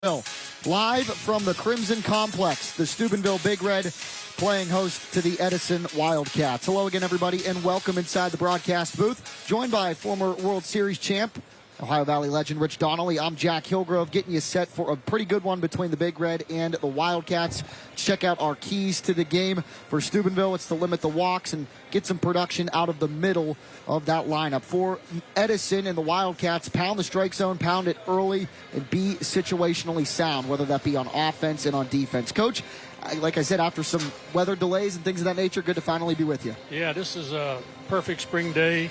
Live from the Crimson Complex, the Steubenville Big Red playing host to the Edison Wildcats. Hello again, everybody, and welcome inside the broadcast booth. Joined by former World Series champ, Ohio Valley legend Rich Donnelly. I'm Jack Hillgrove, getting you set for a pretty good one between the Big Red and the Wildcats. Check out our keys to the game for Steubenville. It's to limit the walks and get some production out of the middle of that lineup. For Edison and the Wildcats, pound the strike zone, pound it early, and be situationally sound, whether that be on offense and on defense. Coach, like I said, after some weather delays and things of that nature, good to finally be with you. Yeah, this is a perfect spring day.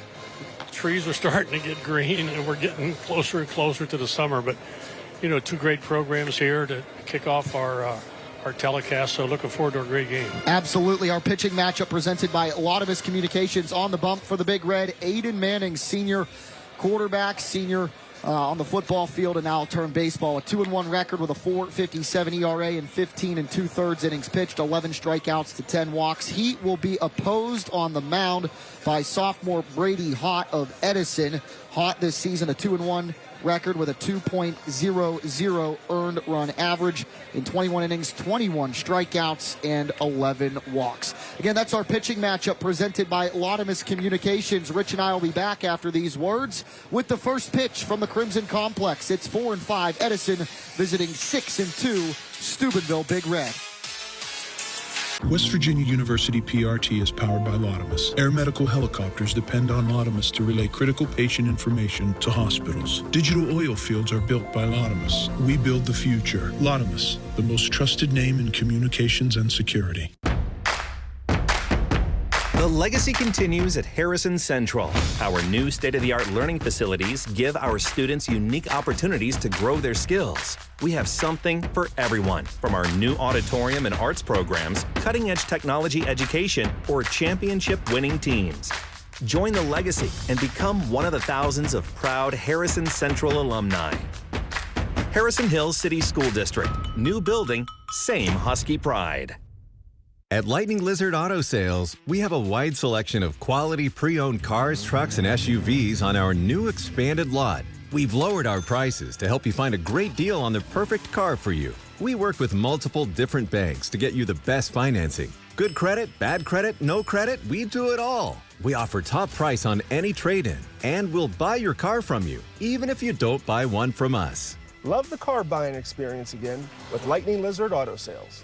Trees are starting to get green, and we're getting closer and closer to the summer. But, you know, two great programs here to kick off our telecast, so looking forward to a great game. Absolutely. Our pitching matchup presented by Laudamus Communications. On the bump for the Big Red, Aiden Manning, senior quarterback, senior on the football field, and now turn baseball. A 2-1 record with a 4.57 ERA and 15 2/3 innings pitched, 11 strikeouts to 10 walks. He will be opposed on the mound by sophomore Brady Hott of Edison. Hott this season, a 2-1 record with a 2.00 earned run average in 21 innings, 21 strikeouts, and 11 walks. Again, that's our pitching matchup presented by Laudamus Communications. Rich and I will be back after these words with the first pitch from the Crimson Complex. It's 4-5 Edison visiting 6-2 Steubenville Big Red. West Virginia University PRT is powered by Laudamus. Air medical helicopters depend on Laudamus to relay critical patient information to hospitals. Digital oil fields are built by Laudamus. We build the future. Laudamus, the most trusted name in communications and security. The legacy continues at Harrison Central. Our new state-of-the-art learning facilities give our students unique opportunities to grow their skills. We have something for everyone, from our new auditorium and arts programs, cutting-edge technology education, or championship-winning teams. Join the legacy and become one of the thousands of proud Harrison Central alumni. Harrison Hills City School District. New building, same Husky pride. At Lightning Lizard Auto Sales, we have a wide selection of quality pre-owned cars, trucks, and SUVs on our new expanded lot. We've lowered our prices to help you find a great deal on the perfect car for you. We work with multiple different banks to get you the best financing. Good credit, bad credit, no credit, we do it all. We offer top price on any trade-in, and we'll buy your car from you, even if you don't buy one from us. Love the car buying experience again with Lightning Lizard Auto Sales.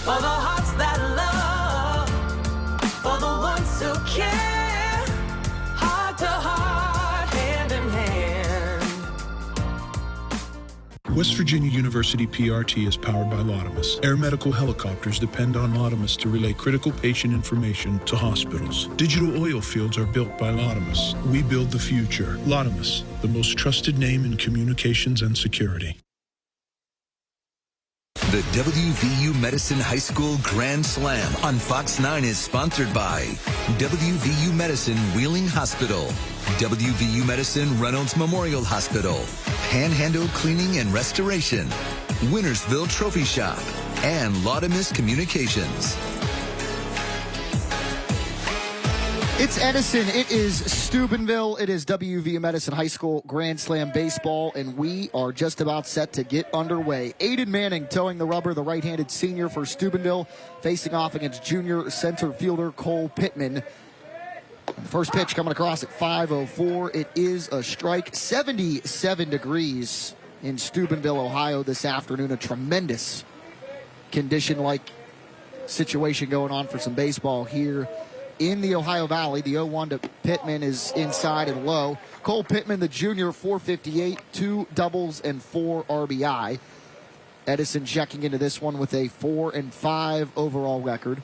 For the hearts that love, for the ones who care, heart to heart, hand in hand. West Virginia University PRT is powered by Laudamus. Air medical helicopters depend on Laudamus to relay critical patient information to hospitals. Digital oil fields are built by Laudamus. We build the future. Laudamus, the most trusted name in communications and security. The WVU Medicine High School Grand Slam on Fox 9 is sponsored by WVU Medicine Wheeling Hospital, WVU Medicine Reynolds Memorial Hospital, Panhandle Cleaning and Restoration, Wintersville Trophy Shop, and Laudamus Communications. It's Edison, it is Steubenville, it is WVU Medicine High School Grand Slam Baseball, and we are just about set to get underway. Aiden Manning towing the rubber, the right-handed senior for Steubenville, facing off against junior center fielder Cole Pittman. First pitch coming across at 5:04. It is a strike, 77 degrees in Steubenville, Ohio this afternoon. A tremendous condition-like situation going on for some baseball here in the Ohio Valley. The 0-1 to Pittman is inside and low. Cole Pittman, the junior, 458, 2 doubles and 4 RBI. Edison checking into this one with a 4-5 overall record.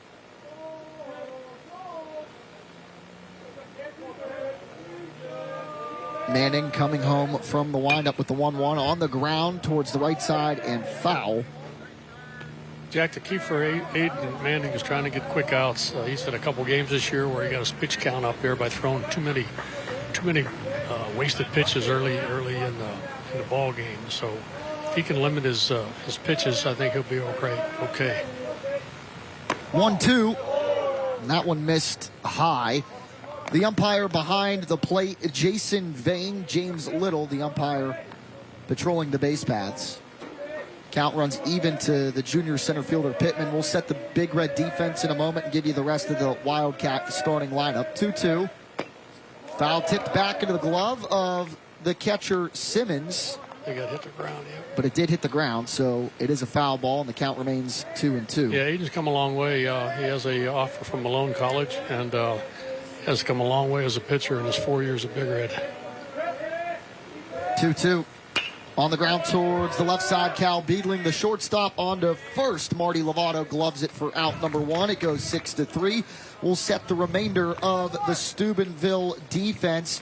Manning coming home from the windup with the 1-1 on the ground towards the right side and foul. Jack, the key for Aiden Manning is trying to get quick outs. He's had a couple games this year where he got his pitch count up there by throwing too many too many wasted pitches early in the ball game. So if he can limit his pitches, I think he'll be okay. 1-2. And that one missed high. The umpire behind the plate, Jason Vane, James Little, the umpire patrolling the base paths. Count runs even to the junior center fielder Pittman. We'll set the Big Red defense in a moment and give you the rest of the Wildcat starting lineup. 2-2. Foul tipped back into the glove of the catcher Simmons. They got hit the ground, yeah. But it did hit the ground, so it is a foul ball, and the count remains 2-2. Yeah, he's come a long way. He has a offer from Malone College, and has come a long way as a pitcher in his 4 years at Big Red. 2-2. On the ground towards the left side, Cal Beedling, the shortstop, on to first. Marty Lovato gloves it for out number 1. It goes 6-3. We'll set the remainder of the Steubenville defense.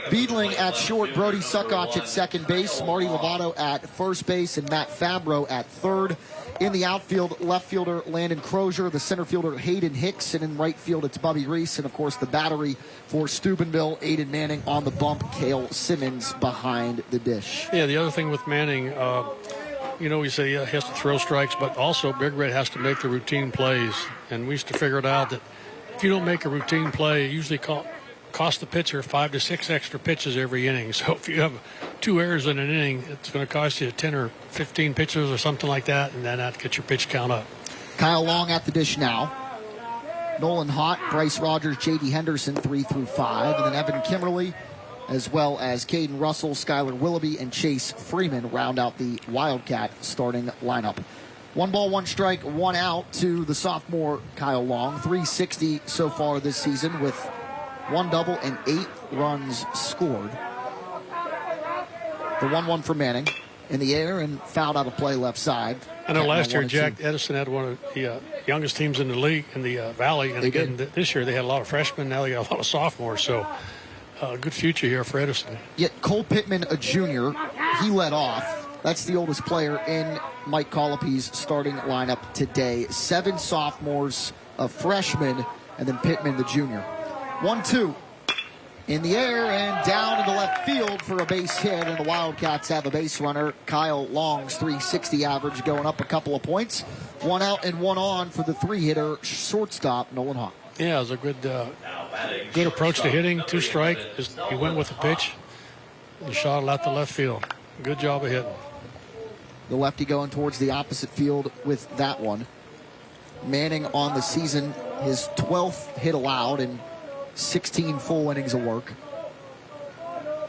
Beedling at short, Brody Suckoch at second base, Marty Lovato at first base, and Matt Fabro at third. In the outfield, left fielder Landon Crozier, the center fielder Hayden Hicks, and in right field it's Bubby Reese, and of course the battery for Steubenville, Aiden Manning on the bump, Cale Simmons behind the dish. Yeah, the other thing with Manning, we say he has to throw strikes, but also Big Red has to make the routine plays, and we used to figure it out that if you don't make a routine play, it usually cost the pitcher 5 to 6 extra pitches every inning. So if you have 2 errors in an inning, it's going to cost you 10 or 15 pitches or something like that, and then that gets your pitch count up. Kyle Long at the dish now. Nolan Hott, Bryce Rogers, J.D. Henderson, 3 through 5. And then Evan Kimmerly, as well as Caden Russell, Skylar Willoughby, and Chase Freeman round out the Wildcat starting lineup. 1 ball, 1 strike, 1 out to the sophomore Kyle Long. 360 so far this season with 1 double and 8 runs scored. The 1-1 for Manning in the air and fouled out of play left side. I know last year Jack Edison had one of the youngest teams in the league, in the Valley. And again, this year they had a lot of freshmen. Now they got a lot of sophomores. So good future here for Edison. Yet Cole Pittman, a junior, he led off. That's the oldest player in Mike Colopy's starting lineup today. 7 sophomores, a freshman, and then Pittman, the junior. 1-2 in the air and down into left field for a base hit, and the Wildcats have a base runner. Kyle Long's 360 average going up a couple of points. 1 out and 1 on for the 3-hitter shortstop Nolan Hawk. Yeah, it was a good approach to hitting. 2 strike. He went with the pitch and shot it out to left field. Good job of hitting. The lefty going towards the opposite field with that one. Manning on the season, his 12th hit allowed and 16 full innings of work.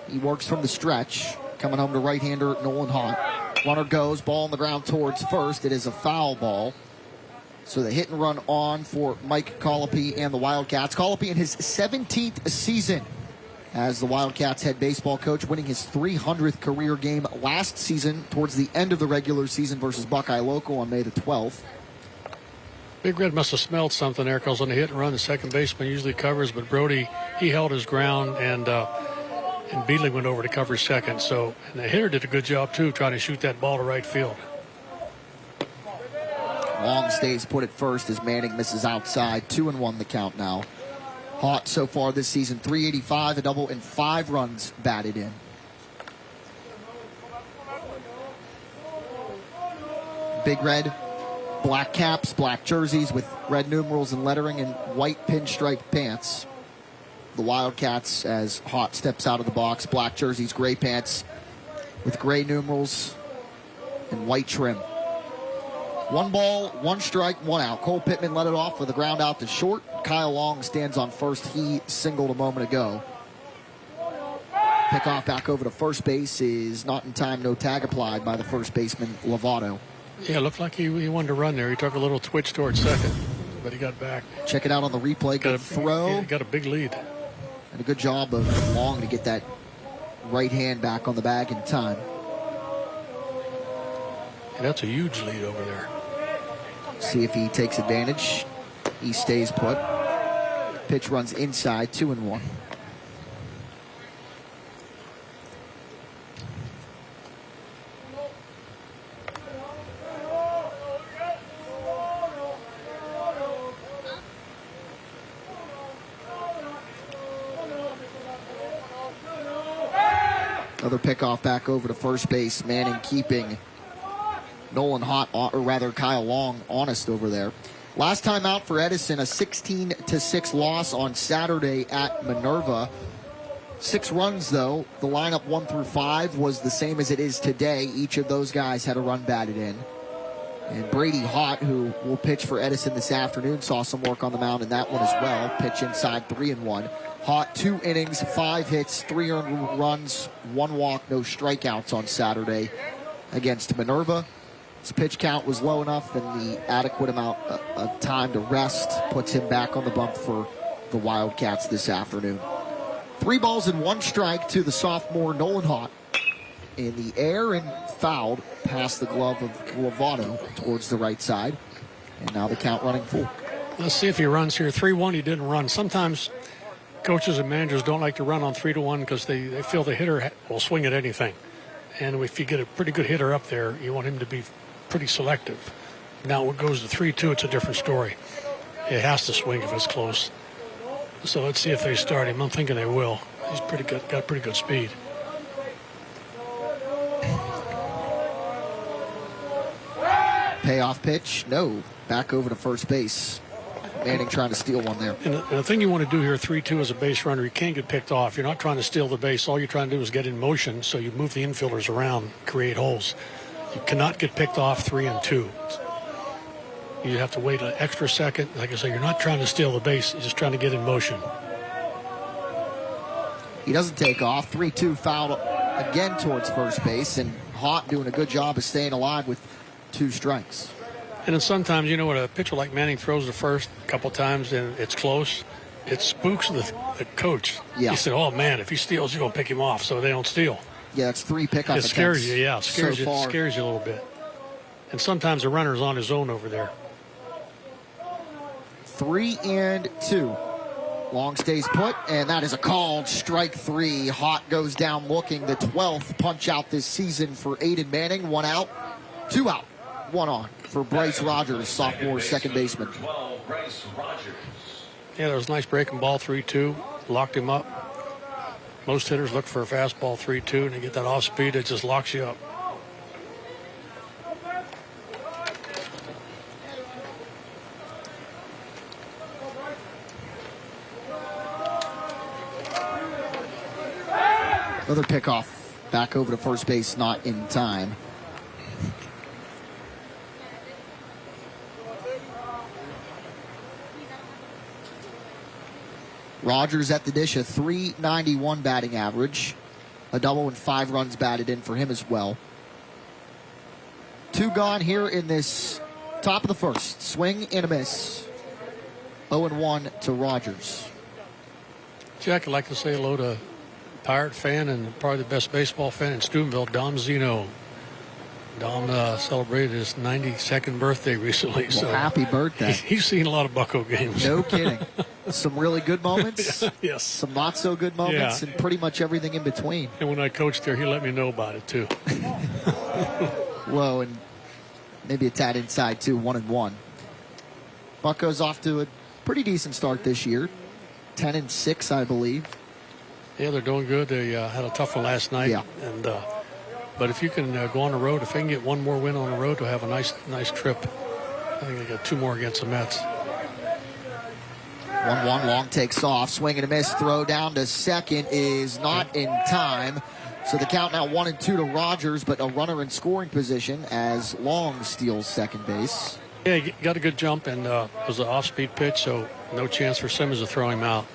He works from the stretch, coming home to right-hander Nolan Haught. Runner goes, ball on the ground towards first. It is a foul ball. So the hit and run on for Mike Colopy and the Wildcats. Colopy in his 17th season as the Wildcats head baseball coach, winning his 300th career game last season towards the end of the regular season versus Buckeye Local on May the 12th. Big Red must have smelled something there, because on the hit and run, the second baseman usually covers, but Brody, he held his ground, and Beedling went over to cover second. So, and the hitter did a good job, too, trying to shoot that ball to right field. Long stays put at first as Manning misses outside. 2-1 the count now. Haught so far this season, 385, a double, and 5 runs batted in. Big Red, black caps, black jerseys with red numerals and lettering, and white pinstripe pants. The Wildcats, as Haught steps out of the box, black jerseys, gray pants with gray numerals and white trim. 1 ball, 1 strike, 1 out. Cole Pittman let it off with a ground out to short. Kyle Long stands on first. He singled a moment ago. Pickoff back over to first base is not in time. No tag applied by the first baseman, Lovato. Yeah, it looked like he wanted to run there. He took a little twitch towards second, but he got back. Check it out on the replay. Good throw. Yeah, got a big lead. And a good job of Long to get that right hand back on the bag in time. And that's a huge lead over there. See if he takes advantage. He stays put. Pitch runs inside, 2-1. Another pickoff back over to first base. Manning keeping Nolan Hott, or rather Kyle Long, honest over there. Last time out for Edison, a 16-6 loss on Saturday at Minerva. 6 runs, though. The lineup 1 through 5 was the same as it is today. Each of those guys had a run batted in. And Brady Hott, who will pitch for Edison this afternoon, saw some work on the mound in that one as well. Pitch inside 3-1. Hott, 2 innings, 5 hits, 3 earned runs, 1 walk, no strikeouts on Saturday against Minerva. His pitch count was low enough, and the adequate amount of time to rest puts him back on the bump for the Wildcats this afternoon. 3 balls and 1 strike to the sophomore Nolan Hott. In the air and fouled past the glove of Lovato towards the right side. And now the count running full. Let's see if he runs here. 3-1, he didn't run. Sometimes coaches and managers don't like to run on 3-1 because they feel the hitter will swing at anything. And if you get a pretty good hitter up there, you want him to be pretty selective. Now when it goes to 3-2, it's a different story. It has to swing if it's close. So let's see if they start him. I'm thinking they will. He's pretty good, got pretty good speed. Payoff pitch, no. Back over to first base. Manning trying to steal one there. And the thing you want to do here, 3-2 as a base runner, you can't get picked off. You're not trying to steal the base. All you're trying to do is get in motion, so you move the infielders around, create holes. You cannot get picked off 3-2. You have to wait an extra second. Like I say, you're not trying to steal the base. You're just trying to get in motion. He doesn't take off. 3-2 foul again towards first base, and Hott doing a good job of staying alive with 2 strikes. And then sometimes, you know, when a pitcher like Manning throws the first a couple times and it's close, it spooks the coach. Yeah. He said, oh, man, if he steals, you're going to pick him off, so they don't steal. Yeah, it's 3 pickoff attempts. It scares you, yeah. It scares, so you, it scares you a little bit. And sometimes the runner's on his own over there. 3-2. Long stays put, and that is a called strike 3. Hott goes down looking. The 12th punch out this season for Aiden Manning. 1 out, 2 out, 1 on for Bryce Rogers, sophomore second baseman. Yeah, there was a nice breaking ball, 3-2. Locked him up. Most hitters look for a fastball 3-2, and they get that off speed, it just locks you up. Another pickoff back over to first base, not in time. Rogers at the dish, a .391 batting average. A double and 5 runs batted in for him as well. 2 gone here in this top of the first. Swing and a miss. 0-1 to Rogers. Jack, I'd like to say hello to Pirate fan and probably the best baseball fan in Steubenville, Dom Zeno. Dom celebrated his 92nd birthday recently. Well, so happy birthday. He's seen a lot of Bucko games. No kidding. Some really good moments. Yes. Some not so good moments, Yeah. and pretty much everything in between. And when I coached there, he let me know about it, too. Whoa, and maybe a tad inside, too, 1-1. Bucko's off to a pretty decent start this year. 10-6, I believe. Yeah, they're doing good. They had a tough one last night. Yeah. And but if you can go on the road, if they can get 1 more win on the road, to have a nice trip. I think they got 2 more against the Mets. 1-1, long takes off. Swing and a miss. Throw down to second is not in time. So the count now 1-2 to Rogers, but a runner in scoring position as Long steals second base. Yeah, he got a good jump, and it was an off-speed pitch, so no chance for Simmons to throw him out.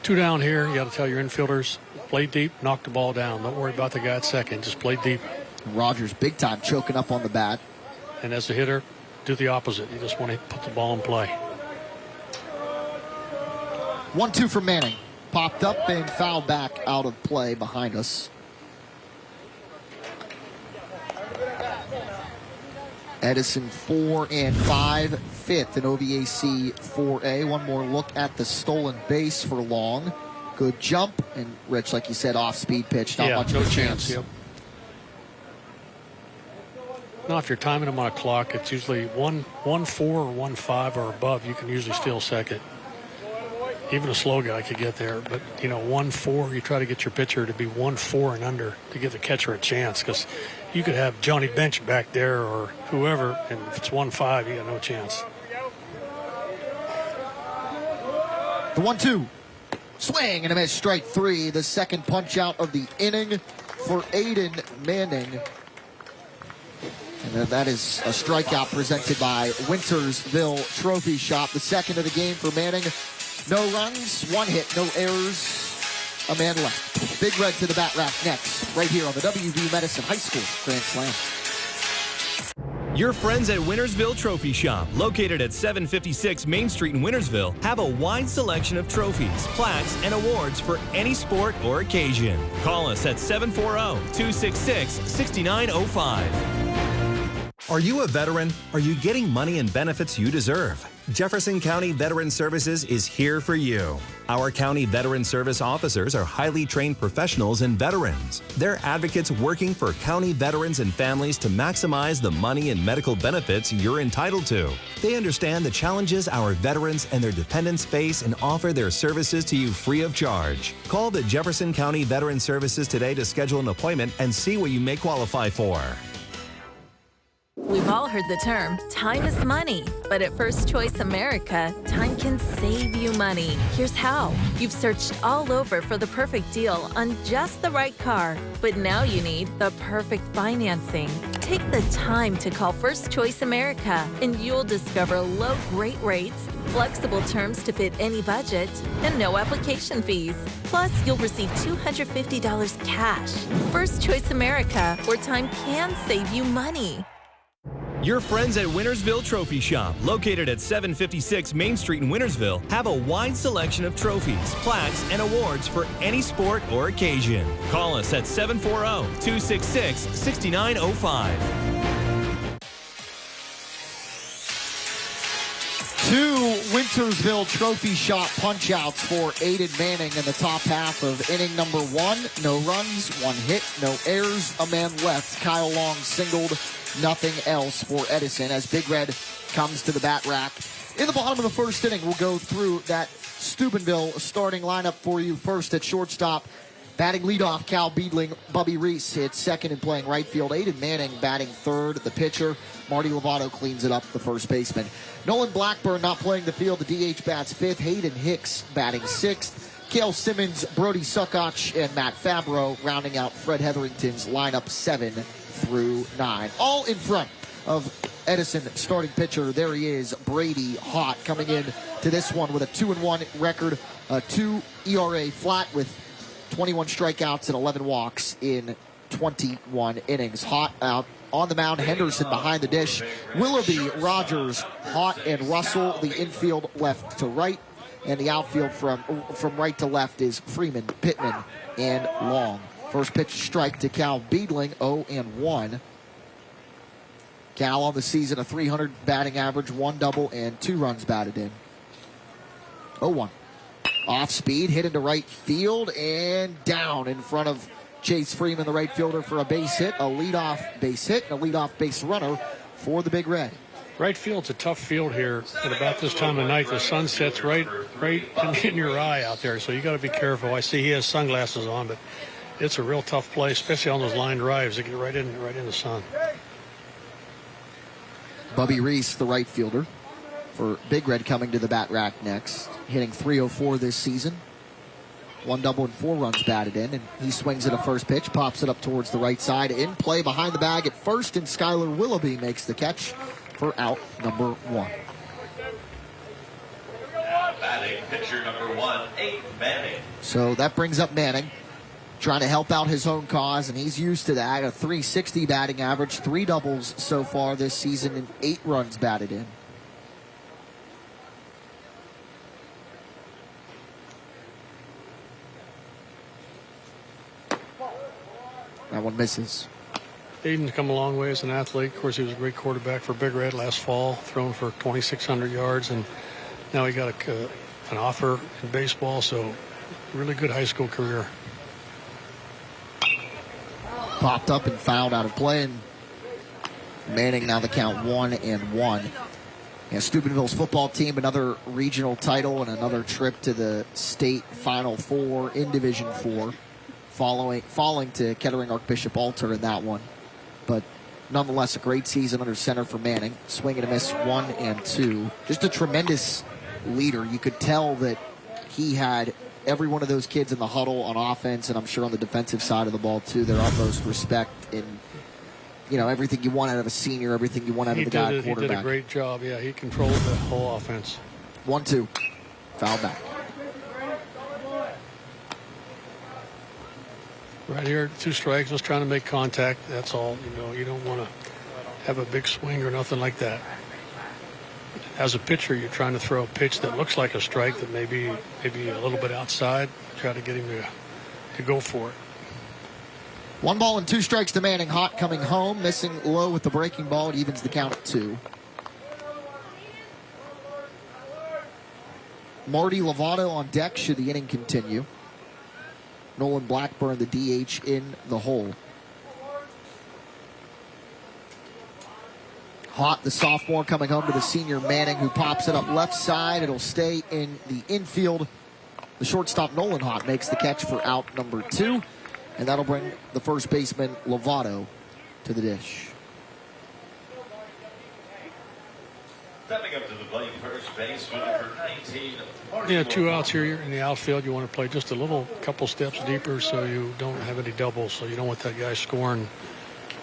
2 down here. You got to tell your infielders, play deep, knock the ball down. Don't worry about the guy at second. Just play deep. Rogers big time choking up on the bat. And as a hitter, do the opposite. You just want to put the ball in play. 1-2 for Manning. Popped up and fouled back out of play behind us. Edison 4 and 5, 5th in OVAC 4A. One more look at the stolen base for Long. Good jump, and Rich, like you said, off-speed pitch. Not much no of a chance. Yep. Now, if you're timing them on a clock, it's usually 1-4 or 1-5 or above. You can usually steal second. even a slow guy could get there. But, 1-4, you try to get your pitcher to be 1-4 and under to give the catcher a chance, because you could have Johnny Bench back there or whoever, and if it's 1-5, you got no chance. The 1-2. Swing and a miss, strike 3. The second punch out of the inning for Aiden Manning. And that is a strikeout presented by Wintersville Trophy Shop. The second of the game for Manning. No runs, 1 hit, no errors, a man left. Big Red to the bat rack next, right here on the WVU Medicine High School Grand Slam. Your friends at Wintersville Trophy Shop, located at 756 Main Street in Wintersville, have a wide selection of trophies, plaques, and awards for any sport or occasion. Call us at 740-266-6905. Are you a veteran? Are you getting money and benefits you deserve? Jefferson County Veteran Services is here for you. Our county veteran service officers are highly trained professionals and veterans. They're advocates working for county veterans and families to maximize the money and medical benefits you're entitled to. They understand the challenges our veterans and their dependents face and offer their services to you free of charge. Call the Jefferson County Veteran Services today to schedule an appointment and see what you may qualify for. We've all heard the term, time is money. But at First Choice America, time can save you money. Here's how. You've searched all over for the perfect deal on just the right car, but now you need the perfect financing. Take the time to call First Choice America, and you'll discover low, great rates, flexible terms to fit any budget, and no application fees. Plus, you'll receive $250 cash. First Choice America, where time can save you money. Your friends at Wintersville Trophy Shop, located at 756 Main Street in Wintersville, have a wide selection of trophies, plaques, and awards for any sport or occasion. Call us at 740-266-6905. 2 Wintersville Trophy Shop punch-outs for Aiden Manning in the top half of inning number 1. No runs, 1 hit, no errors, a man left. Kyle Long singled, nothing else for Edison as Big Red comes to the bat rack. In the bottom of the first inning, we'll go through that Steubenville starting lineup for you. First at shortstop, batting leadoff, Cal Beedling. Bubby Reese hits second and playing right field. Aiden Manning batting third. The pitcher, Marty Lovato, cleans it up, the first baseman. Nolan Blackburn not playing the field. The DH bats fifth. Hayden Hicks batting sixth. Cale Simmons, Brody Suckoch, and Matt Fabro rounding out Fred Hetherington's lineup 7 through 9. All in front of Edison starting pitcher. There he is, Brady Hott, coming in to this one with a 2-1 record, 2 ERA flat with 21 strikeouts and 11 walks in 21 innings. Hott out on the mound, Henderson behind the dish, Willoughby, Rogers, Hott, and Russell. The infield left to right, and the outfield from right to left is Freeman, Pittman, and Long. First pitch strike to Cal Beedling, 0-1. Cal on the season, a .300 batting average, 1 double, and 2 runs batted in. 0-1. Off speed, hit into right field, and down in front of Chase Freeman, the right fielder, for a base hit, a leadoff base hit, and a leadoff base runner for the Big Red. Right field's a tough field here at about this time of night. The sun sets right in your eye out there, so you got to be careful. I see he has sunglasses on, but it's a real tough play, especially on those line drives. They get right in the sun. Bubby Reese, the right fielder, for Big Red, coming to the bat rack next. Hitting .304 this season. 1 double and 4 runs batted in, and he swings at a first pitch, pops it up towards the right side. In play behind the bag at first, and Skylar Willoughby makes the catch for out number 1. Batting pitcher number 1, Aiden Manning. So that brings up Manning, trying to help out his own cause, and he's used to that. A .360 batting average, 3 doubles so far this season, and 8 runs batted in. That one misses. Aiden's come a long way as an athlete. Of course, he was a great quarterback for Big Red last fall, thrown for 2,600 yards, and now he got an offer in baseball, so really good high school career. Popped up and fouled out of play, and Manning now the count 1-1. Yeah, Steubenville's football team, another regional title and another trip to the state Final Four in Division IV, falling to Kettering Archbishop Alter in that one. But nonetheless, a great season under center for Manning. Swing and a miss, 1 and 2. Just a tremendous leader. You could tell that he had every one of those kids in the huddle on offense, and I'm sure on the defensive side of the ball too, their utmost respect in, everything you want out of a senior, everything you want out of the guy quarterback. He did a great job. Yeah, he controlled the whole offense. 1-2. Foul back. Right here, 2 strikes, just trying to make contact. That's all. You don't want to have a big swing or nothing like that. As a pitcher, you're trying to throw a pitch that looks like a strike that maybe a little bit outside. Try to get him to go for it. 1 ball and 2 strikes to Manning. Hot coming home, missing low with the breaking ball. It evens the count at 2. Marty Lovato on deck should the inning continue. Nolan Blackburn, the DH, in the hole. Hot, the sophomore, coming home to the senior Manning, who pops it up left side. It'll stay in the infield. The shortstop, Nolan Hot, makes the catch for out number 2. And that'll bring the first baseman, Lovato, to the dish. Stepping up to the plate, first baseman number 19. Yeah, 2 outs here in the outfield. You want to play just a couple steps deeper so you don't have any doubles. So you don't want that guy scoring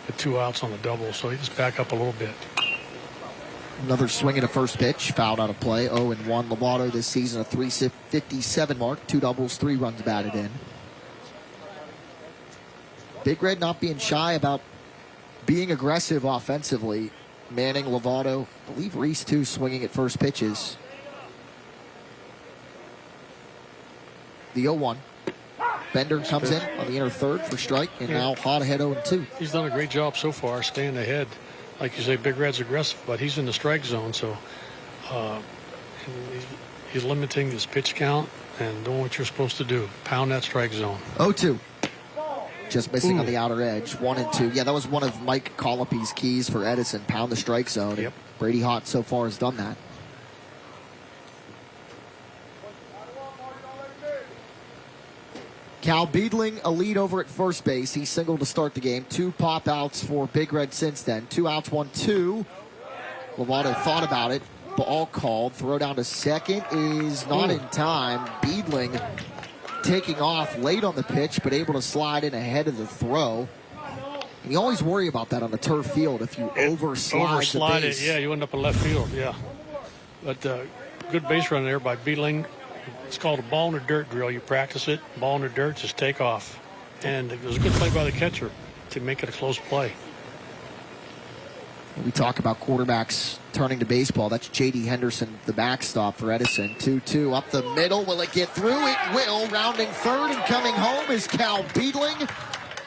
with 2 outs on the double. So you just back up a little bit. Another swing at a first pitch, fouled out of play. 0-1. Lovato this season, a .357 mark, 2 doubles, 3 runs batted in. Big Red not being shy about being aggressive offensively. Manning, Lovato, I believe Reese too, swinging at first pitches. The 0-1. Bender comes in on the inner third for strike, and now Hot ahead 0-2. He's done a great job so far, staying ahead. Like you say, Big Red's aggressive, but he's in the strike zone, so he's limiting his pitch count and doing what you're supposed to do. Pound that strike zone. 0-2. Just missing on the outer edge. 1 and 2. Yeah, that was one of Mike Colopy's keys for Edison. Pound the strike zone. Yep. Brady Hott so far has done that. Cal Beedling, a lead over at first base. He singled to start the game. 2 pop outs for Big Red since then. 2 outs, 1-2. Lovato thought about it. Ball called. Throw down to second is not in time. Beedling taking off late on the pitch, but able to slide in ahead of the throw. And you always worry about that on a turf field if you overslide the base. Yeah, you end up in left field, yeah. But good base run there by Beedling. It's called a ball in the dirt drill. You practice it, ball in the dirt, just take off. And it was a good play by the catcher to make it a close play. We talk about quarterbacks turning to baseball. That's J.D. Henderson, the backstop for Edison. 2-2 up the middle. Will it get through? It will. Rounding third and coming home is Cal Beedling.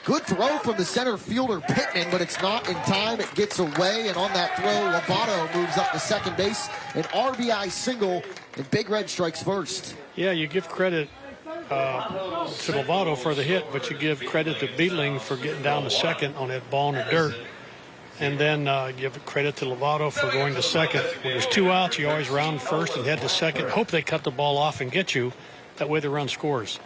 Good throw from the center fielder Pittman, but it's not in time. It gets away, and on that throw, Lovato moves up to second base. An RBI single, and Big Red strikes first. Yeah, you give credit to Lovato for the hit, but you give credit to Beedling for getting down to second on that ball in the dirt. And then give credit to Lovato for going to second. When there's 2 outs, you always round first and head to second. Hope they cut the ball off and get you. That way the run scores.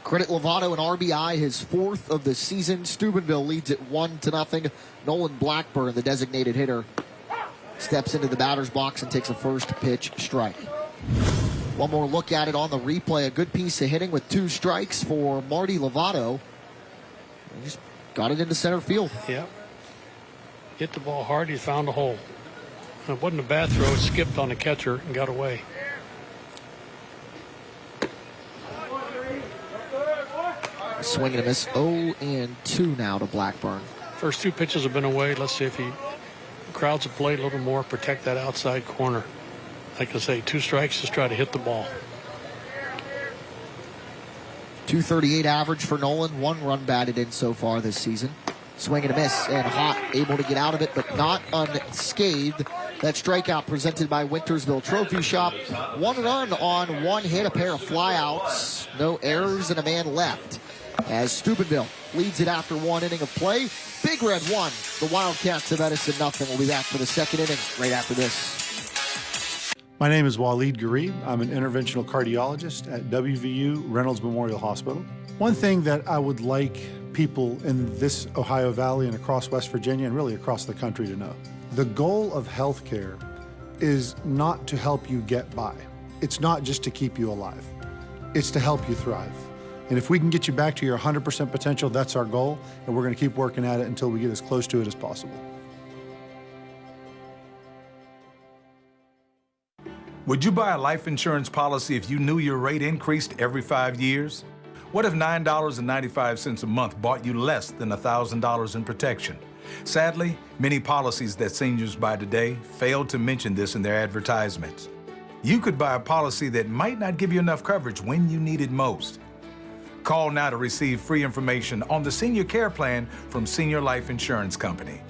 Credit Lovato, an RBI, his 4th of the season. Steubenville leads it 1-0. Nolan Blackburn, the designated hitter, steps into the batter's box and takes a first pitch strike. One more look at it on the replay. A good piece of hitting with 2 strikes for Marty Lovato. He just got it into center field. Yep. Hit the ball hard. He found a hole. It wasn't a bad throw. It skipped on the catcher and got away. Swing and a miss. 0-2 now to Blackburn. First 2 pitches have been away. Let's see if he crowds the plate a little more, protect that outside corner. Like I say, 2 strikes, just try to hit the ball. .238 average for Nolan. 1 run batted in so far this season. Swing and a miss, and Hot able to get out of it, but not unscathed. That strikeout presented by Wintersville Trophy Shop. 1 run on 1 hit, a pair of flyouts. No errors and a man left. As Steubenville leads it after 1 inning of play. Big Red 1. The Wildcats of Edison nothing. We'll be back for the second inning right after this. My name is Waleed Gharib. I'm an interventional cardiologist at WVU Reynolds Memorial Hospital. One thing that I would like people in this Ohio Valley and across West Virginia and really across the country to know, the goal of healthcare is not to help you get by. It's not just to keep you alive. It's to help you thrive. And if we can get you back to your 100% potential, that's our goal, and we're going to keep working at it until we get as close to it as possible. Would you buy a life insurance policy if you knew your rate increased every 5 years? What if $9.95 a month bought you less than $1,000 in protection? Sadly, many policies that seniors buy today fail to mention this in their advertisements. You could buy a policy that might not give you enough coverage when you need it most. Call now to receive free information on the Senior Care Plan from Senior Life Insurance Company.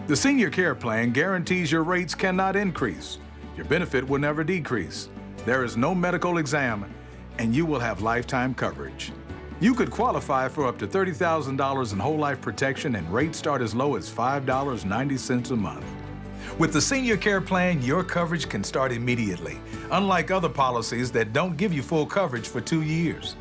The Senior Care Plan guarantees your rates cannot increase. Your benefit will never decrease. There is no medical exam, and you will have lifetime coverage. You could qualify for up to $30,000 in whole life protection, and rates start as low as $5.90 a month. With the Senior Care Plan, your coverage can start immediately, unlike other policies that don't give you full coverage for 2 years.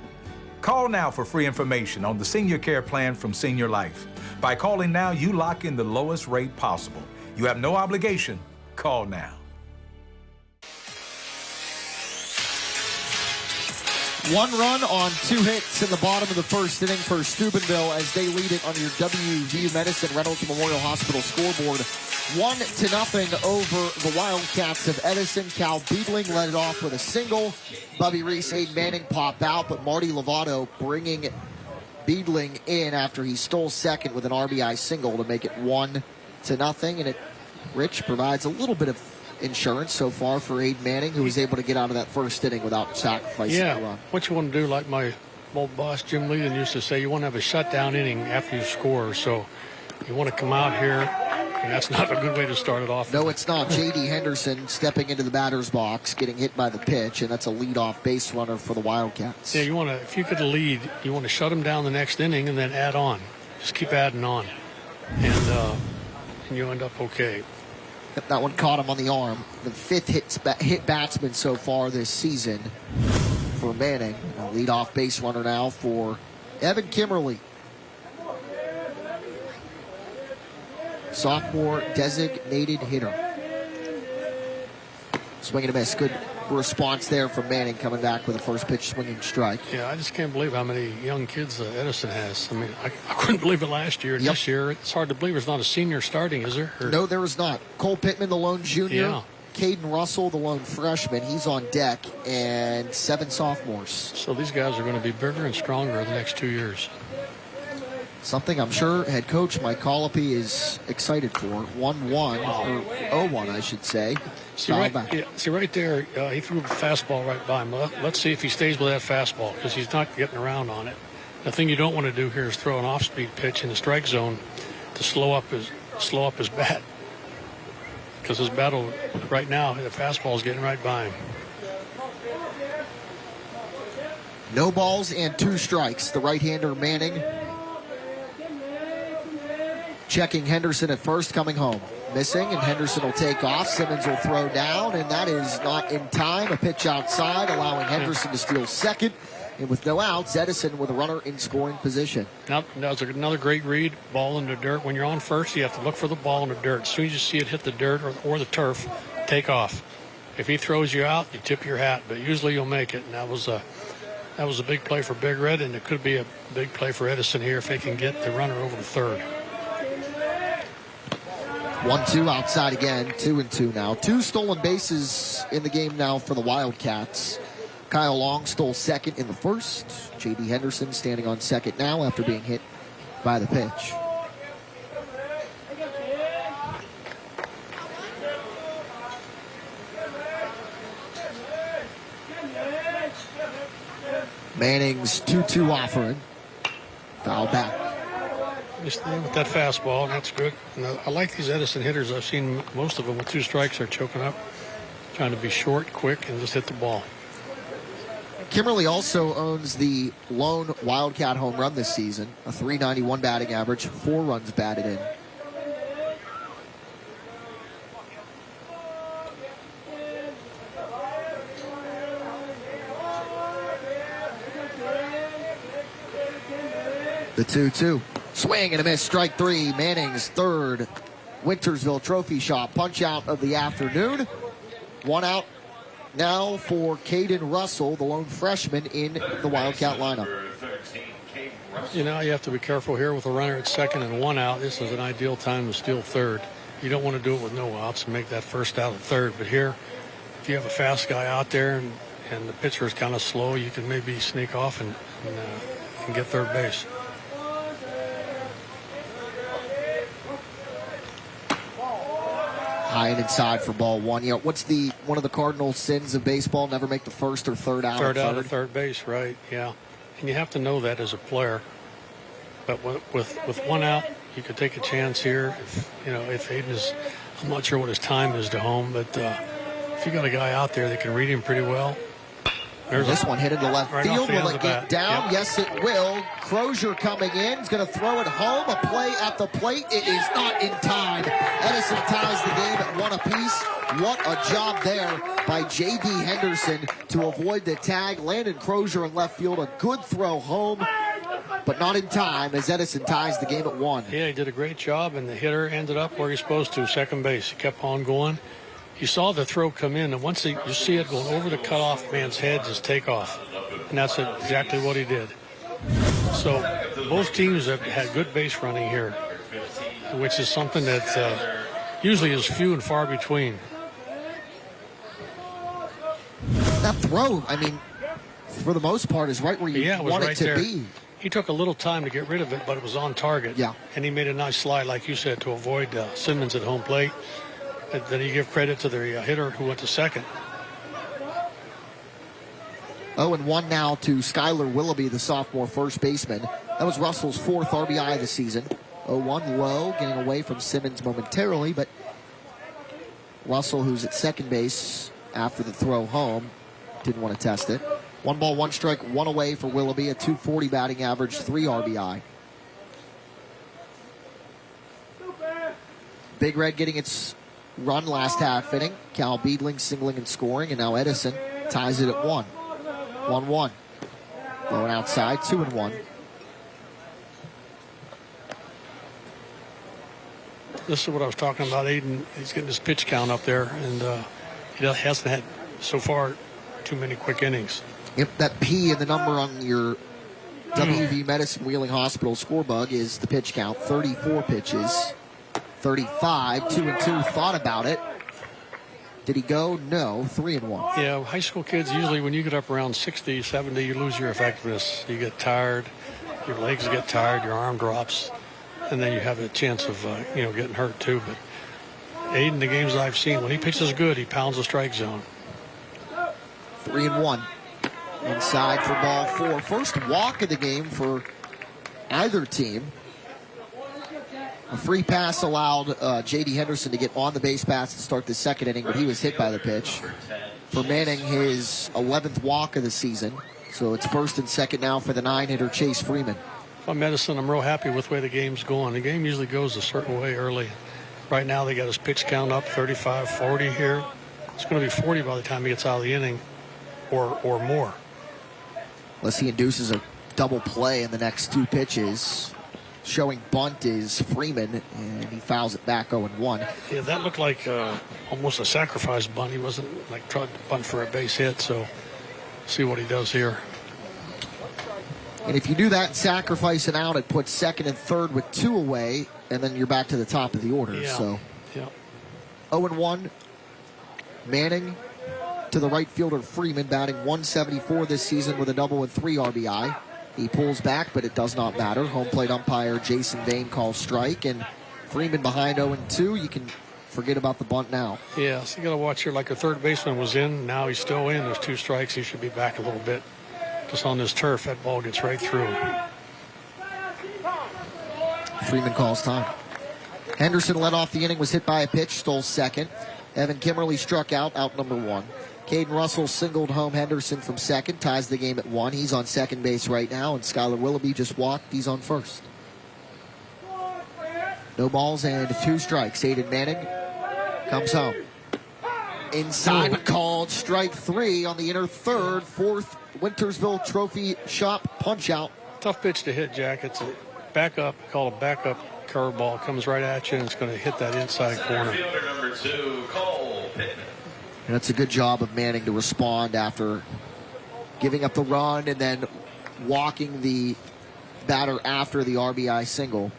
Call now for free information on the Senior Care Plan from Senior Life. By calling now, you lock in the lowest rate possible. You have no obligation. Call now. One run on 2 hits in the bottom of the first inning for Steubenville as they lead it on your WVU Medicine Reynolds Memorial Hospital scoreboard. 1-0 over the Wildcats of Edison. Cal Beedling led it off with a single. Bubby Reese, Aiden Manning pop out, but Marty Lovato bringing Beedling in after he stole second with an RBI single to make it 1-0. And it, Rich, provides a little bit of insurance so far for Aiden Manning, who was able to get out of that first inning without sacrificing a run. What you want to do, like my old boss Jim Leland used to say, you want to have a shutdown inning after you score. So you want to come out here, and that's not a good way to start it off. No, it's not. J.D. Henderson stepping into the batter's box, getting hit by the pitch, and that's a leadoff base runner for the Wildcats. Yeah, you want to, if you could lead, you want to shut them down the next inning and then add on. Just keep adding on, and you end up okay. That one caught him on the arm. The 5th hit batsman so far this season for Manning. A leadoff base runner now for Evan Kimmerly. Sophomore designated hitter. Swing and a miss. Good response there from Manning, coming back with a first pitch swinging strike. Yeah, I just can't believe how many young kids Edison has. I mean, I couldn't believe it last year. And this year, it's hard to believe there's not a senior starting, is there? No, there is not. Cole Pittman, the lone junior. Yeah. Caden Russell, the lone freshman. He's on deck, and 7 sophomores. So these guys are going to be bigger and stronger the next 2 years. Something I'm sure head coach Mike Colopy is excited for. 1-1, or 0-1, I should say. See right there, he threw a fastball right by him. Let's see if he stays with that fastball, because he's not getting around on it. The thing you don't want to do here is throw an off-speed pitch in the strike zone to slow up his bat, because his battle right now, the fastball is getting right by him. No balls and 2 strikes. The right-hander Manning checking Henderson at first, coming home. Missing, and Henderson will take off. Simmons will throw down, and that is not in time. A pitch outside, allowing Henderson to steal second. And with no outs, Edison with a runner in scoring position. Now, that's another great read. Ball in the dirt. When you're on first, you have to look for the ball in the dirt. As soon as you see it hit the dirt or the turf, take off. If he throws you out, you tip your hat, but usually you'll make it. And that was a big play for Big Red, and it could be a big play for Edison here if they can get the runner over to third. 1-2 outside again. 2-2 now. 2 stolen bases in the game now for the Wildcats. Kyle Long stole second in the first. J.D. Henderson standing on second now after being hit by the pitch. Manning's 2-2 offering. Foul back. Just with that fastball, that's good. And I like these Edison hitters. I've seen most of them with 2 strikes are choking up, trying to be short, quick, and just hit the ball. Kimmerly also owns the lone Wildcat home run this season, a .391 batting average, 4 runs batted in. The 2-2. Swing and a miss, strike 3. Manning's third Wintersville Trophy shot. Punch out of the afternoon. 1 out now for Caden Russell, the lone freshman in the Wildcat lineup. You know, you have to be careful here with a runner at second and 1 out. This is an ideal time to steal third. You don't want to do it with no outs and make that first out at third. But here, if you have a fast guy out there and the pitcher is kind of slow, you can maybe sneak off and get third base. High and inside for ball 1. You know, what's one of the cardinal sins of baseball? Never make the first or third out. Third out of third base, right? Yeah, and you have to know that as a player. But with 1 out, you could take a chance here. If Aiden is, I'm not sure what his time is to home, but if you got a guy out there that can read him pretty well. This one hit into left field. Will it get down? Yep. Yes, it will. Crozier coming in. He's going to throw it home. A play at the plate. It is not in time. Edison ties the game at 1 apiece. What a job there by J.D. Henderson to avoid the tag. Landon Crozier in left field. A good throw home, but not in time as Edison ties the game at 1. Yeah, he did a great job, and the hitter ended up where he's supposed to, second base. He kept on going. You saw the throw come in, and once you see it going over the cutoff man's head, just take off. And that's exactly what he did. So both teams have had good base running here, which is something that usually is few and far between. That throw, I mean, for the most part, is right where you want it to be. He took a little time to get rid of it, but it was on target. Yeah. And he made a nice slide, like you said, to avoid Simmons at home plate. Then you give credit to the hitter who went to second. 0-1 now to Skylar Willoughby, the sophomore first baseman. That was Russell's 4th RBI of the season. 0-1 low, getting away from Simmons momentarily, but Russell, who's at second base after the throw home, didn't want to test it. 1 ball, 1 strike, 1 away for Willoughby, a .240 batting average, 3 RBI. Big Red getting its run last half inning. Cal Beedling singling and scoring, and now Edison ties it at 1. 1-1. Going outside, 2-1. This is what I was talking about. Aiden, he's getting his pitch count up there, and he hasn't had so far too many quick innings. Yep, that P in the number on your WV Medicine Wheeling Hospital scorebug is the pitch count. 34 pitches. 35, 2-2, thought about it. Did he go? No, 3-1. Yeah, high school kids, usually when you get up around 60, 70, you lose your effectiveness. You get tired, your legs get tired, your arm drops, and then you have a chance of, getting hurt too. But Aiden, the games I've seen, when he pitches good, he pounds the strike zone. 3-1. Inside for ball 4. First walk of the game for either team. A free pass allowed J.D. Henderson to get on the base pass to start the second inning, but he was hit by the pitch. For Manning, his 11th walk of the season. So it's first and second now for the 9-hitter Chase Freeman. On Medicine, I'm real happy with the way the game's going. The game usually goes a certain way early. Right now, they got his pitch count up 35, 40 here. It's going to be 40 by the time he gets out of the inning or more. Unless he induces a double play in the next 2 pitches. Showing bunt is Freeman, and he fouls it back 0-1. Yeah, that looked like almost a sacrifice bunt. He wasn't trying to bunt for a base hit, so see what he does here. And if you do that and sacrifice it out, it puts second and third with 2 away, and then you're back to the top of the order. Yeah. So yeah. 0-1. Manning to the right fielder Freeman, batting .174 this season with a double with 3 RBI. He pulls back, but it does not matter. Home plate umpire Jason Bain calls strike, and Freeman behind 0-2. You can forget about the bunt now. Yeah, so you got to watch here. Like a third baseman was in, now he's still in. There's 2 strikes. He should be back a little bit. Just on this turf, that ball gets right through. Freeman calls time. Henderson led off the inning, was hit by a pitch, stole second. Evan Kimmerly struck out number 1. Caden Russell singled home Henderson from second, ties the game at 1. He's on second base right now, and Skylar Willoughby just walked. He's on first. No balls and 2 strikes. Aiden Manning comes home. Inside, called strike 3 on the inner third. 4th Wintersville Trophy Shop punch out. Tough pitch to hit, Jack. It's a backup, called a backup curveball. Comes right at you, and it's going to hit that inside corner. Fielder number 2, Cole Pittman. And that's a good job of Manning to respond after giving up the run and then walking the batter after the RBI single.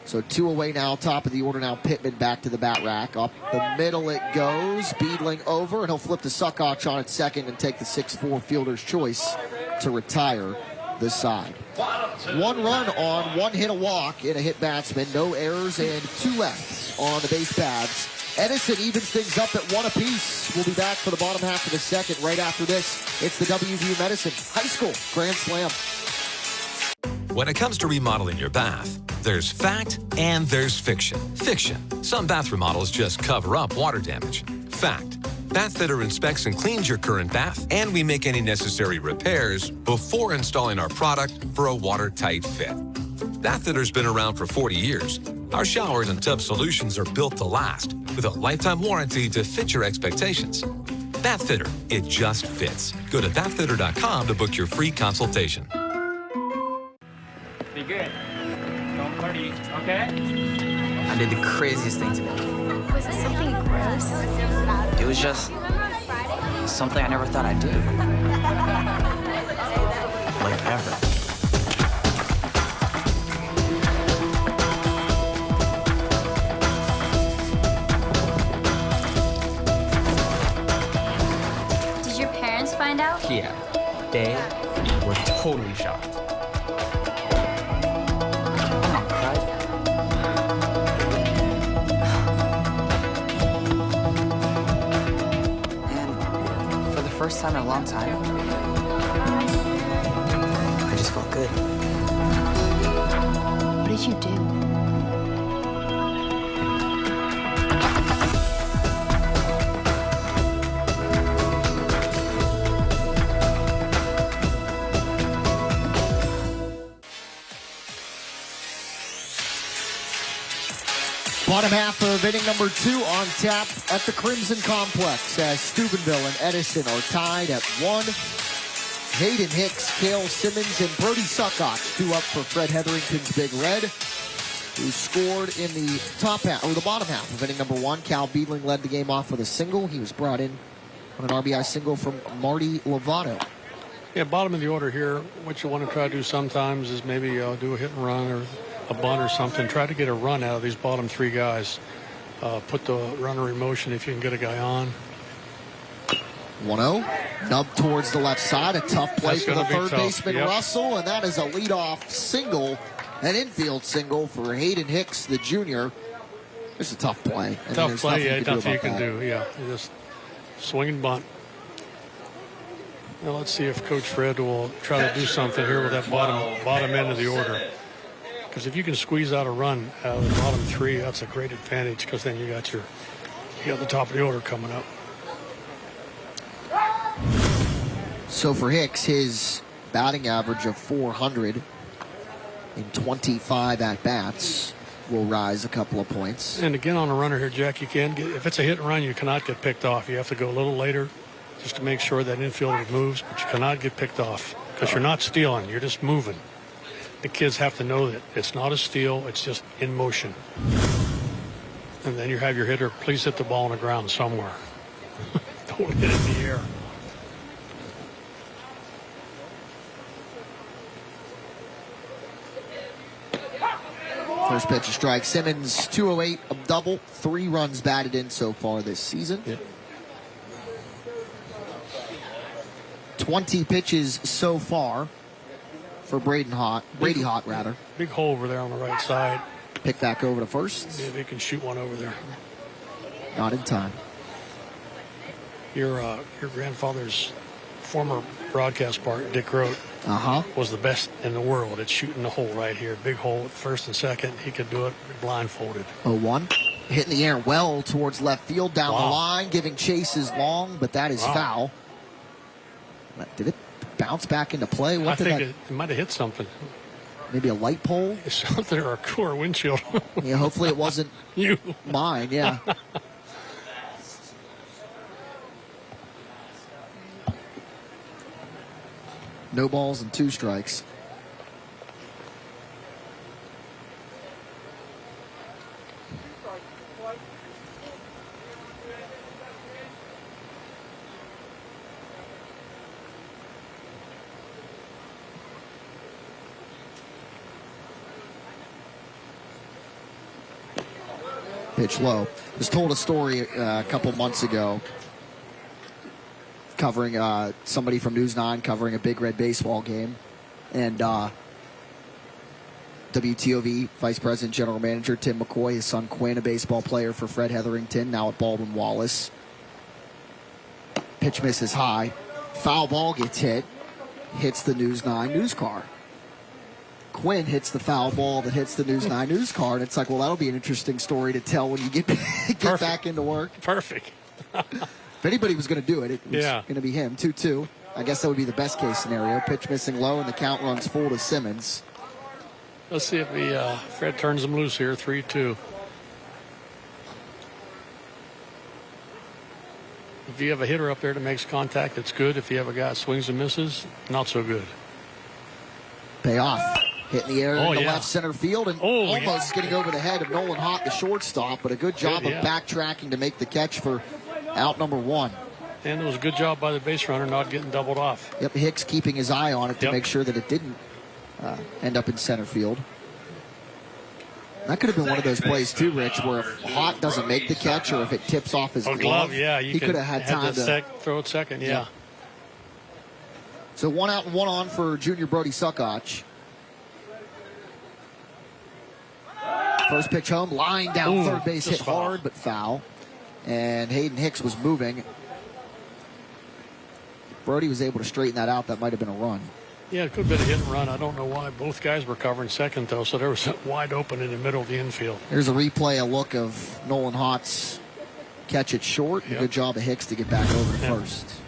So 2 away now, top of the order now. Pittman back to the bat rack. Up the middle it goes. Beedling over, and he'll flip to Suckoch on at second and take the 6-4 fielder's choice to retire the side. 1 run on 1 hit, a walk, and a hit batsman. No errors and 2 lefts on the base paths. Edison evens things up at 1 apiece. We'll be back for the bottom half of the second right after this. It's the WVU Medicine High School Grand Slam. When it comes to remodeling your bath, there's fact and there's fiction. Fiction. Some bath remodels just cover up water damage. Fact. Bathfitter inspects and cleans your current bath, and we make any necessary repairs before installing our product for a watertight fit. Bathfitter's been around for 40 years. Our showers and tub solutions are built to last, with a lifetime warranty to fit your expectations. Bathfitter, it just fits. Go to bathfitter.com to book your free consultation. Be good. Don't party, okay? I did the craziest thing today. Was it something gross? It was just something I never thought I'd do. Like ever. Did your parents find out? Yeah, they were totally shocked. First time in a long time. I just felt good. What did you do? Bottom half of inning number 2 on tap at the Crimson Complex as Steubenville and Edison are tied at 1. Hayden Hicks, Cale Simmons, and Brody Suckoch 2 up for Fred Hetherington's Big Red, who scored in the top half, or the bottom half of inning number 1. Cal Beedling led the game off with a single. He was brought in on an RBI single from Marty Lovato. Yeah, bottom of the order here. What you want to try to do sometimes is maybe do a hit and run or a bunt or something. Try to get a run out of these bottom 3 guys. Put the runner in motion if you can get a guy on. 1-0. Nub towards the left side. A tough play for the third baseman, yep. Russell, and that is a leadoff single, an infield single for Hayden Hicks, the junior. It's a tough play. Tough play, yeah, nothing you can do. Yeah, you just swing and bunt. Now let's see if Coach Fred will try to do something here with that bottom end of the order. Because if you can squeeze out a run out of the bottom 3, that's a great advantage, because then you got the top of the order coming up. So for Hicks, his batting average of 400 in 25 at-bats will rise a couple of points. And again, on a runner here, Jack, you can get, if it's a hit and run, you cannot get picked off. You have to go a little later just to make sure that infielder moves, but you cannot get picked off because you're not stealing, you're just moving. The kids have to know that it's not a steal, it's just in motion. And then you have your hitter, please hit the ball on the ground somewhere. Don't hit it in the air. First pitch, a strike. Simmons, 208, a double, 3 runs batted in so far this season. Yep. 20 pitches so far for Brady Hott. Big hole over there on the right side. Pick back over to first. Yeah, they can shoot one over there. Not in time. Your grandfather's former broadcast partner, Dick Rote, was the best in the world at shooting the hole right here. Big hole at first and second. He could do it blindfolded. 0-1. Hitting the air well towards left field down the line, giving chases long, but that is foul. Did it bounce back into play? I think it might have hit something. Maybe a light pole? Something, or a core windshield. Yeah, hopefully it wasn't you. Mine, yeah. No balls and 2 strikes. Pitch low. Was told a story a couple months ago covering somebody from News 9 covering a Big Red baseball game. And WTOV Vice President General Manager Tim McCoy, his son Quinn, a baseball player for Fred Hetherington, now at Baldwin Wallace. Pitch misses high. Foul ball gets hits the News 9 news car. Quinn hits the foul ball that hits the News 9 news car, and it's like, well, that'll be an interesting story to tell when you get back into work. Perfect. If anybody was going to do it, it was going to be him. 2-2. I guess that would be the best case scenario. Pitch missing low, and the count runs full to Simmons. Let's see if Fred turns him loose here. 3-2. If you have a hitter up there that makes contact, it's good. If you have a guy that swings and misses, not so good. Payoff. Hitting the air in the left center field and almost getting over the head of Nolan Hott, the shortstop, but a good job of backtracking to make the catch for out number 1. And it was a good job by the base runner not getting doubled off. Yep, Hicks keeping his eye on it to make sure that it didn't end up in center field. That could have been one of those plays too, Rich, where if Hott doesn't make the catch or if it tips off his glove, he could have had time to throw it second. Yeah. So 1 out and 1 on for junior Brody Suckotch. First pitch home, line down third base, hit hard but foul. And Hayden Hicks was moving. Brody was able to straighten that out. That might have been a run. Yeah, it could have been a hit and run. I don't know why. Both guys were covering second, though, so there was wide open in the middle of the infield. Here's a replay, a look of Nolan Hott's catch it short. Good job of Hicks to get back over to first.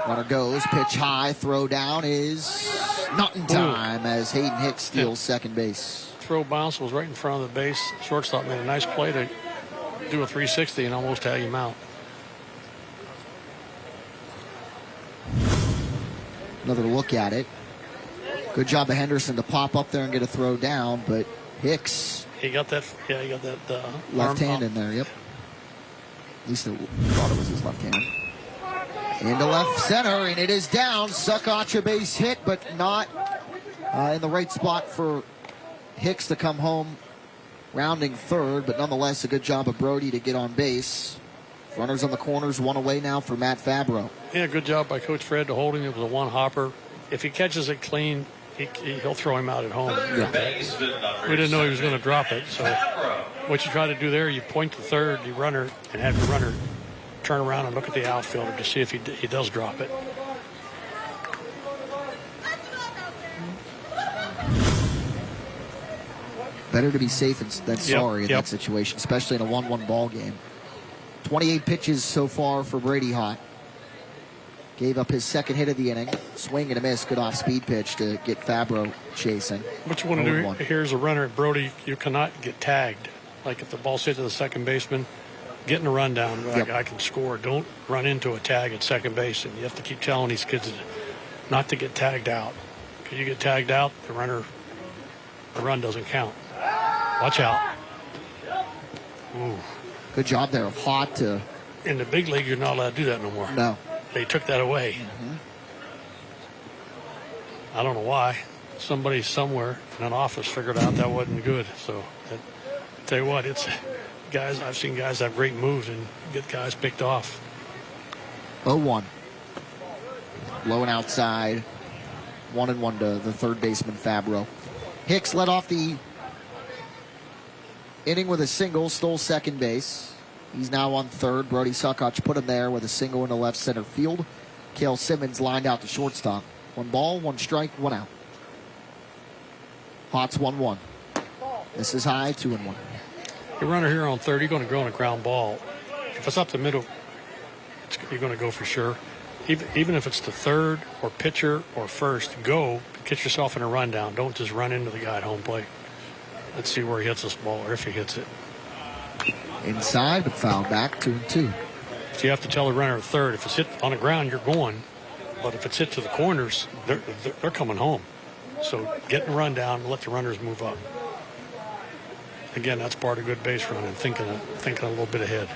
Runner goes, pitch high, throw down is not in time as Hayden Hicks steals second base. Throw bounce was right in front of the base. Shortstop made a nice play to do a 360 and almost tag him out. Another look at it. Good job of Henderson to pop up there and get a throw down, but Hicks. He got that. Yeah, he got that left hand in there. Yep. At least I thought it was his left hand. Into left center, and it is down. Suckotch a base hit, but not in the right spot for Hicks to come home, rounding third, but nonetheless a good job of Brody to get on base. Runners on the corners, 1 away now for Matt Fabro. Yeah, good job by Coach Fred to hold him. It was a 1 hopper. If he catches it clean, he'll throw him out at home. Yeah. We didn't know he was going to drop it, so what you try to do there, you point to third, the runner, and have your runner turn around and look at the outfielder to see if he does drop it. Better to be safe than sorry in that situation, especially in a 1-1 ball game. 28 pitches so far for Brady Hott. Gave up his second hit of the inning. Swing and a miss. Good off-speed pitch to get Fabro chasing. What you want to do here as a runner at Brody, you cannot get tagged. Like if the ball's hit to the second baseman, getting a run down, I can score. Don't run into a tag at second base. And you have to keep telling these kids not to get tagged out. Because you get tagged out, the run doesn't count. Watch out. Ooh. Good job there of Hott to... In the big league, you're not allowed to do that no more. No. They took that away. I don't know why. Somebody somewhere in an office figured out that wasn't good. So, I'll tell you what, it's guys. I've seen guys have great moves and get guys picked off. 0-1. Low and outside. 1-1 to the third baseman, Fabro. Hicks led off the inning with a single, stole second base. He's now on third. Brody Suckoch put him there with a single into left center field. Cale Simmons lined out to shortstop. 1 ball, 1 strike, 1 out. Hott's 1-1. This is high, 2-1. The runner here on third, you're going to go on a ground ball. If it's up the middle, you're going to go for sure. Even if it's the third or pitcher or first, go. Get yourself in a rundown. Don't just run into the guy at home plate. Let's see where he hits this ball or if he hits it. Inside, but fouled back, 2-2. So you have to tell the runner at third, if it's hit on the ground, you're going. But if it's hit to the corners, they're coming home. So get in a rundown and let the runners move up. Again, that's part of good base running, thinking a little bit ahead.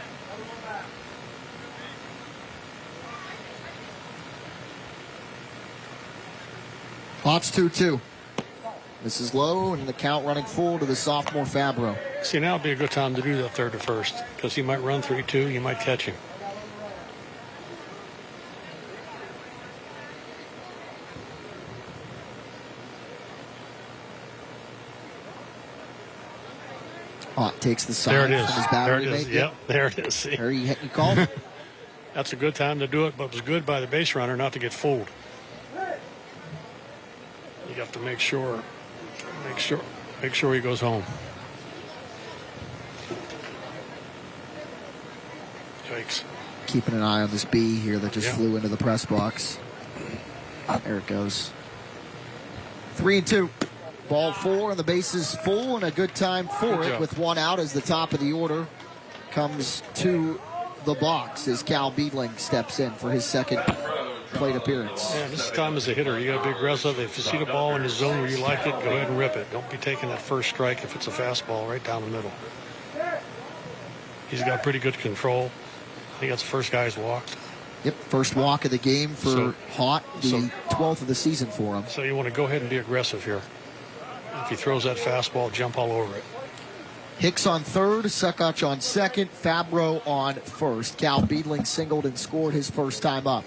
Hott's 2-2. This is low, and the count running full to the sophomore Fabro. See, now would be a good time to do that third to first, because he might run 3-2, you might catch him. Hott takes the sign there it is. from his There battery it is. make. Yep, there it is. See? There you called. That's a good time to do it, but it was good by the base runner not to get fooled. You have to make sure he goes home. Yikes. Keeping an eye on this bee here that just flew into the press box. There it goes. 3-2. Ball 4, and the base is full, and a good time for Good it job. with 1 out as the top of the order comes to the box as Cal Beedling steps in for his second plate appearance. Yeah, this time as a hitter, you got to be aggressive. If you see the ball in the zone where you like it, go ahead and rip it. Don't be taking that first strike if it's a fastball right down the middle. He's got pretty good control. I think that's the first guy he's walked. Yep, first walk of the game for Hott, the 12th of the season for him. So you want to go ahead and be aggressive here. If he throws that fastball, jump all over it. Hicks on third, Suckoch on second, Fabro on first. Cal Beedling singled and scored his first time up.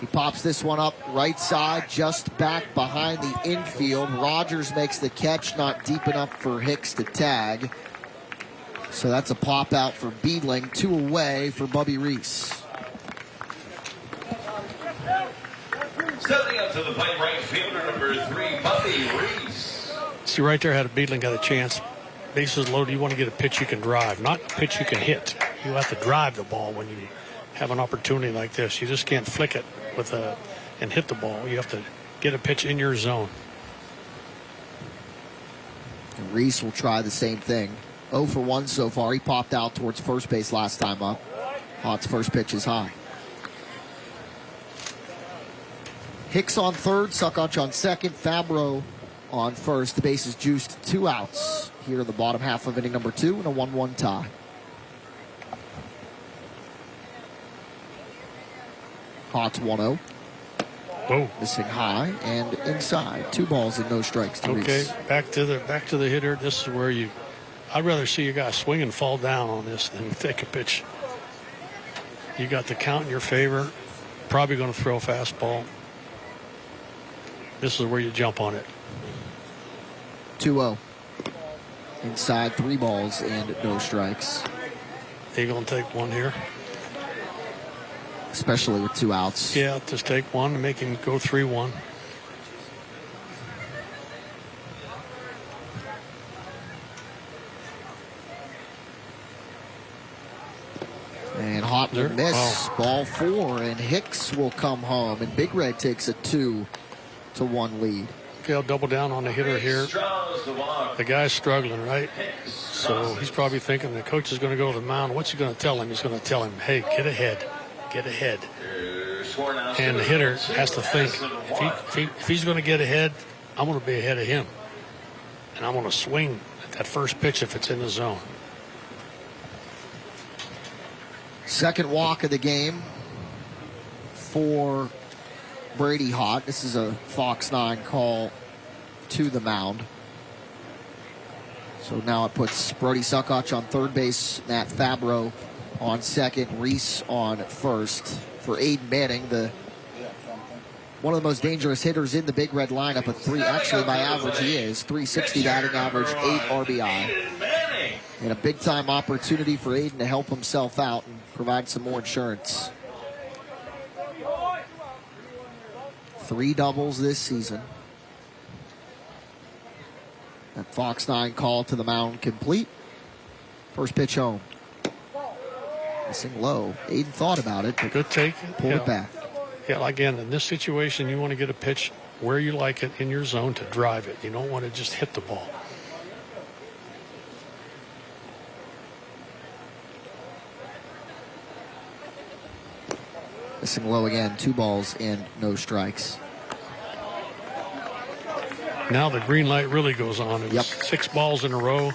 He pops this one up right side, just back behind the infield. Rogers makes the catch, not deep enough for Hicks to tag. So that's a pop out for Beedling, 2 away for Bubby Reese. Stepping up to the plate, right fielder number 3, Bubby Reese. See, right there, had a Beedling got a chance. Bases loaded, you want to get a pitch you can drive, not a pitch you can hit. You have to drive the ball when you have an opportunity like this. You just can't flick it and hit the ball. You have to get a pitch in your zone. And Reese will try the same thing. 0 for 1 so far. He popped out towards first base last time up. Hott's first pitch is high. Hicks on third, Suckoch on second, Fabro on first. The base is juiced, 2 outs here in the bottom half of inning number 2 and a 1-1 tie. Hott's 1-0. Whoa. Missing high and inside. 2 balls and no strikes to Okay, Reese. back to the hitter. This is where I'd rather see a guy swing and fall down on this than take a pitch. You got the count in your favor. Probably going to throw a fastball. This is where you jump on it. 2-0. Inside, 3 balls and no strikes. Are you going to take one here? Especially with 2 outs. Yeah, just take one and make him go 3-1. And Hott will miss. Oh. Ball 4, and Hicks will come home. And Big Red takes a 2-1 lead. Okay, I'll double down on the hitter here. The guy's struggling, right? So he's probably thinking the coach is going to go to the mound. What's he going to tell him? He's going to tell him, hey, get ahead. Get ahead. And the hitter has to think, if he's going to get ahead, I'm going to be ahead of him. And I'm going to swing at that first pitch if it's in the zone. Second walk of the game for Brady Hott. This is a Fox 9 call to the mound. So now it puts Brody Suckoch on third base, Matt Fabro on second, Reese on first. For Aiden Manning, one of the most dangerous hitters in the Big Red lineup, actually by average he is, 360 batting average, 8 RBI. And a big-time opportunity for Aiden to help himself out and provide some more insurance. 3 doubles this season. That Fox 9 call to the mound complete. First pitch home. Missing low. Aiden thought about it, but good take. pulled it back. Yeah, again, in this situation, you want to get a pitch where you like it in your zone to drive it. You don't want to just hit the ball. Missing low again. 2 balls and no strikes. Now the green light really goes on. It was 6 balls in a row.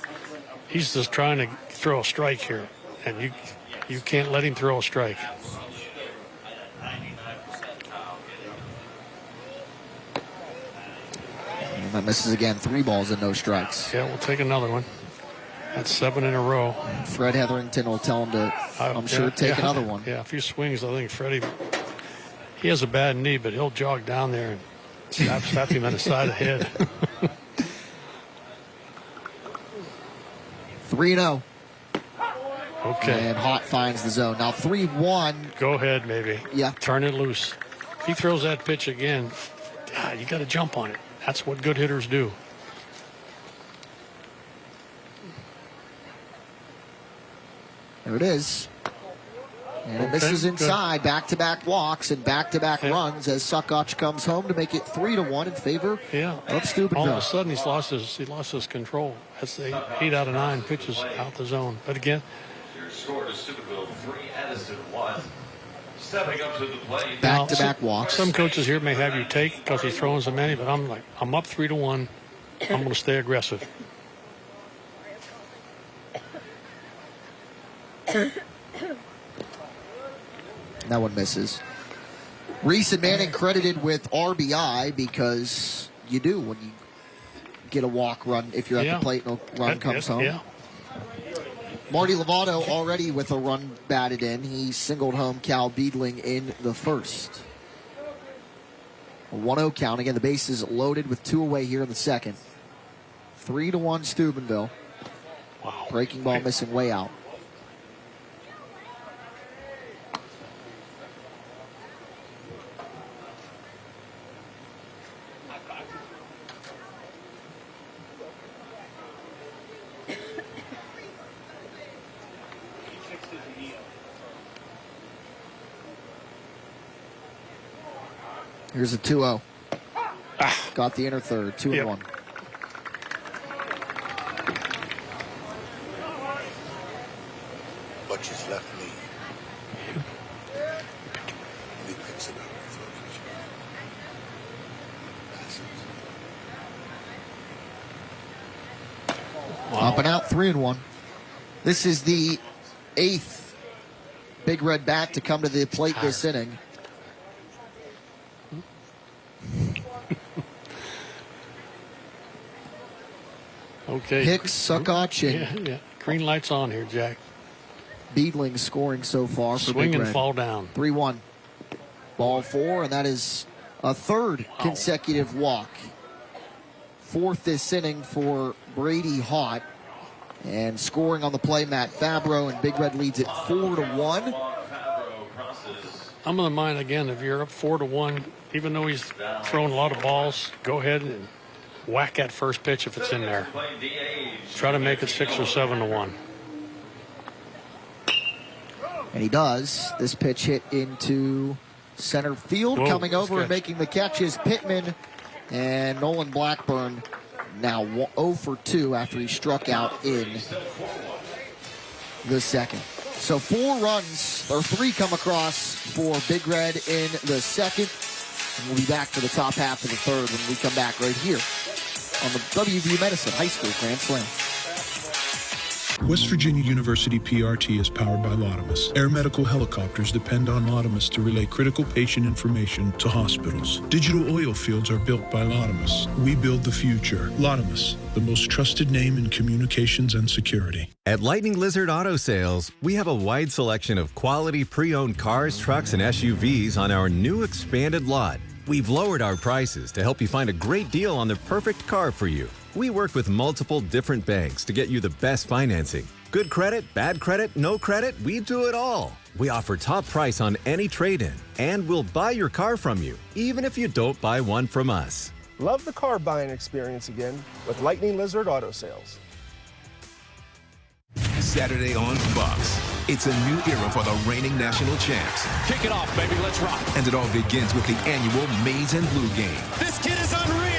He's just trying to throw a strike here, and you can't let him throw a strike. And that misses again. 3 balls and no strikes. Yeah, we'll take another one. That's 7 in a row. Fred Hetherington will tell him to, I'm sure, take another one. Yeah, a few swings. I think Freddie, he has a bad knee, but he'll jog down there and slap him on the side of the head. 3-0. Okay. And Hott finds the zone. Now 3-1. Go ahead, maybe. Yeah. Turn it loose. If he throws that pitch again, you got to jump on it. That's what good hitters do. There it is. And it misses inside. Back-to-back walks and back-to-back runs as Suckoch comes home to make it 3-1 in favor of Steubenville. All of a sudden, he lost his control. That's 8 out of 9 pitches out the zone. But again, Your score to Steubenville 3, Edison 1. Stepping up to the plate. Back-to-back walks. Some coaches here may have you take because he's throwing so many, but I'm up 3-1. I'm going to stay aggressive. That one misses. Reese and Manning credited with RBI because you do when you get a walk run if you're at the plate and a run comes home. Yeah. Marty Lovato already with a run batted in. He singled home Cal Beedling in the first. A 1-0 count. Again, the bases loaded with 2 away here in the second. 3-1 Steubenville. Wow. Breaking ball missing way out. Here's a 2-0. Got the inner third, 2-1. Butcher's left knee. He picks it up. Up and out, 3-1. This is the 8th Big Red bat to come to the plate this inning. Okay. Hicks, Suckoch, and green lights on here, Jack. Beedling scoring so far for Swing Big and Red. fall down. 3-1. Ball 4, and that is a third consecutive walk. 4th this inning for Brady Hott. And scoring on the play, Matt Fabro, and Big Red leads it 4-1. I'm of the mind, again, if you're up 4-1, even though he's throwing a lot of balls, go ahead and whack that first pitch if it's in there. Try to make it 6 or 7-1. And he does. This pitch hit into center field. Whoa, coming over good. and making the catch is Pittman. And Nolan Blackburn now 0 for 2 after he struck out in the second. So 4 runs, or 3 come across for Big Red in the second. And we'll be back for the top half of the third when we come back right here on the WVU Medicine High School Grand Slam. West Virginia University PRT is powered by Lotimus. Air medical helicopters depend on Lotimus to relay critical patient information to hospitals. Digital oil fields are built by Lotimus. We build the future. Lotimus, the most trusted name in communications and security. At Lightning Lizard Auto Sales, we have a wide selection of quality pre-owned cars, trucks, and SUVs on our new expanded lot. We've lowered our prices to help you find a great deal on the perfect car for you. We work with multiple different banks to get you the best financing. Good credit, bad credit, no credit, we do it all. We offer top price on any trade-in, and we'll buy your car from you, even if you don't buy one from us. Love the car buying experience again with Lightning Lizard Auto Sales. Saturday on Fox. It's a new era for the reigning national champs. Kick it off, baby. Let's rock. And it all begins with the annual Maize and Blue game. This kid is unreal.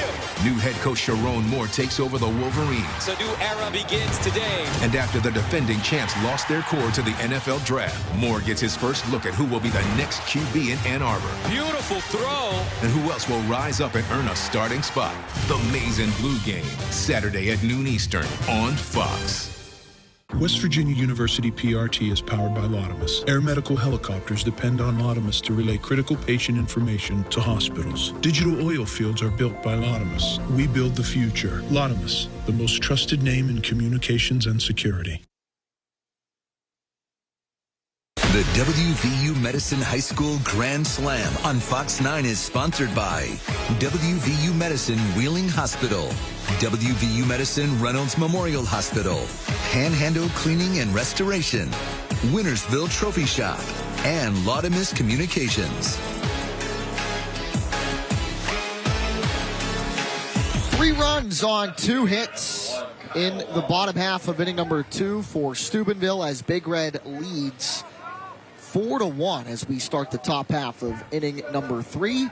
New head coach Sharon Moore takes over the Wolverines. A new era begins today. And after the defending champs lost their core to the NFL draft, Moore gets his first look at who will be the next QB in Ann Arbor. Beautiful throw. And who else will rise up and earn a starting spot. The Maize and Blue game, Saturday at noon Eastern on Fox. West Virginia University PRT is powered by Lotimus. Air medical helicopters depend on Lotimus to relay critical patient information to hospitals. Digital oil fields are built by Lotimus. We build the future. Lotimus, the most trusted name in communications and security. The WVU Medicine High School Grand Slam on Fox 9 is sponsored by WVU Medicine Wheeling Hospital, WVU Medicine Reynolds Memorial Hospital, Panhandle Cleaning and Restoration, Wintersville Trophy Shop, and Laudamus Communications. 3 runs on 2 hits in the bottom half of inning number 2 for Steubenville as Big Red leads 4-1 as we start the top half of inning number 3.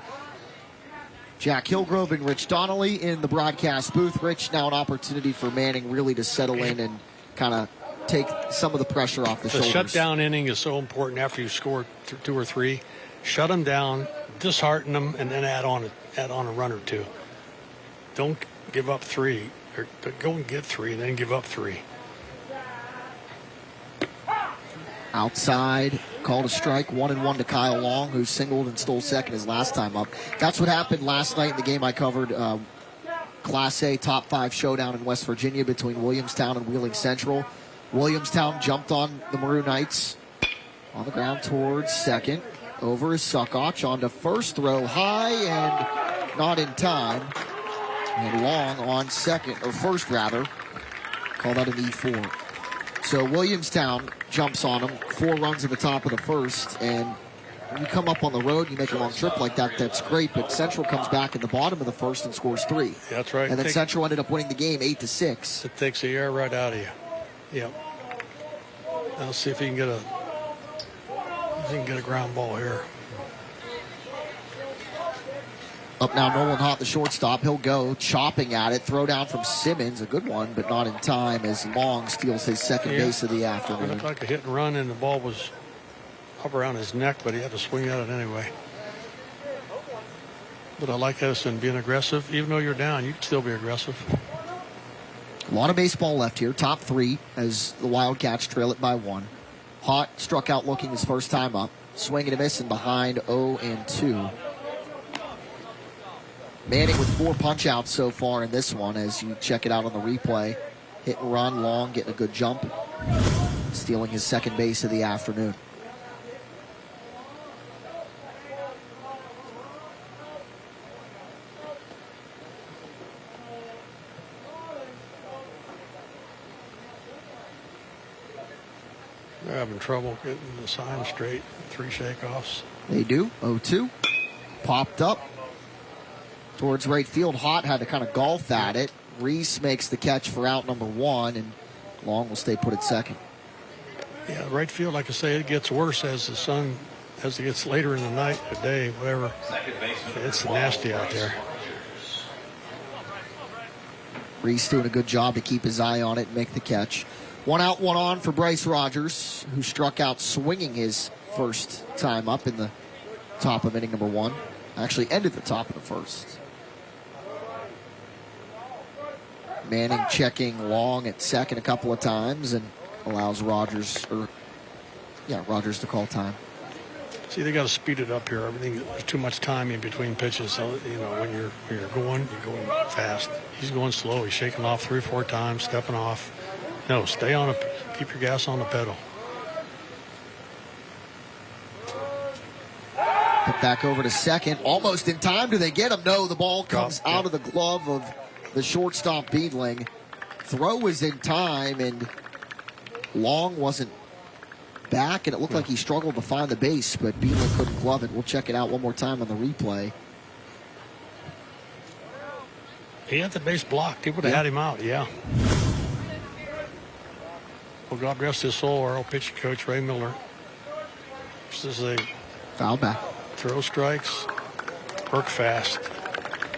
Jack Hillgrove and Rich Donnelly in the broadcast booth. Rich, now an opportunity for Manning really to settle in and kind of take some of the pressure off the shoulders. The shutdown inning is so important after you score 2 or 3. Shut them down, dishearten them, and then add on a run or 2. Don't give up 3, or go and get 3, and then give up 3. Outside, called a strike, 1-1 to Kyle Long, who singled and stole second his last time up. That's what happened last night in the game I covered. Class A top 5 showdown in West Virginia between Williamstown and Wheeling Central. Williamstown jumped on the Maroon Knights on the ground towards second. Over is Suckoch on to first, throw high and not in time. And Long on second, or first rather. Call that an E4. So Williamstown jumps on them, 4 runs in the top of the first, and when you come up on the road, you make a long trip like that, that's great, but Central comes back in the bottom of the first and scores 3. Yeah, that's right. And then Central ended up winning the game 8-6. It takes the air right out of you. Yep. Now let's see if he can get a ground ball here. Up now, Nolan Hott, the shortstop. He'll go chopping at it. Throw down from Simmons, a good one, but not in time as Long steals his second base of the It afternoon. looked like a hit and run, and the ball was up around his neck, but he had to swing at it anyway. But I like Edison being aggressive. Even though you're down, you can still be aggressive. A lot of baseball left here. Top 3 as the Wildcats trail it by 1. Hott struck out looking his first time up. Swing and a miss and behind 0-2. Manning with 4 punch-outs so far in this one as you check it out on the replay. Hit and run, Long getting a good jump. Stealing his second base of the afternoon. They're having trouble getting the sign straight. 3 shakeoffs. They do. 0-2. Popped up towards right field. Hott had to kind of golf at it. Reese makes the catch for out number 1, and Long will stay put at second. Yeah, right field, like I say, it gets worse as it gets later in the night, the day, whatever. It's nasty out there. Reese doing a good job to keep his eye on it and make the catch. 1 out, 1 on for Bryce Rogers, who struck out swinging his first time up in the top of inning number 1. Actually ended the top of the first. Manning checking Long at second a couple of times and allows Rogers to call time. See, they got to speed it up here. Everything, there's too much time in between pitches. So when you're going fast. He's going slow. He's shaking off 3 or 4 times, stepping off. No, stay on it. Keep your gas on the pedal. Put back over to second. Almost in time. Do they get him? No, the ball comes out of the glove of the shortstop Beedling. Throw was in time, and Long wasn't back, and it looked like he struggled to find the base, but Beedling couldn't glove it. We'll check it out one more time on the replay. He had the base blocked. He would have had him out, yeah. Well, God rest his soul, our old pitching coach, Ray Miller. This is a foul back. Throw strikes, work fast,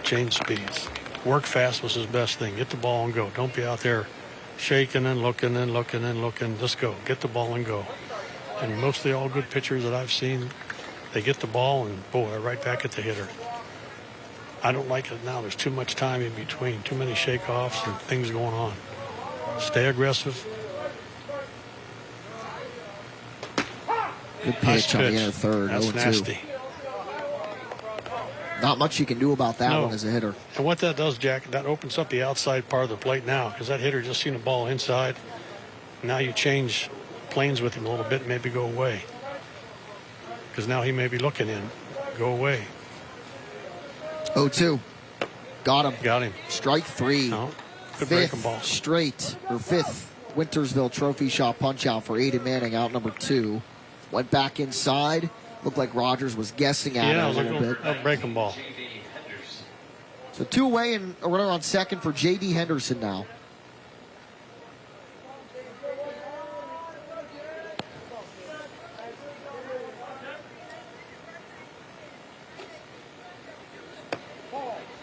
change speeds. Work fast was his best thing. Get the ball and go. Don't be out there shaking and looking and looking and looking. Just go. Get the ball and go. And mostly all good pitchers that I've seen, they get the ball and, boy, they're right back at the hitter. I don't like it now. There's too much time in between, too many shake-offs and things going on. Stay aggressive. Good pitch on the inner third. That's 0-2. nasty. Not much you can do about that one as a hitter. And what that does, Jack, that opens up the outside part of the plate now, because that hitter just seen the ball inside. Now you change planes with him a little bit, maybe go away. Because now he may be looking in. Go away. 0-2. Got him. Got him. Strike three. No. Good breaking ball. Fifth Wintersville Trophy Shop punch out for Aiden Manning, out number 2. Went back inside. Looked like Rogers was guessing at it a little bit. A breaking ball. So 2 away and a runner on second for J.D. Henderson now.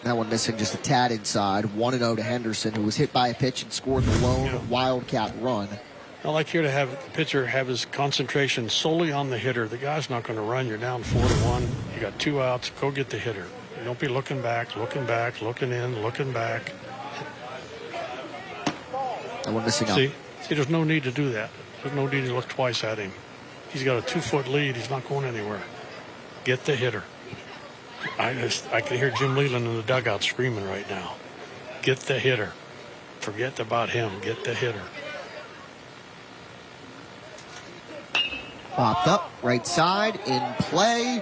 That one missing just a tad inside. 1-0 to Henderson, who was hit by a pitch and scored the lone Wildcat run. I like here to have the pitcher have his concentration solely on the hitter. The guy's not going to run. You're down 4-1. You got 2 outs. Go get the hitter. You don't be looking back, looking in, looking back. That one missing See, there's no need to do that. There's no need to look twice at him. He's got a 2-foot lead. He's not going anywhere. Get the hitter. I can hear Jim Leland in the dugout screaming right now. Get the hitter. Forget about him. Get the hitter. Popped up, right side, in play.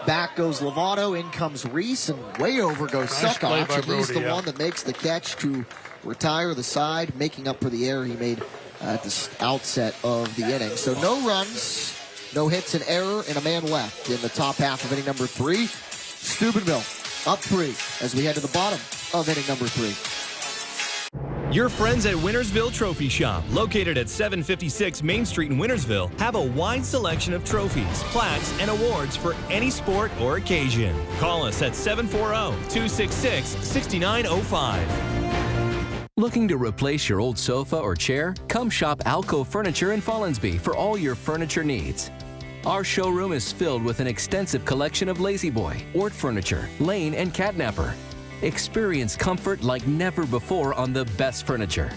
Back goes Lovato, in comes Reese, and way over goes Suckox. And he's the one that makes the catch to retire the side, making up for the error he made at the outset of the inning. So no runs, no hits, an error, and a man left in the top half of inning number 3. Steubenville up 3 as we head to the bottom of inning number 3. Your friends at Wintersville Trophy Shop, located at 756 Main Street in Wintersville, have a wide selection of trophies, plaques, and awards for any sport or occasion. Call us at 740-266-6905. Looking to replace your old sofa or chair? Come shop Alco Furniture in Follinsby for all your furniture needs. Our showroom is filled with an extensive collection of Lazy Boy, Ort Furniture, Lane, and Catnapper. Experience comfort like never before on the best furniture.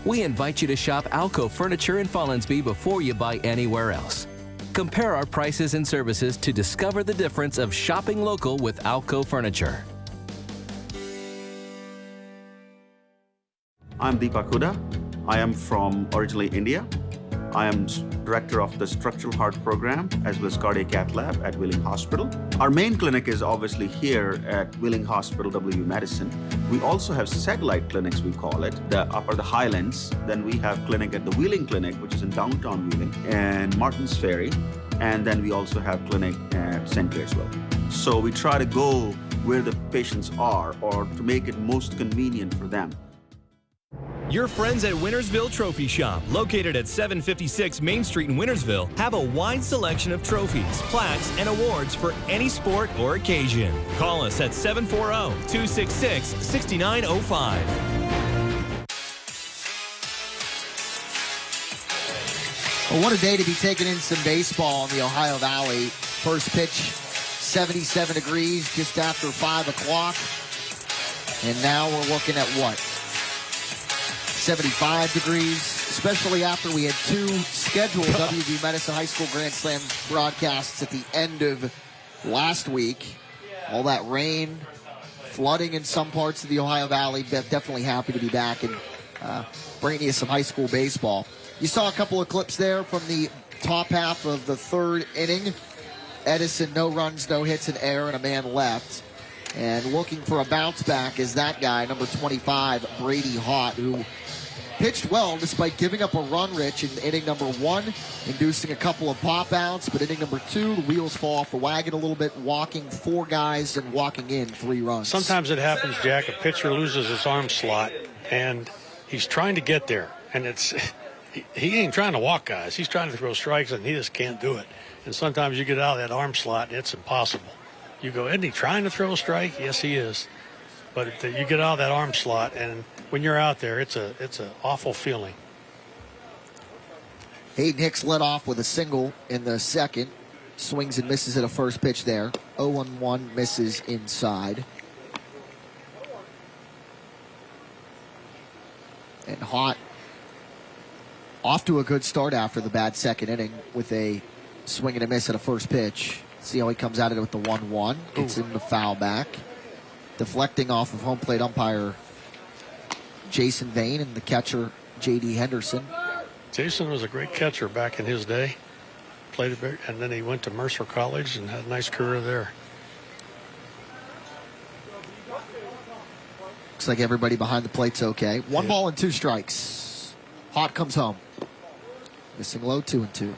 We invite you to shop Alco Furniture in Follinsby before you buy anywhere else. Compare our prices and services to discover the difference of shopping local with Alco Furniture. I'm Deepak Huda. I am from originally India. I am director of the Structural Heart Program as well as Cardiac Cath Lab at Wheeling Hospital. Our main clinic is obviously here at Wheeling Hospital, WVU Medicine. We also have satellite clinics, we call it, the Upper the Highlands. Then we have clinic at the Wheeling Clinic, which is in downtown Wheeling, and Martins Ferry. And then we also have clinic at St. Clairsville. So we try to go where the patients are or to make it most convenient for them. Your friends at Wintersville Trophy Shop, located at 756 Main Street in Wintersville, have a wide selection of trophies, plaques, and awards for any sport or occasion. Call us at 740-266-6905. Well, what a day to be taking in some baseball in the Ohio Valley. First pitch, 77 degrees just after 5 o'clock. And now we're looking at what? 75 degrees, especially after we had 2 scheduled WVU Medicine High School Grand Slam broadcasts at the end of last week. All that rain, flooding in some parts of the Ohio Valley. Definitely happy to be back and bringing you some high school baseball. You saw a couple of clips there from the top half of the 3rd inning. Edison, no runs, no hits, an error, and a man left. And looking for a bounce back is that guy, number 25, Brady Hott, who pitched well despite giving up a run, Rich, in inning number 1, inducing a couple of pop outs. But inning number 2, the wheels fall off the wagon a little bit, walking 4 guys and walking in 3 runs. Sometimes it happens, Jack. A pitcher loses his arm slot, and he's trying to get there. And he ain't trying to walk guys. He's trying to throw strikes, and he just can't do it. And sometimes you get out of that arm slot, and it's impossible. You go, isn't he trying to throw a strike? Yes, he is. But you get out of that arm slot, and when you're out there, it's an awful feeling. Hayden Hicks led off with a single in the second. Swings and misses at a first pitch there. 0-1 misses inside. And Hott off to a good start after the bad second inning with a swing and a miss at a first pitch. See how he comes at it with the 1-1. Gets him the foul back. Deflecting off of home plate umpire Jason Vane and the catcher J.D. Henderson. Jason was a great catcher back in his day. Played a bit, and then he went to Mercer College and had a nice career there. Looks like everybody behind the plate's okay. 1 ball and 2 strikes. Hott comes home. Missing low, 2-2.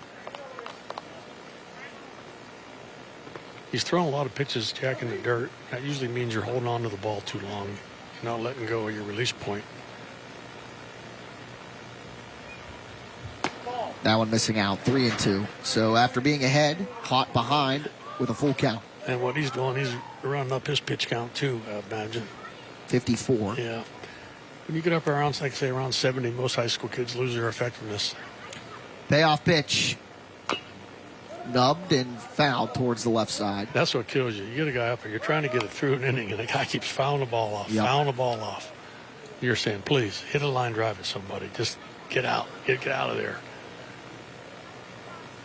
He's thrown a lot of pitches, Jack, in the dirt. That usually means you're holding on to the ball too long. You're not letting go of your release point. That one missing out, 3-2. So after being ahead, Hott behind with a full count. And what he's doing, he's running up his pitch count too, I imagine. 54. Yeah. When you get up around, like say, around 70, most high school kids lose their effectiveness. Payoff pitch. Nubbed and fouled towards the left side. That's what kills you. You get a guy up there, you're trying to get it through an inning, and the guy keeps fouling the ball off, fouling the ball off. You're saying, please, hit a line drive at somebody. Just get out. Get out of there.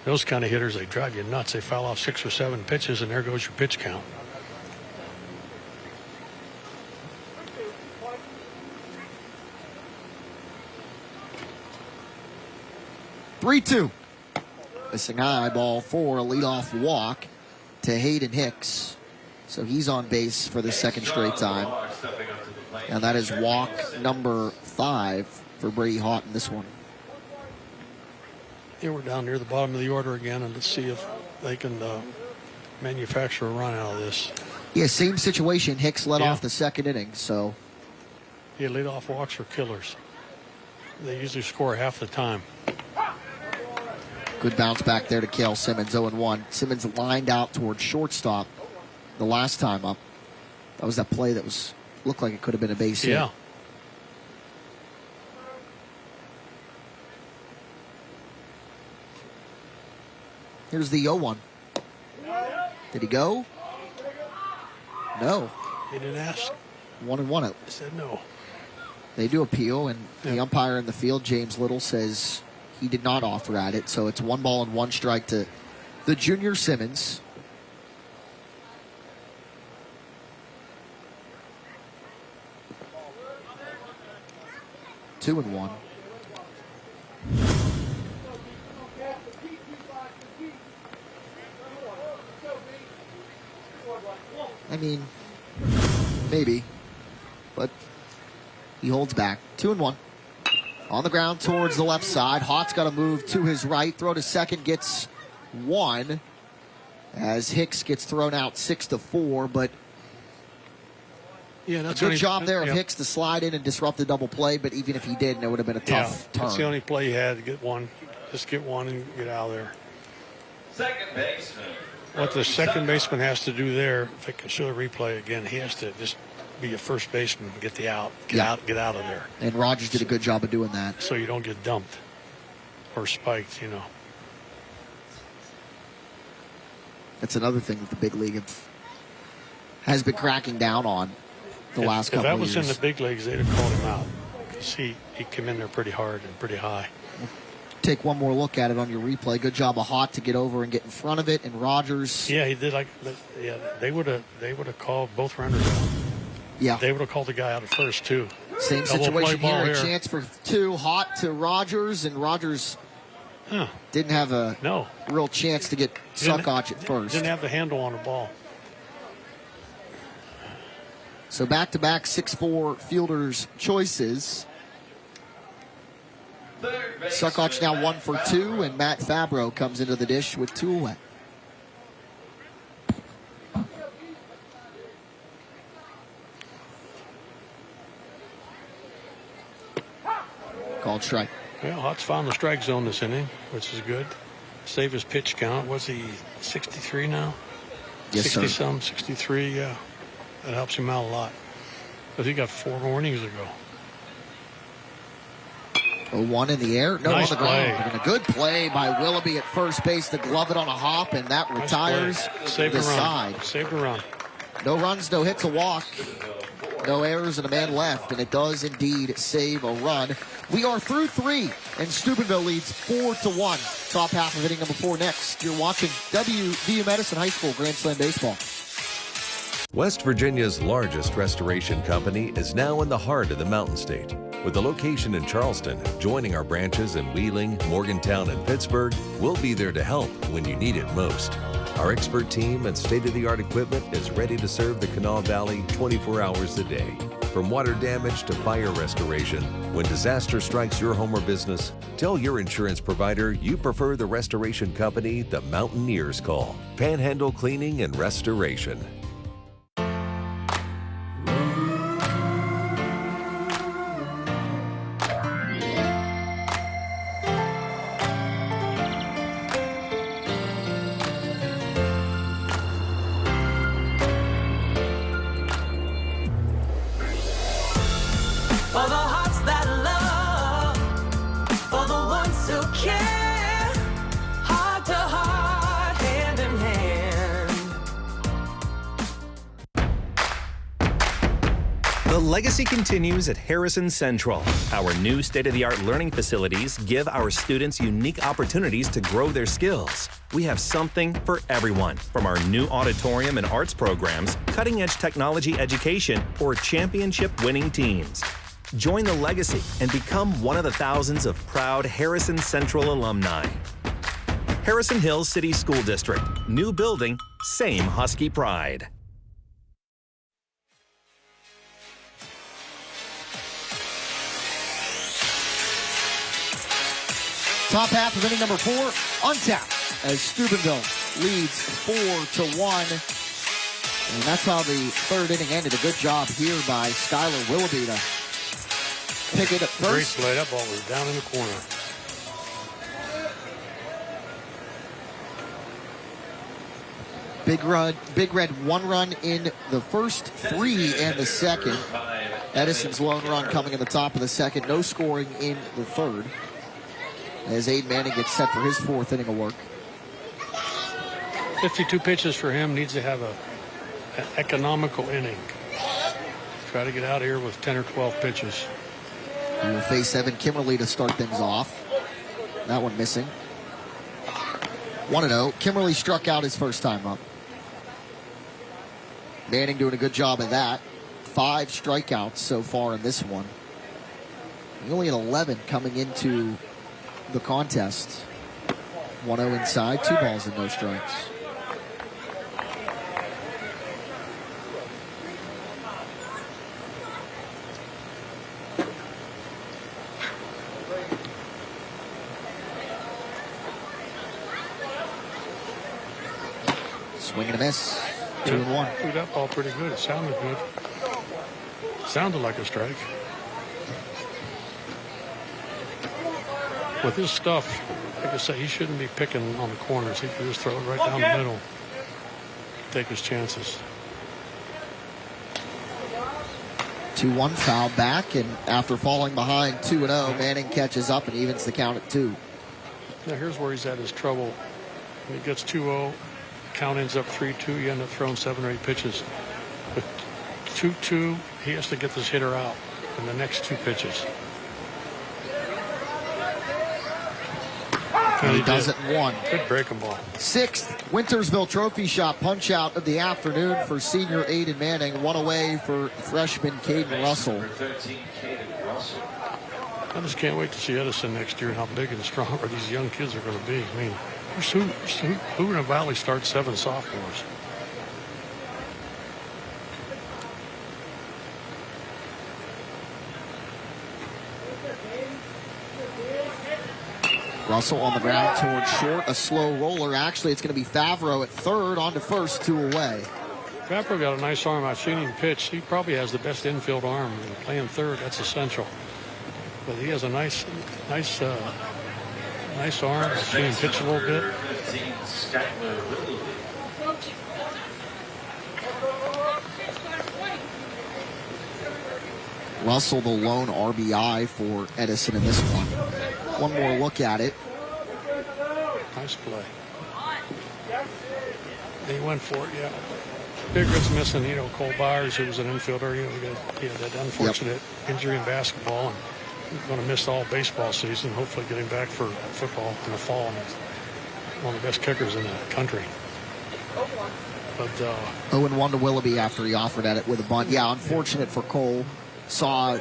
Those kind of hitters, they drive you nuts. They foul off 6 or 7 pitches, and there goes your pitch count. Three-2. Missing high, ball 4, a leadoff walk to Hayden Hicks. So he's on base for the second straight time. And that is walk number 5 for Brady Hott in this one. Yeah, we're down near the bottom of the order again, and let's see if they can manufacture a run out of this. Yeah, same situation. Hicks led off the second inning, so. Yeah, leadoff walks are killers. They usually score half the time. Good bounce back there to Cale Simmons, 0-1. Simmons lined out towards shortstop the last time up. That was that play that looked like it could have been a base hit. Yeah. Here's the 0-1. Did he go? No. He didn't ask. 1-1. I said no. They do appeal, and the umpire in the field, James Little, says he did not offer at it. So it's 1 ball and 1 strike to the junior Simmons. Two and 1. I mean, maybe, but he holds back. 2 and 1. On the ground towards the left side. Hott's got to move to his right. Throw to second, gets 1 as Hicks gets thrown out 6-4. But yeah, that's a good job there of Hicks to slide in and disrupt the double play. But even if he didn't, it would have been a tough turn. That's the only play he had to get 1. Just get 1 and get out of there. Second baseman. What the second baseman has to do there, if I can show the replay again, he has to just be a first baseman and get the out. Get out of there. And Rogers did a good job of doing that. So you don't get dumped or spiked, you know. That's another thing that the big league has been cracking down on the last couple of years. If that was in the big leagues, they'd have called him out. Because he came in there pretty hard and pretty high. Take one more look at it on your replay. Good job of Hott to get over and get in front of it, and Rogers. Yeah, he did. They would have called both runners out. Yeah, they would have called the guy out at first too. Same situation here. A chance for 2. Hott to Rogers, and Rogers didn't have a real chance to get Suckotch at first. Didn't have the handle on the ball. So back-to-back 6'4" fielders' choices. Suckoch now 1 for 2, and Matt Fabro comes into the dish with 2 away. Called strike. Well, Hotz found the strike zone this inning, which is good. Save his pitch count. What's he, 63 now? Yes, 60-some, 63, yeah. That helps him out a lot. But he got 4 more innings to go. 0-1 in the air. No, nice on the ground. play. And a good play by Willoughby at first base to glove it on a hop, and that Nice retires play. Saved the a run. side. Saved a run. No runs, no hits, a walk. No errors and a man left, and it does indeed save a run. We are through 3, and Steubenville leads 4-1. Top half of inning number 4 next. You're watching WVU Medicine High School Grand Slam Baseball. West Virginia's largest restoration company is now in the heart of the Mountain State. With a location in Charleston, joining our branches in Wheeling, Morgantown, and Pittsburgh, we'll be there to help when you need it most. Our expert team and state-of-the-art equipment is ready to serve the Kanawha Valley 24 hours a day. From water damage to fire restoration, when disaster strikes your home or business, tell your insurance provider you prefer the restoration company the Mountaineers call. Panhandle Cleaning and Restoration. For the hearts that love, for the ones who care, heart to heart, hand in hand. The legacy continues at Harrison Central. Our new state-of-the-art learning facilities give our students unique opportunities to grow their skills. We have something for everyone, from our new auditorium and arts programs, cutting-edge technology education, or championship-winning teams. Join the legacy and become one of the thousands of proud Harrison Central alumni. Harrison Hills City School District. New building, same Husky pride. Top half of inning number 4 on tap as Steubenville leads 4-1. And that's how the 3rd inning ended. A good job here by Skylar Willoughby to pick it up first. Great play. That ball was down in the corner. Big Red 1 run in the first 3 and the second. Edison's lone run coming in the top of the second. No scoring in the 3rd. As Aiden Manning gets set for his 4th inning of work. 52 pitches for him. Needs to have an economical inning. Try to get out of here with 10 or 12 pitches. He will face Evan Kimmerly to start things off. That one missing. 1-0. Kimmerly struck out his first time up. Manning doing a good job of that. 5 strikeouts so far in this one. He only had 11 coming into the contest. 1-0 inside, 2 balls and no strikes. Swing and a miss. 2-1. Threw that ball pretty good. It sounded good. Sounded like a strike. With his stuff, like I say, he shouldn't be picking on the corners. He can just throw it right down the middle. Take his chances. 2-1 foul back, and after falling behind 2-0, Manning catches up and evens the count at 2. Now here's where he's at his trouble. When he gets 2-0, count ends up 3-2. You end up throwing 7 or 8 pitches. With 2-2, he has to get this hitter out in the next 2 pitches. And he does it in 1. Good breaking ball. 6th Wintersville Trophy Shot punch out of the afternoon for senior Aiden Manning. 1 away for freshman Caden Russell. I just can't wait to see Edison next year and how big and strong these young kids are going to be. I mean, who in the Valley starts 7 sophomores? Russell on the ground towards short, a slow roller. Actually, it's going to be Favreau at third, on to first, 2 away. Favreau got a nice arm. I've seen him pitch. He probably has the best infield arm. And playing third, that's essential. But he has a nice arm. I've seen him pitch a little bit. Russell, the lone RBI for Edison in this one. One more look at it. Nice play. He went for it, yeah. Big Red's missing, Cole Byers, who was an infielder. He had that unfortunate injury in basketball, and he's going to miss all baseball season. Hopefully getting back for football in the fall. And he's one of the best kickers in the country. But 0-1 to Willoughby after he offered at it with a bunt. Yeah, unfortunate for Cole. Saw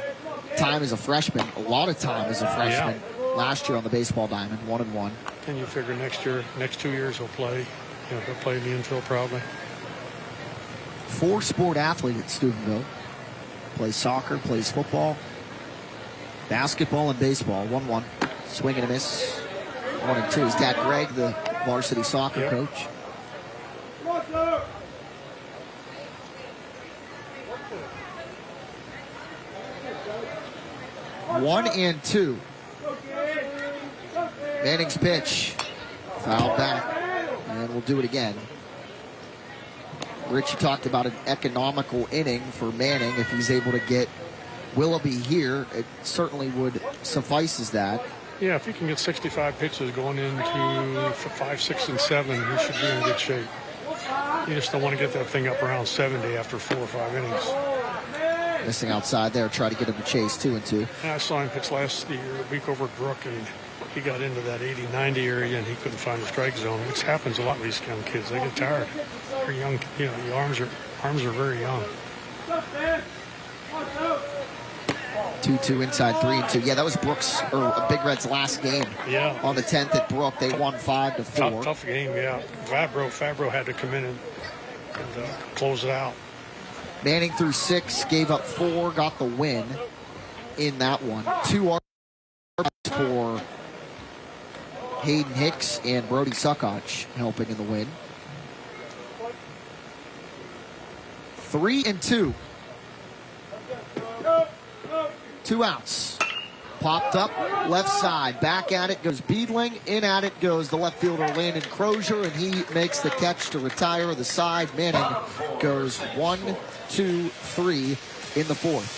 time as a freshman, a lot of time as a freshman last year on the baseball diamond, 1-1. And you figure next 2 years he'll play. He'll play in the infield probably. 4-sport athlete at Steubenville. Plays soccer, plays football, basketball, and baseball. 1-1. Swing and a miss. 1-2. His dad, Greg, the varsity soccer coach. One and 2. Manning's pitch. Fouled back. And we'll do it again. Richie talked about an economical inning for Manning. If he's able to get Willoughby here, it certainly would suffice as that. Yeah, if he can get 65 pitches going into 5, 6, and 7, he should be in good shape. You just don't want to get that thing up around 70 after 4 or 5 innings. Missing outside there, try to get him to chase 2-2. I saw him pitch last year, a week over at Brook, and he got into that 80-90 area, and he couldn't find the strike zone, which happens a lot with these young kids. They get tired. They're young, the arms are very young. 2-2 inside, 3-2. Yeah, that was Brooks, or Big Red's last game. Yeah. On the 10th at Brook, they won 5-4. Tough game, yeah. Favreau had to come in and close it out. Manning threw 6, gave up 4, got the win in that one. 2 RBIs for Hayden Hicks and Brody Suckoch helping in the win. 3-2. 2 outs. Popped up, left side. Back at it goes Beedling. In at it goes the left fielder Landon Crozier, and he makes the catch to retire the side. Manning goes 1, 2, 3 in the 4th.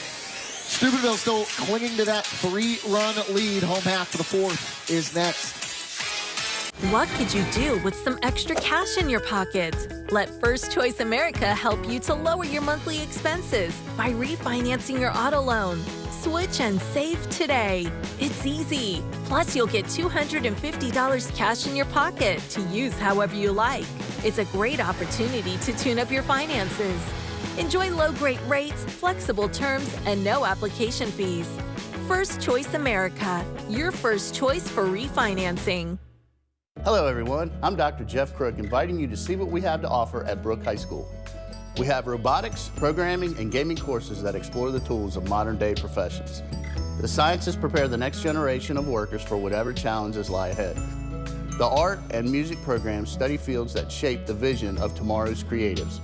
Steubenville still clinging to that 3-run lead. Home half of the 4th is next. What could you do with some extra cash in your pocket? Let First Choice America help you to lower your monthly expenses by refinancing your auto loan. Switch and save today. It's easy. Plus, you'll get $250 cash in your pocket to use however you like. It's a great opportunity to tune up your finances. Enjoy low great rates, flexible terms, and no application fees. First Choice America, your first choice for refinancing. Hello everyone, I'm Dr. Jeff Crook, inviting you to see what we have to offer at Brook High School. We have robotics, programming, and gaming courses that explore the tools of modern-day professions. The sciences prepare the next generation of workers for whatever challenges lie ahead. The art and music programs study fields that shape the vision of tomorrow's creatives.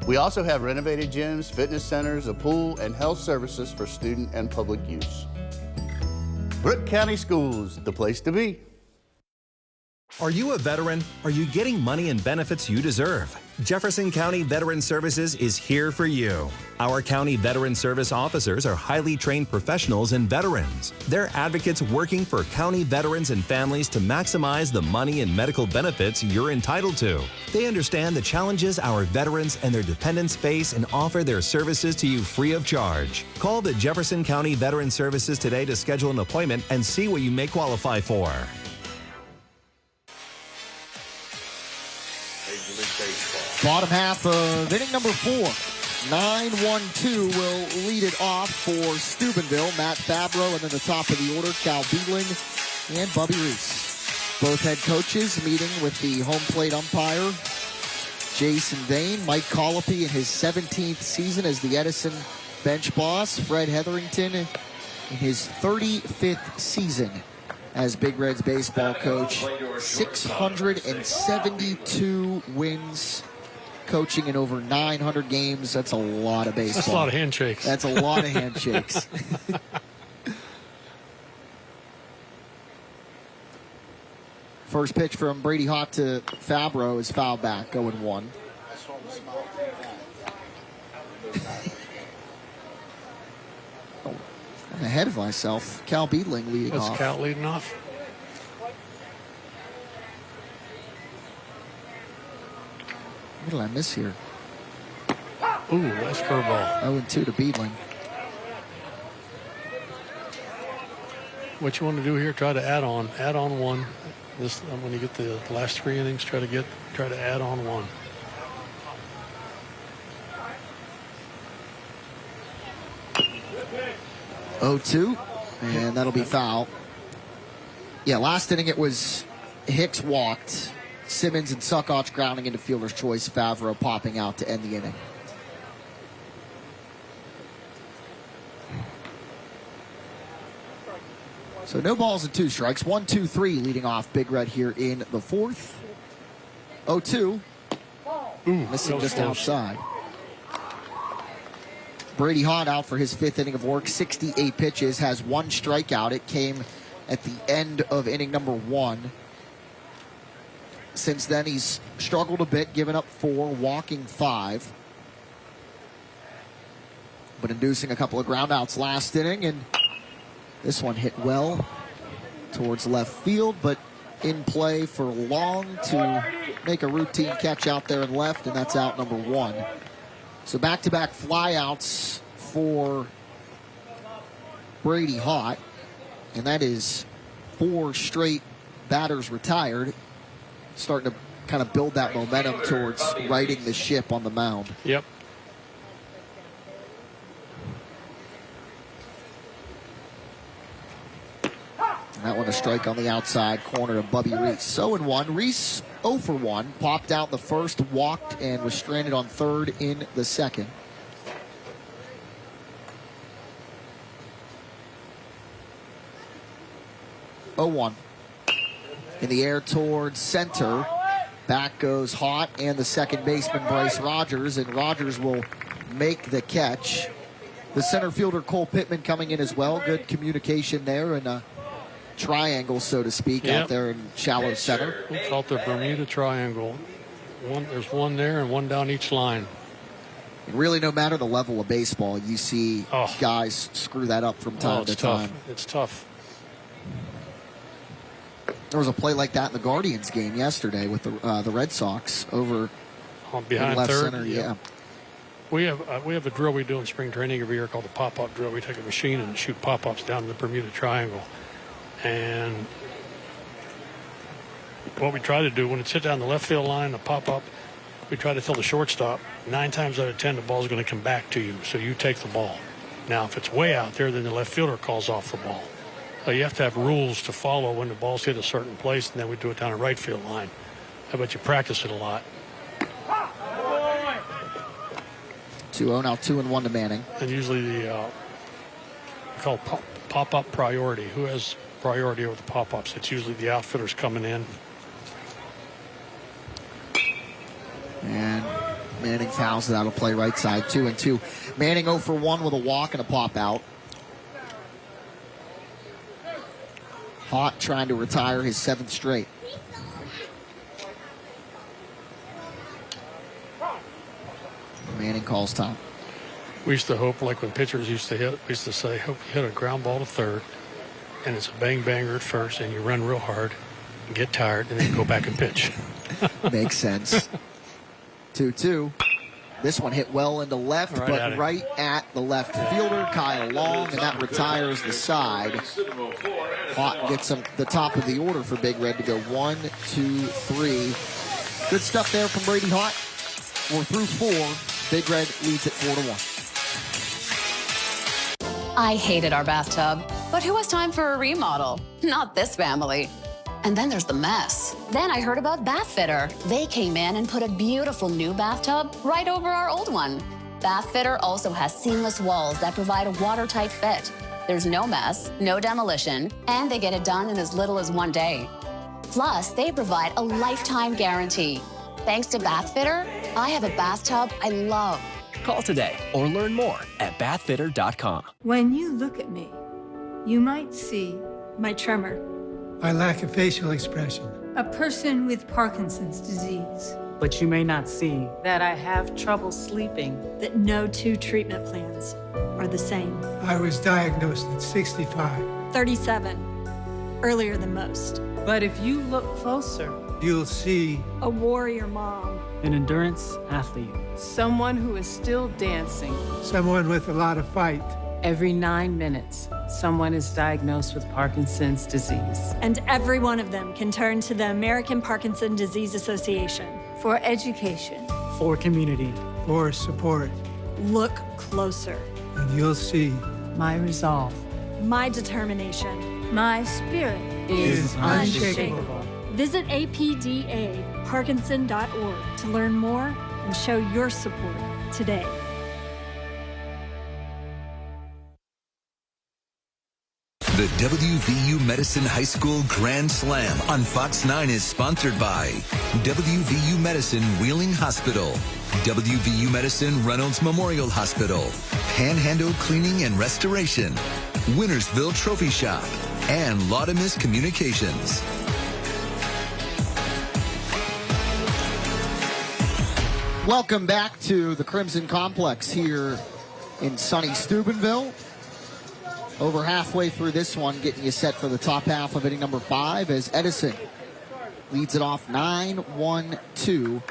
We also have renovated gyms, fitness centers, a pool, and health services for student and public use. Brook County Schools, the place to be. Are you a veteran? Are you getting money and benefits you deserve? Jefferson County Veteran Services is here for you. Our County Veteran Service officers are highly trained professionals and veterans. They're advocates working for county veterans and families to maximize the money and medical benefits you're entitled to. They understand the challenges our veterans and their dependents face and offer their services to you free of charge. Call the Jefferson County Veteran Services today to schedule an appointment and see what you may qualify for. Bottom half of inning number 4. 9-1-2 will lead it off for Steubenville. Matt Favreau, and then the top of the order, Cal Beedling and Bubby Reese. Both head coaches meeting with the home plate umpire, Jason Dane. Mike Colopy in his 17th season as the Edison bench boss. Fred Hetherington in his 35th season as Big Red's baseball coach. 672 wins, coaching in over 900 games. That's a lot of baseball. That's a lot of handshakes. That's a lot of handshakes. First pitch from Brady Hott to Fabro is foul back, 0-1. I'm ahead of myself. Cal Beedling leading off. That's Cal leading off. What did I miss here? Ooh, that's curveball. 0-2 to Beedling. What you want to do here, try to add on one. This when you get the last 3 innings, try to add on one. (0-2), and that'll be foul. Yeah, last inning it was Hicks walked, Simmons and Suckoch grounding into fielder's choice, Favreau popping out to end the inning. So no balls and 2 strikes. 1-2-3 leading off Big Red here in the 4th. 0-2. Missing just outside. Brady Hott out for his 5th inning of work. 68 pitches, has 1 strikeout. It came at the end of inning number 1. Since then, he's struggled a bit, giving up 4, walking 5. But inducing a couple of groundouts last inning, and this one hit well towards left field, but in play for Long to make a routine catch out there in left, and that's out number 1. So back-to-back flyouts for Brady Hott, and that is 4 straight batters retired, starting to kind of build that momentum towards righting the ship on the mound. Yep. And that one a strike on the outside corner of Bubby Reese. 0-1. Reese 0 for 1. Popped out the first, walked, and was stranded on third in the second. (0-1). In the air towards center. Back goes Hott and the second baseman Bryce Rogers, and Rogers will make the catch. The center fielder Cole Pittman coming in as well. Good communication there, and a triangle, so to speak, out there in shallow center. We call it the Bermuda Triangle. There's one there and one down each line. And really, no matter the level of baseball, you see guys screw that up from time to time. It's tough. There was a play like that in the Guardians game yesterday with the Red Sox over behind left third. center. Yeah. We have a drill we do in spring training every year called the pop-up drill. We take a machine and shoot pop-ups down the Bermuda Triangle. And what we try to do when it's hit down the left field line, the pop-up, we try to tell the shortstop 9 times out of 10 the ball's going to come back to you, so you take the ball. Now, if it's way out there, then the left fielder calls off the ball. So you have to have rules to follow when the ball's hit a certain place, and then we do it down the right field line. I bet you practice it a lot. 2-0 now, 2-1 to Manning. And usually we call pop-up priority. Who has priority over the pop-ups? It's usually the outfitters coming in. And Manning fouls it out of play right side, 2-2. Manning 0 for 1 with a walk and a pop out. Hott trying to retire his 7th straight. Manning calls time. We used to hope, like when pitchers used to hit, we used to say, hope you hit a ground ball to third, and it's a bang-banger at first, and you run real hard, and get tired, and then go back and pitch. Makes sense. 2-2. This one hit well into left, but right at the left fielder, Kyle Long, and that retires the side. Hott gets him the top of the order for Big Red to go 1, 2, 3. Good stuff there from Brady Hott. We're through 4. Big Red leads at 4-1. I hated our bathtub, but who has time for a remodel? Not this family. And then there's the mess. Then I heard about Bath Fitter. They came in and put a beautiful new bathtub right over our old one. Bath Fitter also has seamless walls that provide a watertight fit. There's no mess, no demolition, and they get it done in as little as 1 day. Plus, they provide a lifetime guarantee. Thanks to Bathfitter, I have a bathtub I love. Call today or learn more at bathfitter.com. When you look at me, you might see my tremor, I lack a facial expression. a person with Parkinson's disease, But you may not see that I have trouble sleeping. that no two treatment plans are the same. I was diagnosed at 65. 37, earlier than most. But if you look closer, You'll see A warrior mom, an endurance athlete, someone who is still dancing. someone with a lot of fight. Every 9 minutes, someone is diagnosed with Parkinson's disease. and every one of them can turn to the American Parkinson Disease Association for education. For community, For support, Look closer. and you'll see my resolve My determination, my spirit is unshakable. Visit apdaparkinson.org to learn more and show your support today. The WVU Medicine High School Grand Slam on Fox 9 is sponsored by WVU Medicine Wheeling Hospital, WVU Medicine Reynolds Memorial Hospital, Panhandle Cleaning and Restoration, Wintersville Trophy Shop, and Laudamus Communications. Welcome back to the Crimson Complex here in sunny Steubenville. Over halfway through this one, getting you set for the top half of inning number 5 as Edison leads it off 9-1-2 in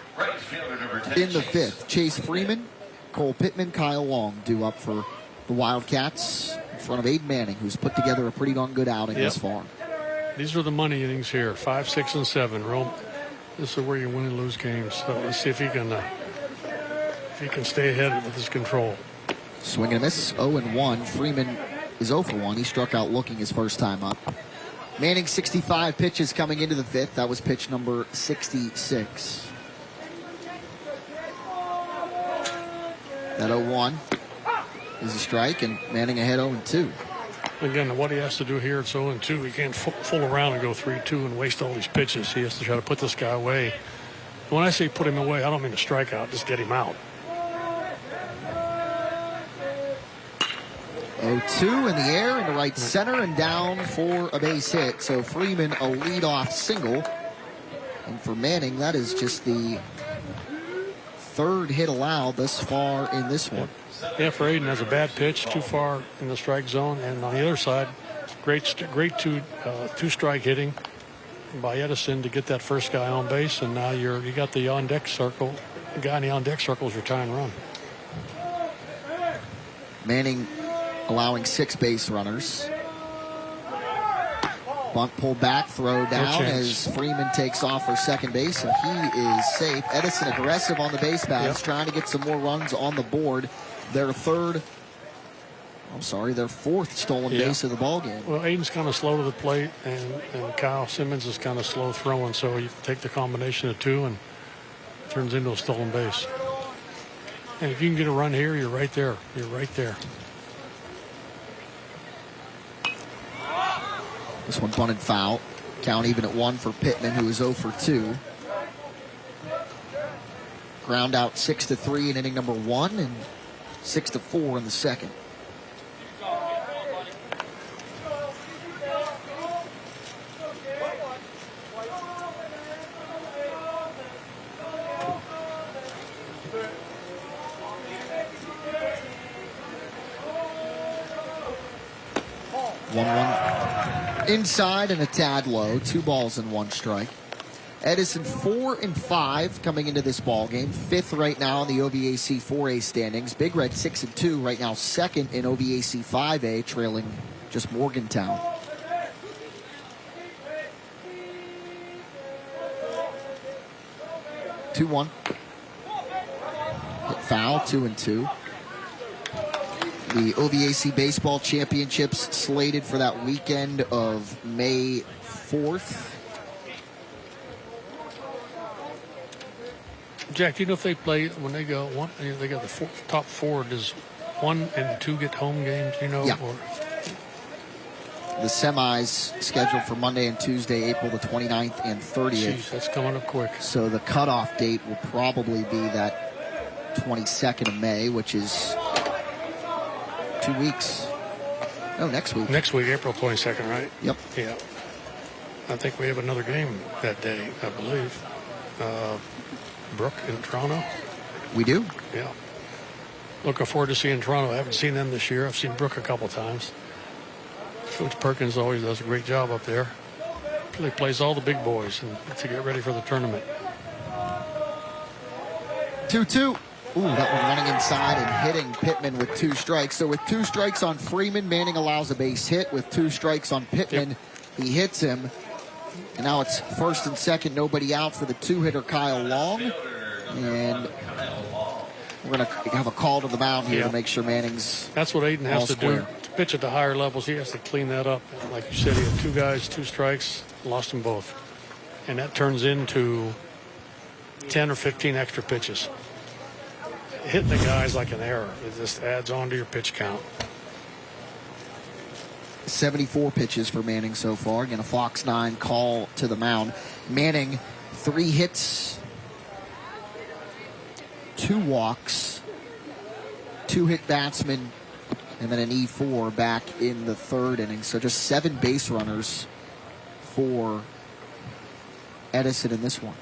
the 5th. Chase Freeman, Cole Pittman, Kyle Long due up for the Wildcats in front of Aiden Manning, who's put together a pretty darn good outing this far. These are the money innings here, 5, 6, and 7. Rome, this is where you win and lose games. So let's see if he can stay ahead with his control. Swing and a miss, 0-1. Freeman is 0 for 1. He struck out looking his first time up. Manning 65 pitches coming into the 5th. That was pitch number 66. That 0-1 is a strike, and Manning ahead 0-2. Again, what he has to do here, it's 0-2. He can't fool around and go 3-2 and waste all these pitches. He has to try to put this guy away. When I say put him away, I don't mean to strike out, just get him out. 0-2 in the air into right center and down for a base hit. So Freeman, a leadoff single. And for Manning, that is just the 3rd hit allowed thus far in this one. Yeah, for Aiden, has a bad pitch, too far in the strike zone. And on the other side, great two-strike hitting by Edison to get that first guy on base. And now you got the on-deck circle. The guy in the on-deck circle is your tying run. Manning allowing 6 base runners. Bunt pulled back, throw down as Freeman takes off for second base, and he is safe. Edison aggressive on the base paths, trying to get some more runs on the board. Their 4th stolen base of the ball game. Well, Aiden's kind of slow to the plate, and Kyle Simmons is kind of slow throwing, so you take the combination of 2 and it turns into a stolen base. And if you can get a run here, you're right there. You're right there. This one bunted foul. Count even at 1 for Pittman, who is 0 for 2. Ground out 6-3 in inning number 1 and 6-4 in the second. Inside and a tad low. 2 balls and 1 strike. Edison 4-5 coming into this ball game. 5th right now in the OVAC 4A standings. Big Red 6-2 right now, 2nd in OVAC 5A, trailing just Morgantown. Two-one. Hit foul. 2-2. The OVAC Baseball Championships slated for that weekend of May 4th. Jack, do you know if they play when they go one? They got the top 4. Does 1 and 2 get home games? You know, yeah. Or the semis scheduled for Monday and Tuesday, April the 29th and 30th. Jeez, that's coming up quick. So the cutoff date will probably be that 22nd of May, which is 2 weeks. No, next week. Next week, April 22nd, right? Yep. Yeah. I think we have another game that day, I believe. Brook in Toronto. We do? Yeah. Looking forward to seeing Toronto. I haven't seen them this year. I've seen Brook a couple times. Coach Perkins always does a great job up there. He plays all the big boys to get ready for the tournament. 2-2. Ooh, that one running inside and hitting Pittman with 2 strikes. So with 2 strikes on Freeman, Manning allows a base hit. With 2 strikes on Pittman, he hits him. And now it's first and second, nobody out for the 2-hitter Kyle Long. And we're going to have a call to the mound here to make sure Manning's That's what Aiden has to square. do. To pitch at the higher levels, he has to clean that up. Like you said, he had 2 guys, 2 strikes, lost them both. And that turns into 10 or 15 extra pitches. Hitting the guys like an error. It just adds on to your pitch count. 74 pitches for Manning so far. Again, a Fox 9 call to the mound. Manning, 3 hits, 2 walks, 2 hit batsmen, and then an E4 back in the 3rd inning. So just 7 base runners for Edison in this one.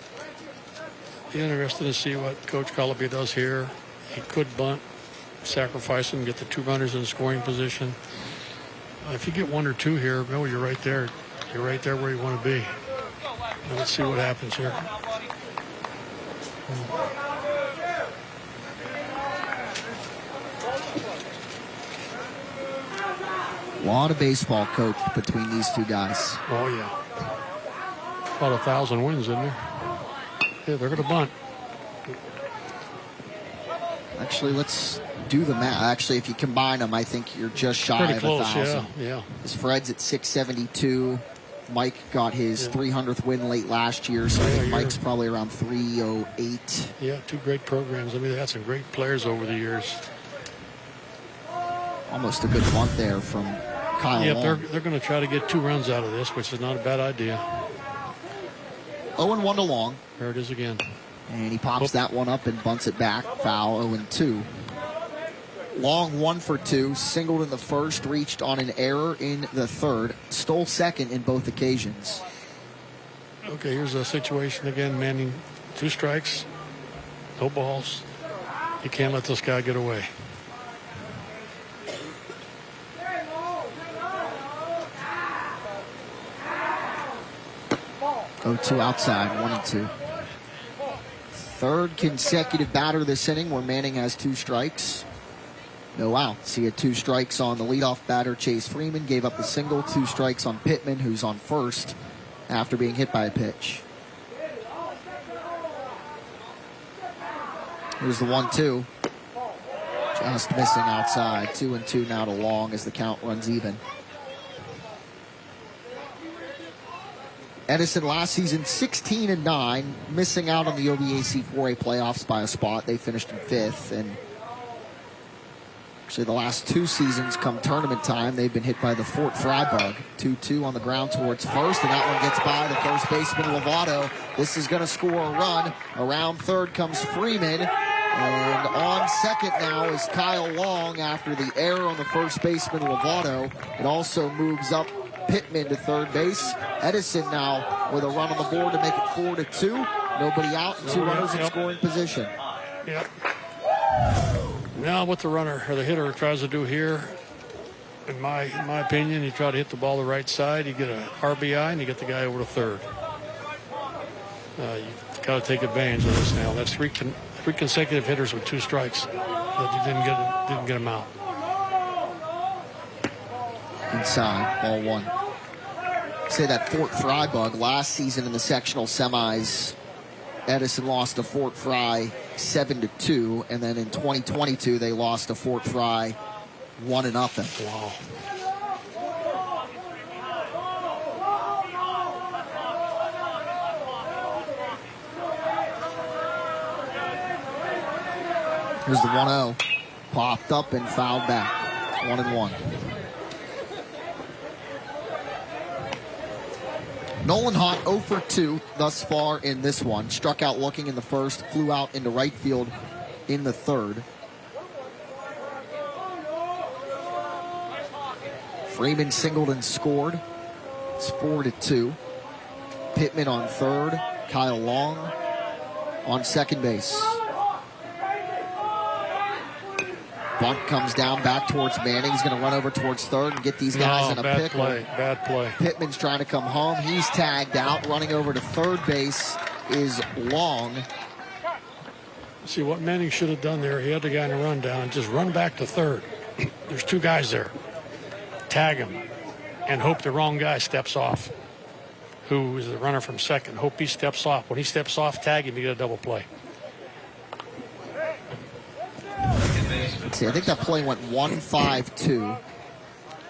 Be interested to see what Coach Cullaby does here. He could bunt, sacrifice him, get the 2 runners in scoring position. If you get 1 or 2 here, no, you're right there. You're right there where you want to be. Now let's see what happens here. A lot of baseball coach between these 2 guys. Oh, yeah. About 1,000 wins, isn't there? Yeah, they're going to bunt. Actually, let's do the math. Actually, if you combine them, I think you're just shy Pretty of close, 1,000. yeah. As Fred's at 672. Mike got his 300th win late last year, so I think Mike's probably around 308. Yeah, 2 great programs. I mean, they had some great players over the years. Almost a good bunt there from Kyle Yeah, Long. they're going to try to get 2 runs out of this, which is not a bad idea. 0-1 to Long. There it is again. And he pops that one up and bunts it back. Foul, 0-2. Long 1 for 2, singled in the first, reached on an error in the 3rd, stole second in both occasions. Okay, here's a situation again. Manning, 2 strikes, no balls. You can't let this guy get away. Oh, 2 outside, 1-2. 3rd consecutive batter this inning where Manning has 2 strikes. No outs. He had 2 strikes on the leadoff batter, Chase Freeman. Gave up a single, 2 strikes on Pittman, who's on first after being hit by a pitch. Here's the 1-2. Just missing outside. 2-2 now to Long as the count runs even. Edison last season 16-9, missing out on the OVAC 4A playoffs by a spot. They finished in 5th, and actually the last 2 seasons come tournament time, they've been hit by the Fort Frybug. 2-2 on the ground towards first, and that one gets by the first baseman Lovato. This is going to score a run. Around 3rd comes Freeman, and on second now is Kyle Long after the error on the first baseman Lovato. It also moves up Pittman to 3rd base. Edison now with a run on the board to make it 4-2. Nobody out and 2 runners in scoring position. Yep. Now what the runner or the hitter tries to do here, in my opinion, you try to hit the ball the right side, you get an RBI, and you get the guy over to 3rd. You've got to take advantage of this now. That's 3 consecutive hitters with 2 strikes that you didn't get them out. Inside, ball 1. Say that Fort Frybug last season in the sectional semis, Edison lost to Fort Fry 7-2, and then in 2022 they lost to Fort Fry 1-0. Wow. Here's the 1-0. Popped up and fouled back. 1-1. Nolan Haught 0 for 2 thus far in this one. Struck out looking in the first, flew out into right field in the third. Freeman singled and scored. It's 4-2. Pittman on third. Kyle Long on second base. Bunt comes down back towards Manning. He's going to run over towards third and get these guys in a pickle. Bad play. Pittman's trying to come home. He's tagged out. Running over to third base is Long. See, what Manning should have done there, he had the guy in a rundown, just run back to third. There's two guys there. Tag him and hope the wrong guy steps off. Who is the runner from second? Hope he steps off. When he steps off, tag him, you get a double play. Let's see, I think that play went 1-5-2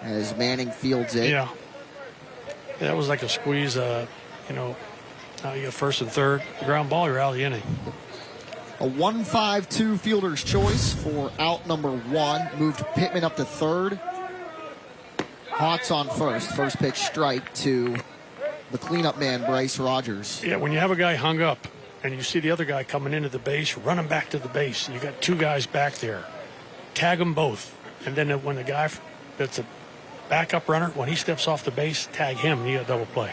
as Manning fields it. Yeah. That was like a squeeze, you get first and third. Ground ball, you're out of the inning. A 1-5-2 fielder's choice for out number 1. Moved Pittman up to third. Haught's on first. First pitch strike to the cleanup man, Bryce Rogers. Yeah, when you have a guy hung up and you see the other guy coming into the base, run him back to the base. You got two guys back there. Tag them both. And then when the guy that's a backup runner, when he steps off the base, tag him, and you got a double play.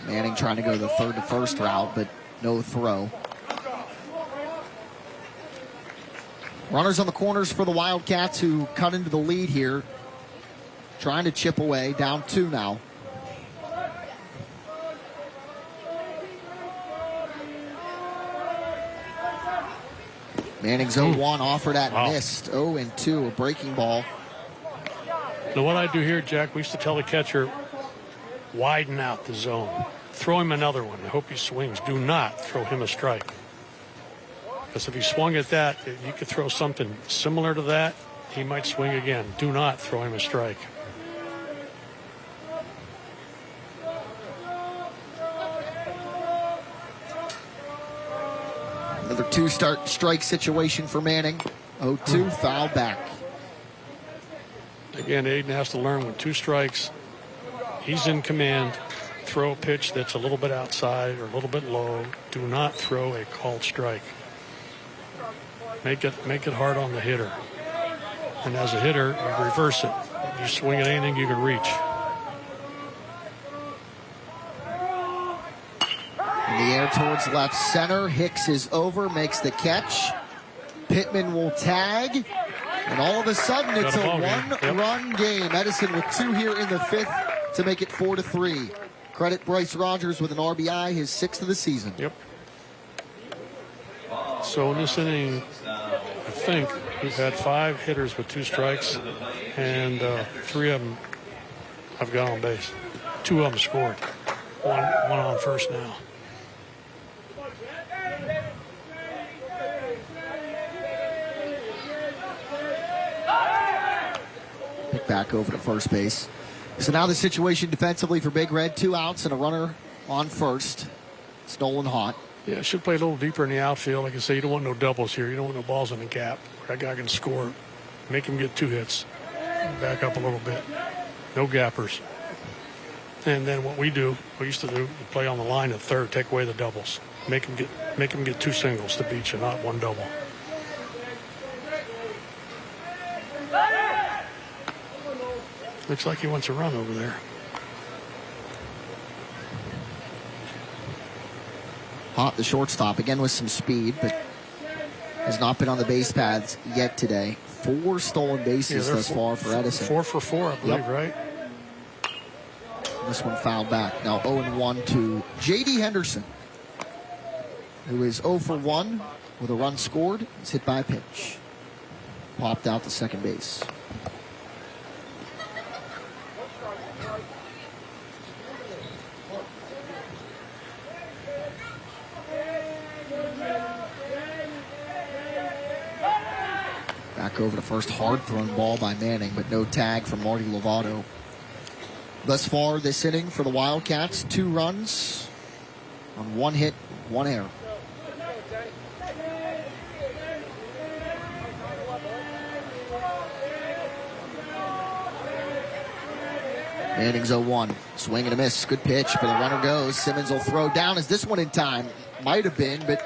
Manning trying to go the third to first route, but no throw. Runners on the corners for the Wildcats, who cut into the lead here. Trying to chip away, down 2 now. Manning's 0-1, offered at missed. 0-2, a breaking ball. Now what I do here, Jack, we used to tell the catcher, widen out the zone. Throw him another one. I hope he swings. Do not throw him a strike. Because if he swung at that, you could throw something similar to that, he might swing again. Do not throw him a strike. Another 2-strike situation for Manning. 0-2, foul back. Again, Aiden has to learn with 2 strikes, he's in command. Throw a pitch that's a little bit outside or a little bit low. Do not throw a called strike. Make it hard on the hitter. And as a hitter, you reverse it. You swing at anything you can reach. In the air towards left center. Hicks is over, makes the catch. Pittman will tag. And all of a sudden, it's a one-run game. Edison with 2 here in the 5th to make it 4-3. Credit Bryce Rogers with an RBI, his 6th of the season. Yep. So in this inning, I think we've had 5 hitters with 2 strikes, and 3 of them have got on base. 2 of them scored. One on first now. Pick back over to first base. So now the situation defensively for Big Red. 2 outs and a runner on first. It's Nolan Haught. Yeah, should play a little deeper in the outfield. Like I say, you don't want no doubles here. You don't want no balls in the gap. That guy can score. Make him get 2 hits. Back up a little bit. No gappers. And then what we used to do, we play on the line at third, take away the doubles. Make him get 2 singles to beat you, not 1 double. Looks like he wants a run over there. Haught, the shortstop, again with some speed, but has not been on the base paths yet today. 4 stolen bases thus far for Edison. 4 for 4, I believe, right? This one fouled back. Now 0-1 to J.D. Henderson, who is 0 for 1 with a run scored. It's hit by a pitch. Popped out to second base. Back over to first, hard thrown ball by Manning, but no tag from Marty Lovato. Thus far this inning for the Wildcats, 2 runs on 1 hit, 1 error. Manning's 0-1. Swing and a miss. Good pitch, but the runner goes. Simmons will throw down. Is this one in time? Might have been, but...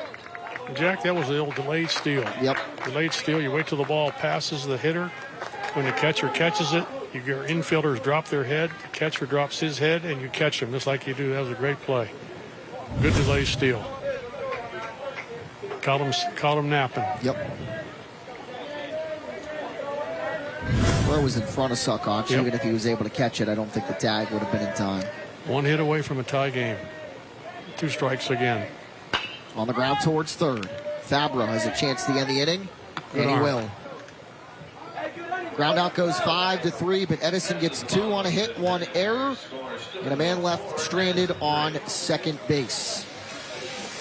Jack, that was the old delayed steal. Yep. Delayed steal, you wait till the ball passes the hitter. When the catcher catches it, your infielders drop their head, the catcher drops his head, and you catch him just like you do. That was a great play. Good delayed steal. Caught him napping. Yep. Throw was in front of Suckoch. Yep. Even if he was able to catch it, I don't think the tag would have been in time. One hit away from a tie game. 2 strikes again. On the ground towards third. Fabro has a chance to end the inning, and he will. Ground out goes 5-3, but Edison gets 2 on a hit, 1 error, and a man left stranded on second base.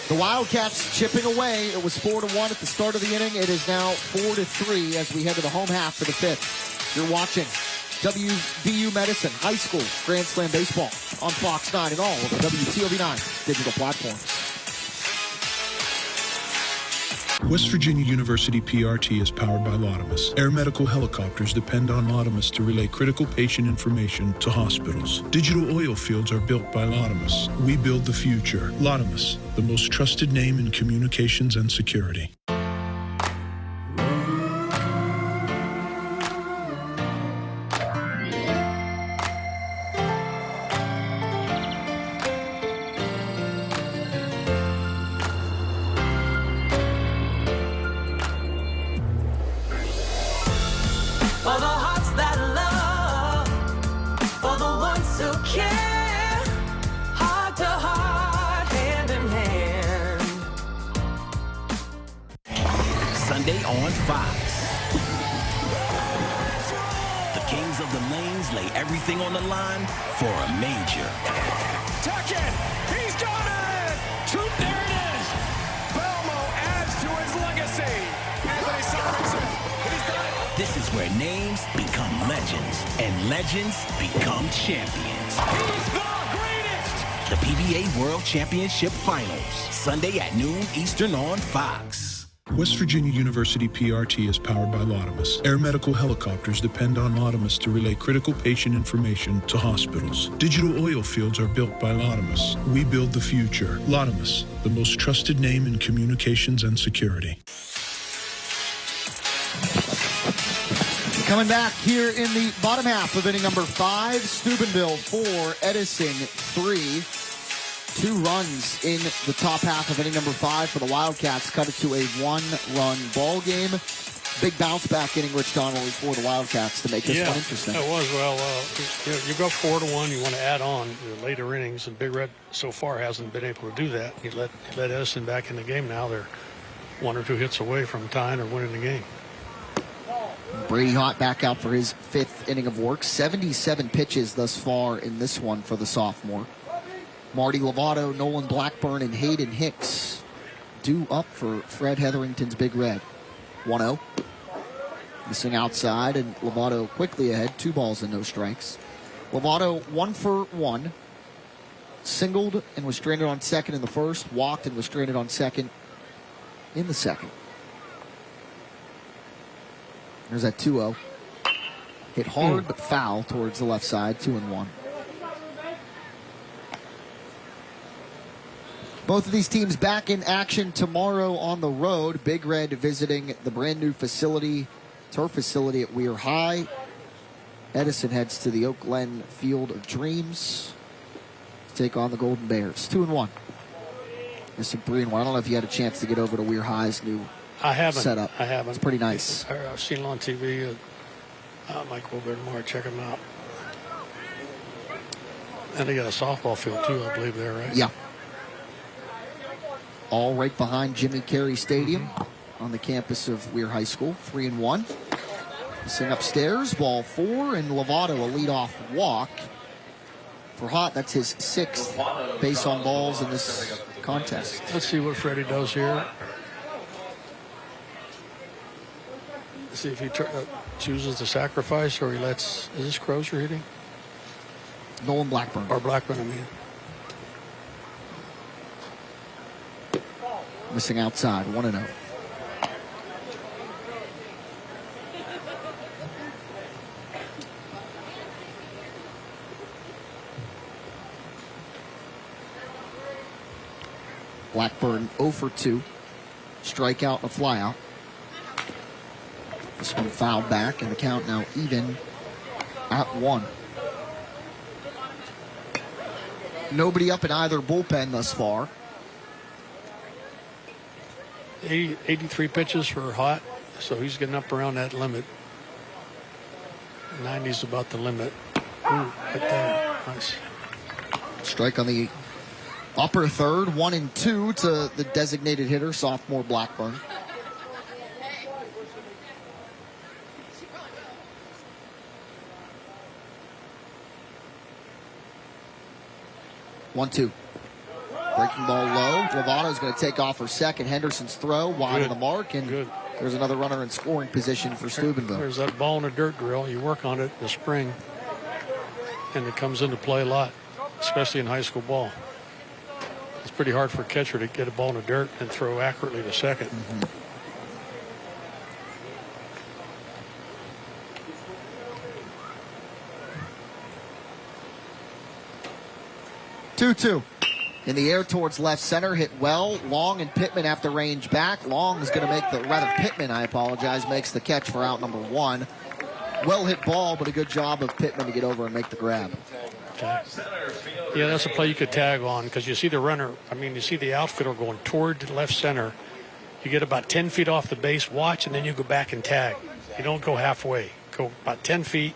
The Wildcats chipping away. It was 4-1 at the start of the inning. It is now 4-3 as we head to the home half for the 5th. You're watching WVU Medicine High School Grand Slam Baseball on Fox 9 and all of the WTOV9 digital platforms. West Virginia University PRT is powered by Lotimus. Air medical helicopters depend on Lotimus to relay critical patient information to hospitals. Digital oil fields are built by Lotimus. We build the future. Lotimus, the most trusted name in communications and security. For the hearts that love, for the ones who care, heart to heart, hand in hand. Sunday on Fox. The Kings of the Lanes lay everything on the line for a major. Tuck it! He's got it! There it is! Belmo adds to his legacy. Anthony Sorensen. He's got it. This is where names become legends and legends become champions. He's the greatest! The PBA World Championship Finals, Sunday at noon Eastern on Fox. West Virginia University PRT is powered by Lotimus. Air medical helicopters depend on Lotimus to relay critical patient information to hospitals. Digital oil fields are built by Lotimus. We build the future. Lotimus, the most trusted name in communications and security. Coming back here in the bottom half of inning number 5, Steubenville 4, Edison 3. 2 runs in the top half of inning number 5 for the Wildcats. Cut it to a 1-run ball game. Big bounce back inning, Rich Donnelly, for the Wildcats to make this one interesting. It was. Well, you go 4-1. You want to add on the later innings, and Big Red so far hasn't been able to do that. You let Edison back in the game now. They're 1 or 2 hits away from tying or winning the game. Brady Hott back out for his 5th inning of work. 77 pitches thus far in this one for the sophomore. Marty Lovato, Nolan Blackburn, and Hayden Hicks due up for Fred Hetherington's Big Red. 1-0. Missing outside, and Lovato quickly ahead. 2 balls and no strikes. Lovato 1 for 1. Singled and was stranded on second in the first. Walked and was stranded on second in the second. There's that 2-0. Hit hard but foul towards the left side. 2-1. Both of these teams back in action tomorrow on the road. Big Red visiting the brand new facility, turf facility at Weir High. Edison heads to the Oak Glen Field of Dreams to take on the Golden Bears. 2-1. Missing 3-1. I don't know if you had a chance to get over to Weir High's new setup. I haven't. It's pretty nice. I've seen it on TV. I might go over tomorrow, check them out. And they got a softball field too, I believe, there, right? Yeah. All right behind Jimmy Carey Stadium on the campus of Weir High School. 3-1. Missing upstairs, ball 4, and Lovato a leadoff walk. For Hott, that's his 6th base on balls in this contest. Let's see what Freddie does here. See if he chooses to sacrifice, or he lets. Is this Crozier hitting? Nolan Blackburn. Or Blackburn, I mean. Missing outside, 1-0. Blackburn 0 for 2. Strikeout and a flyout. This one fouled back, and the count now even at 1. Nobody up in either bullpen thus far. 83 pitches for Hot, so he's getting up around that limit. 90's about the limit. Ooh, right there. Nice. Strike on the upper third, 1-2 to the designated hitter, sophomore Blackburn. One-two. Breaking ball low. Lovato's going to take off for second. Henderson's throw wide of the mark, and there's another runner in scoring position for Steubenville. There's that ball in a dirt drill. You work on it in the spring, and it comes into play a lot, especially in high school ball. It's pretty hard for a catcher to get a ball in the dirt and throw accurately to second. 2-2. In the air towards left center, hit well. Long and Pittman have to range back. Long is going to make Pittman, I apologize, makes the catch for out number 1. Well hit ball, but a good job of Pittman to get over and make the grab. Okay. Yeah, that's a play you could tag on, because you see the runner, you see the outfielder going toward left center. You get about 10 feet off the base, watch, and then you go back and tag. You don't go halfway. Go about 10 feet,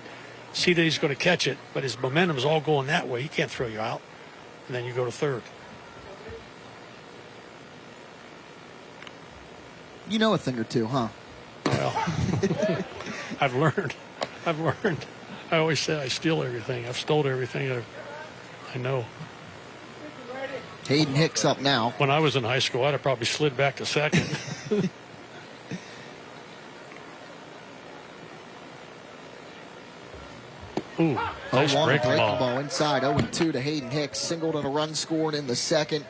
see that he's going to catch it, but his momentum is all going that way. He can't throw you out. And then you go to third. You know a thing or two, huh? Well, I've learned. I always say I steal everything. I've stolen everything I know. Hayden Hicks up now. When I was in high school, I'd have probably slid back to second. Ooh, nice breaking ball. Inside, 0-2 to Hayden Hicks. Singled and a run scored in the second.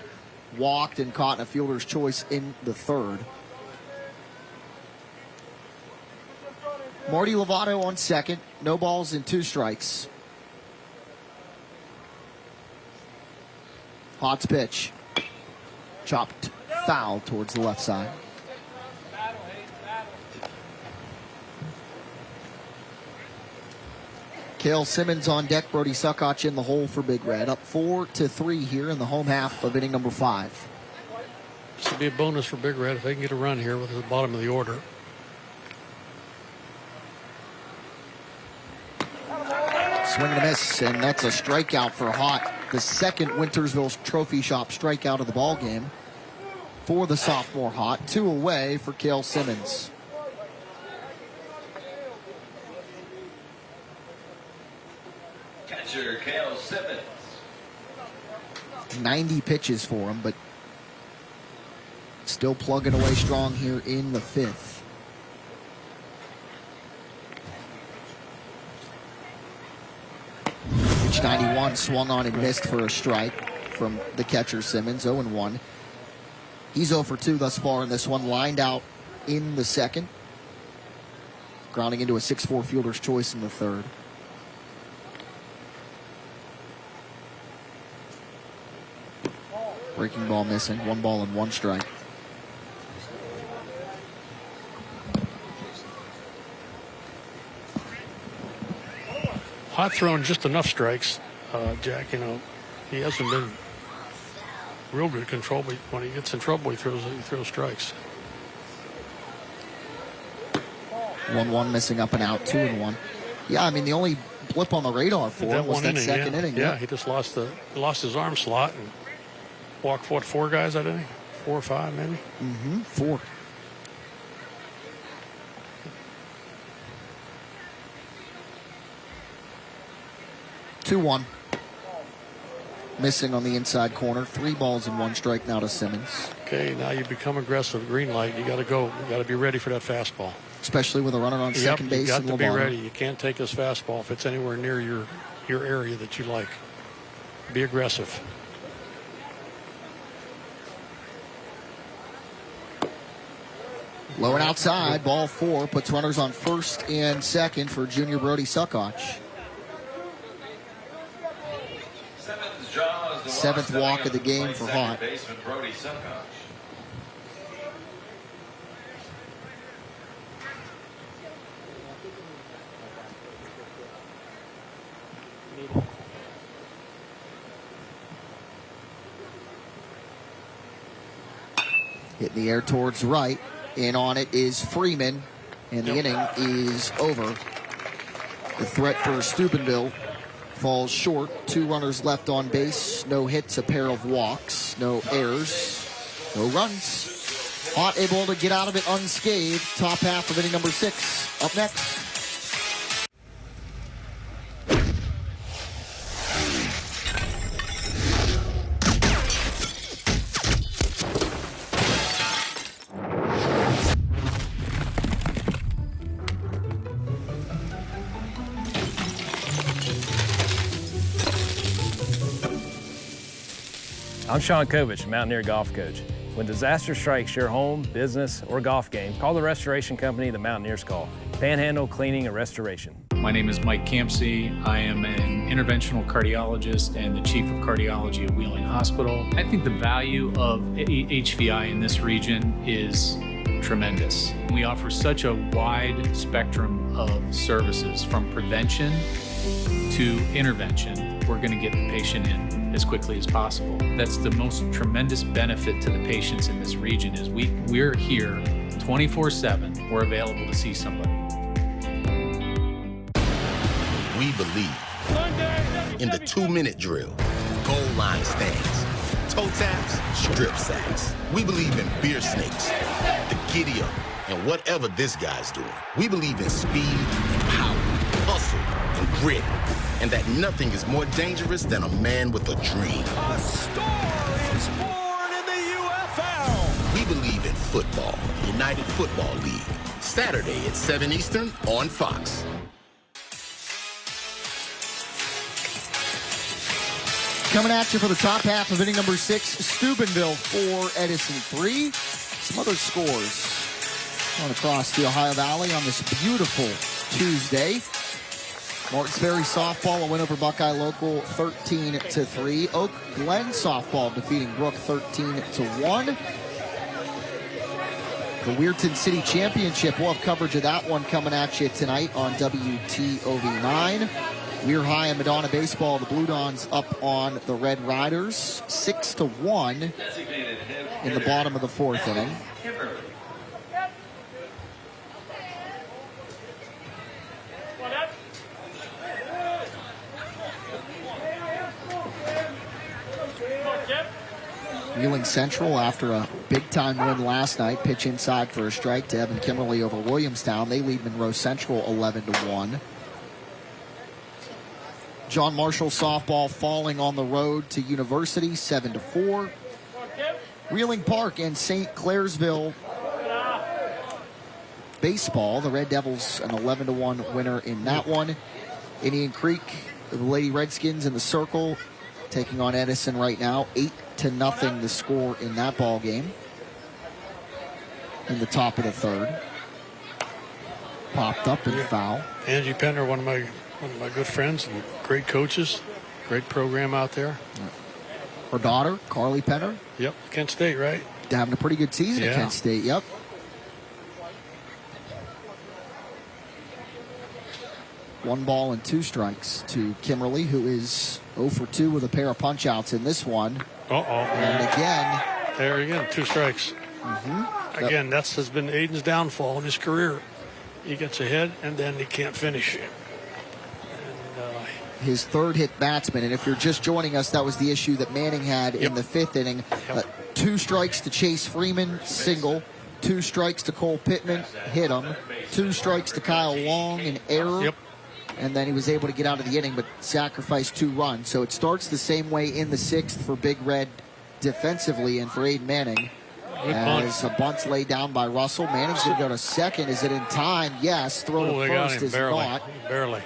Walked and caught in a fielder's choice in the third. Marty Lovato on second. No balls and 2 strikes. Hot's pitch. Chopped foul towards the left side. Cale Simmons on deck. Brody Suckotch in the hole for Big Red. Up 4-3 here in the home half of inning number 5. This would be a bonus for Big Red if they can get a run here with the bottom of the order. Swing and a miss, and that's a strikeout for Hot. The second Wintersville Trophy Shop strikeout of the ball game for the sophomore Hot. 2 away for Cale Simmons. Catcher Cale Simmons. 90 pitches for him, but still plugging away strong here in the 5th. Pitch 91 swung on and missed for a strike from the catcher Simmons. 0-1. He's 0 for 2 thus far in this one. Lined out in the second. Grounding into a 6-4 fielder's choice in the third. Breaking ball missing. 1 ball and 1 strike. Hot thrown just enough strikes, Jack. He hasn't been real good control, but when he gets in trouble, he throws strikes. 1-1 missing up and out. 2-1. Yeah, the only blip on the radar for him was that second inning. Yeah, he just lost his arm slot and walked 4 guys that inning, 4 or 5 maybe. 4. Two-1. Missing on the inside corner. 3 balls and 1 strike now to Simmons. Okay, now you become aggressive. Green light. You got to go. You got to be ready for that fastball. Especially with a runner on second base. You got to be Lovato. ready. You can't take this fastball if it's anywhere near your area that you like. Be aggressive. Low and outside. Ball 4 puts runners on first and second for junior Brody Suckotch. 7th walk of the game for Haught. Hit in the air towards right. In on it is Freeman, and the inning is over. The threat for Steubenville falls short. 2 runners left on base. No hits, a pair of walks. No errors. No runs. Haught able to get out of it unscathed. Top half of inning number 6. Up next. I'm Sean Kovich, Mountaineer Golf Coach. When disaster strikes your home, business, or golf game, call the restoration company the Mountaineers call. Panhandle Cleaning and Restoration. My name is Mike Campsey. I am an interventional cardiologist and the chief of cardiology at Wheeling Hospital. I think the value of HVI in this region is tremendous. We offer such a wide spectrum of services, from prevention to intervention. We're going to get the patient in as quickly as possible. That's the most tremendous benefit to the patients in this region is we're here 24/7. We're available to see somebody. We believe in the 2-minute drill, goal line stands, toe taps, strip sacks. We believe in beer snakes, the giddy up, and whatever this guy's doing. We believe in speed and power, hustle and grit, and that nothing is more dangerous than a man with a dream. A star is born in the UFL. We believe in football, United Football League. Saturday at 7 Eastern on Fox. Coming at you for the top half of inning number 6, Steubenville 4, Edison 3. Some other scores on across the Ohio Valley on this beautiful Tuesday. Martinsbury softball, a win over Buckeye Local 13-3. Oak Glen softball defeating Brook 13-1. The Weirton City Championship, we'll have coverage of that one coming at you tonight on WTOV9. Weir High and Madonna baseball, the Blue Dons up on the Red Riders 6-1 in the bottom of the 4th inning. Wheeling Central, after a big-time win last night, pitch inside for a strike to Evan Kimmerly over Williamstown. They lead Monroe Central 11-1. John Marshall softball falling on the road to University 7-4. Wheeling Park and St. Clairsville baseball, the Red Devils an 11-1 winner in that one. Indian Creek, the Lady Redskins in the circle, taking on Edison right now. 8-0 the score in that ball game. In the top of the 3rd. Popped up and foul. Angie Penner, one of my good friends and great coaches. Great program out there. Her daughter, Carly Penner. Yep, Kent State, right? Having a pretty good season at Kent State, yep. One ball and 2 strikes to Kimmerly, who is 0 for 2 with a pair of punch-outs in this one. And again. There again, 2 strikes. Again, that has been Aiden's downfall in his career. He gets ahead, and then he can't finish. His 3rd hit batsman, and if you're just joining us, that was the issue that Manning had in the 5th inning. 2 strikes to Chase Freeman, single. 2 strikes to Cole Pittman, hit him. 2 strikes to Kyle Long, an error. And then he was able to get out of the inning, but sacrificed 2 runs. So it starts the same way in the 6th for Big Red defensively and for Aiden Manning. As a bunt's laid down by Russell. Manning's going to go to second. Is it in time? Yes. Throw to first is not. Barely.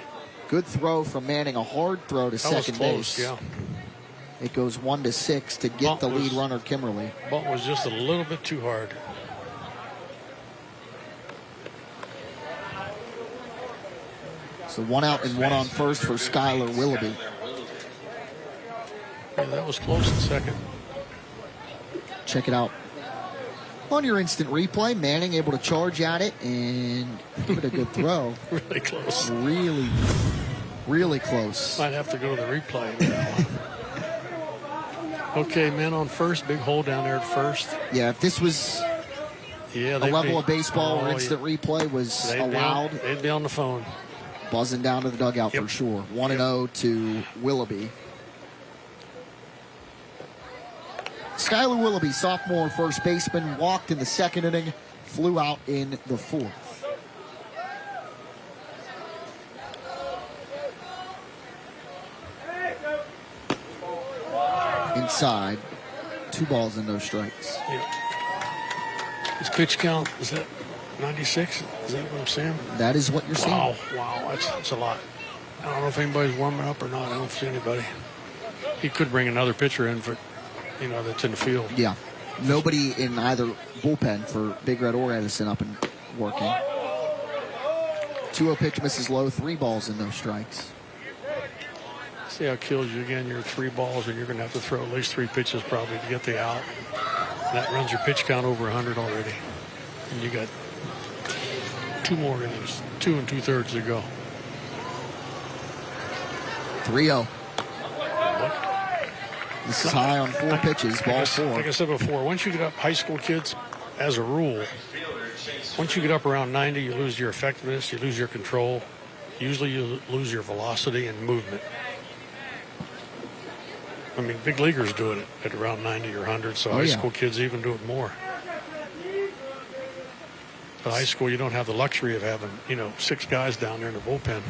Good throw from Manning. A hard throw to second base. Yeah. It goes 1-6 to get the lead runner, Kimmerly. Bunt was just a little bit too hard. So 1 out and 1 on first for Skylar Willoughby. Yeah, that was close in second. Check it out. On your instant replay, Manning able to charge at it and give it a good throw. Really close. Really, really close. Might have to go to the replay. Okay, men on first. Big hole down there at first. Yeah, if this was a level of baseball where instant replay was allowed, they'd be on the phone. Buzzing down to the dugout for sure. 1-0 to Willoughby. Skylar Willoughby, sophomore first baseman, walked in the second inning, flew out in the fourth. Inside, 2 balls and no strikes. His pitch count, is that 96? Is that what I'm saying? That is what you're seeing. Wow, that's a lot. I don't know if anybody's warming up or not. I don't see anybody. He could bring another pitcher in for, that's in the field. Yeah. Nobody in either bullpen for Big Red or Edison up and working. 2-0 pitch misses low, 3 balls and no strikes. See how it kills you again. You're 3 balls, and you're going to have to throw at least 3 pitches probably to get the out. That runs your pitch count over 100 already. And you got 2 more innings, 2 2/3 to go. 3-0. This is high on 4 pitches, ball 4. Like I said before, once you get up, high school kids, as a rule, once you get up around 90, you lose your effectiveness, you lose your control. Usually you lose your velocity and movement. I mean, big leaguers do it at around 90 or 100, so high school kids even do it more. But high school, you don't have the luxury of having, 6 guys down there in the bullpen.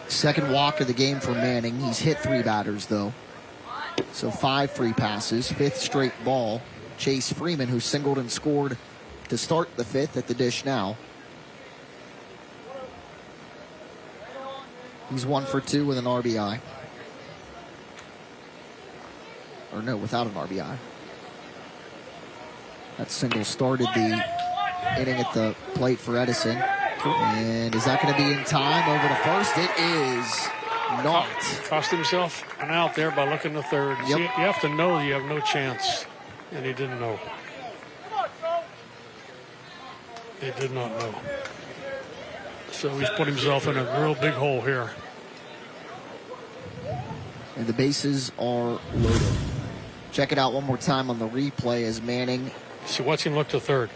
Second walk of the game for Manning. He's hit 3 batters, though. So 5 free passes, 5th straight ball. Chase Freeman, who singled and scored to start the 5th at the dish now. He's 1 for 2 with an RBI. Or no, without an RBI. That single started the inning at the plate for Edison. And is that going to be in time over to first? It is not. Cost himself an out there by looking to third. Yep. See, you have to know you have no chance. And he didn't know. He did not know. So he's put himself in a real big hole here. And the bases are loaded. Check it out one more time on the replay as Manning. So watch him look to third.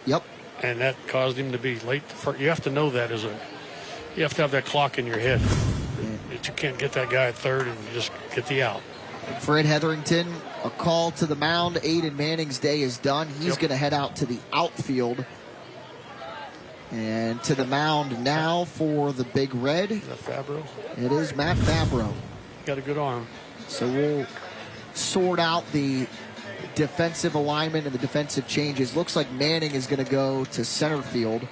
Yep. And that caused him to be late. You have to know that you have to have that clock in your head. That you can't get that guy at third and just get the out. Fred Hetherington, a call to the mound. Aiden Manning's day is done. He's going to head out to the outfield. And to the mound now for the Big Red. Is that Fabro? It is Matt Fabro. Got a good arm. So we'll sort out the defensive alignment and the defensive changes. Looks like Manning is going to go to center field.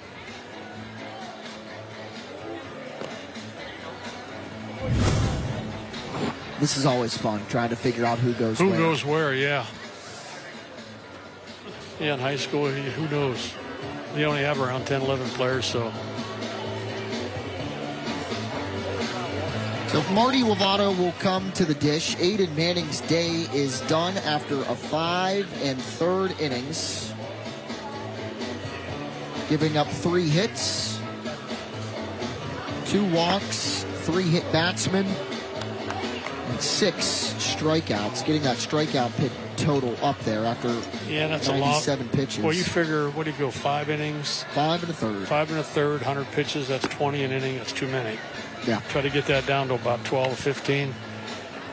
This is always fun, trying to figure out who goes where. Who goes where, yeah. Yeah, in high school, who knows? You only have around 10, 11 players, so. So Marty Lovato will come to the dish. Aiden Manning's day is done after a 5 1/3 innings. Giving up 3 hits, 2 walks, 3 hit batsmen, and 6 strikeouts. Getting that strikeout pit total up there after that's 97 pitches. Well, you figure, what do you go, 5 innings? 5 1/3. 5 1/3, 100 pitches, that's 20 an inning. That's too many. Yeah. Try to get that down to about 12 or 15.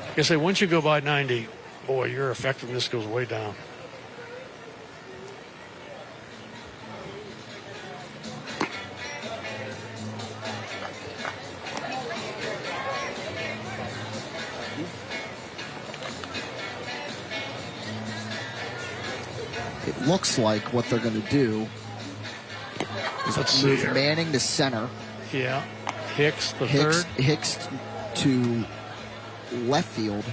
Like I say, once you go by 90, boy, your effectiveness goes way down. It looks like what they're going to do is move Manning to center. Yeah. Hicks, third. Hicks to left field,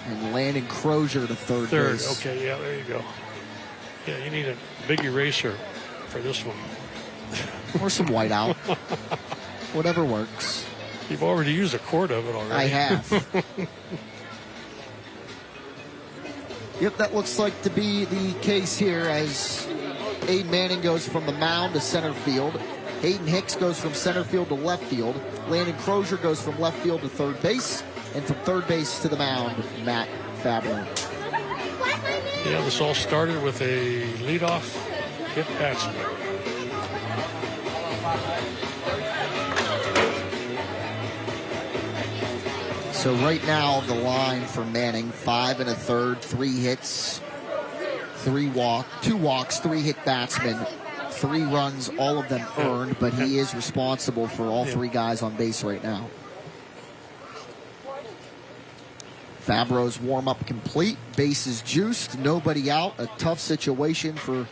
and Landon Crozier to third base. Okay, yeah, there you go. Yeah, you need a big eraser for this one. Or some whiteout. Whatever works. You've already used a quart of it already. I have. Yep, that looks like to be the case here as Aiden Manning goes from the mound to center field. Hayden Hicks goes from center field to left field. Landon Crozier goes from left field to third base. And from third base to the mound, Matt Fabro. Yeah, this all started with a leadoff hit batsman. So right now, the line for Manning, 5 1/3, 3 hits, 2 walks, 3 hit batsmen, 3 runs, all of them earned, but he is responsible for all 3 guys on base right now. Fabro's warm-up complete, bases juiced, nobody out, a tough situation for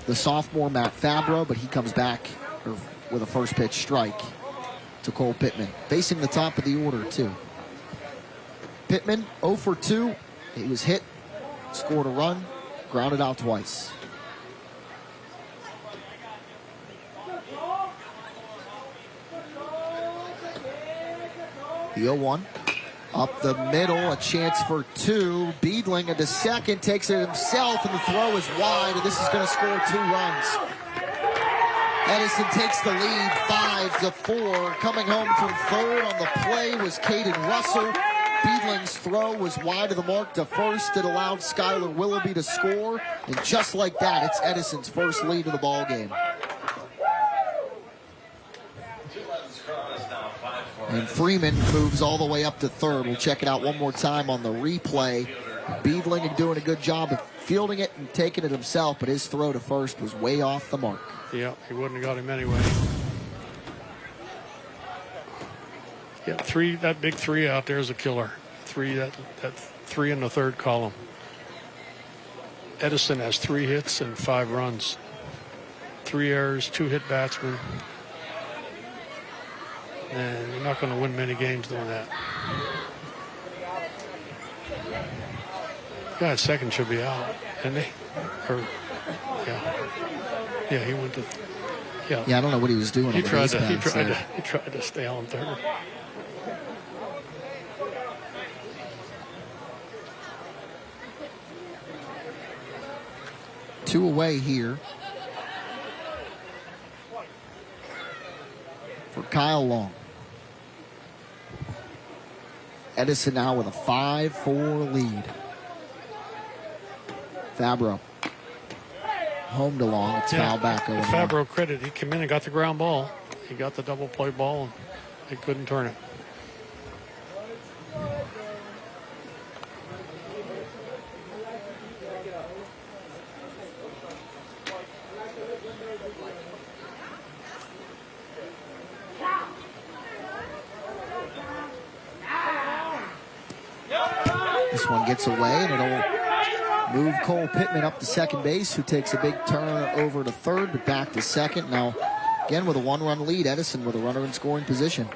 the sophomore Matt Fabro, but he comes back with a first pitch strike to Cole Pittman. Facing the top of the order, too. Pittman, 0 for 2. He was hit, scored a run, grounded out twice. The 0-1. Up the middle, a chance for 2. Beedling into second, takes it himself, and the throw is wide, and this is going to score 2 runs. Edison takes the lead 5-4. Coming home from third on the play was Caden Russell. Beedling's throw was wide of the mark to first. It allowed Skylar Willoughby to score. And just like that, it's Edison's first lead of the ball game. And Freeman moves all the way up to third. We'll check it out one more time on the replay. Beedling doing a good job of fielding it and taking it himself, but his throw to first was way off the mark. Yeah, he wouldn't have got him anyway. Yeah, 3, that big 3 out there is a killer. 3, that 3 in the third column. Edison has 3 hits and 5 runs. 3 errors, 2 hit batsmen. And you're not going to win many games doing that. Guy at second should be out, and they, yeah, he went to, Yeah, I don't know what he was doing. He on the tried baseband he tried to stay on third. Two away here for Kyle Long. Edison now with a 5-4 lead. Fabro home to Long. It's foul back over. Fabro credit, he came in and got the ground ball. He got the double play ball, and he couldn't turn it. This one gets away, and it'll move Cole Pittman up to second base, who takes a big turn over to third, but back to second. Now, again, with a 1-run lead, Edison with a runner in scoring position.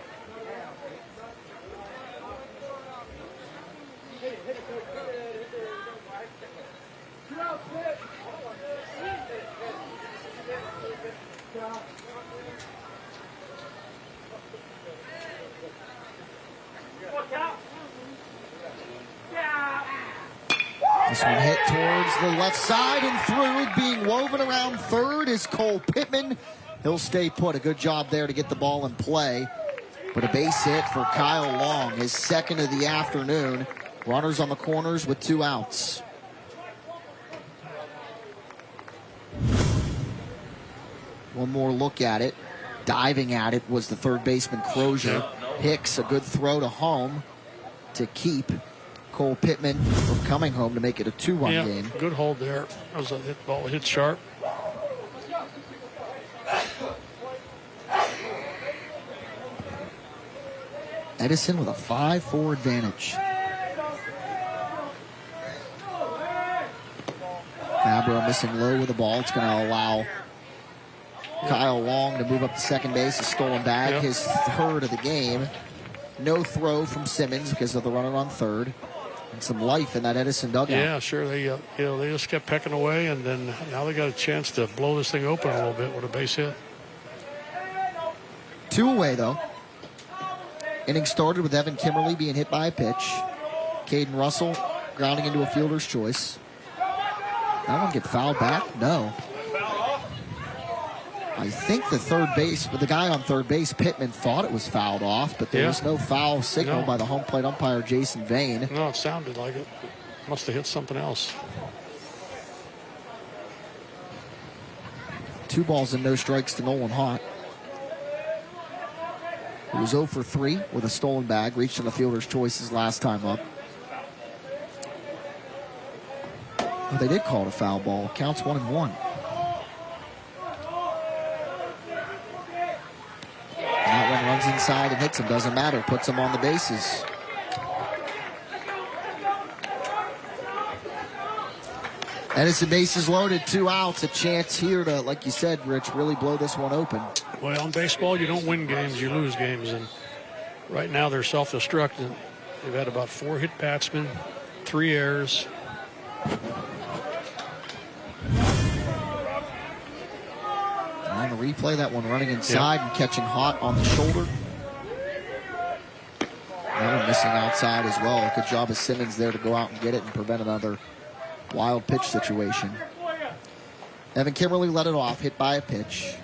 This one hit towards the left side and through. Being woven around third is Cole Pittman. He'll stay put. A good job there to get the ball in play. But a base hit for Kyle Long, his second of the afternoon. Runners on the corners with 2 outs. One more look at it. Diving at it was the third baseman Crozier. Hicks, a good throw to home to keep Cole Pittman from coming home to make it a 2-run game. Good hold there. That was a hit ball, hit sharp. Edison with a 5-4 advantage. Fabro missing low with the ball. It's going to allow Kyle Long to move up to second base. A stolen bag, his third of the game. No throw from Simmons because of the runner on third. And some life in that Edison dugout. Yeah, sure. They they just kept pecking away, and then now they got a chance to blow this thing open a little bit with a base hit. 2 away, though. Inning started with Evan Kimmerly being hit by a pitch. Caden Russell grounding into a fielder's choice. That one get fouled back? No. I think the guy on third base, Pittman, thought it was fouled off, but there was no foul signal by the home plate umpire, Jason Vane. No, it sounded like it. Must have hit something else. 2 balls and no strikes to Nolan Hott. He was 0 for 3 with a stolen bag, reached on the fielder's choice his last time up. Oh, they did call it a foul ball. Counts 1-1. And that one runs inside and hits him. Doesn't matter. Puts him on the bases. Edison bases loaded, 2 outs. A chance here to, like you said, Rich, really blow this one open. Well, in baseball, you don't win games, you lose games. And right now they're self-destructing. They've had about 4 hit batsmen, 3 errors. On the replay, that one running inside and catching Hott on the shoulder. That one missing outside as well. Good job of Simmons there to go out and get it and prevent another wild pitch situation. Evan Kimmerly let it off, hit by a pitch.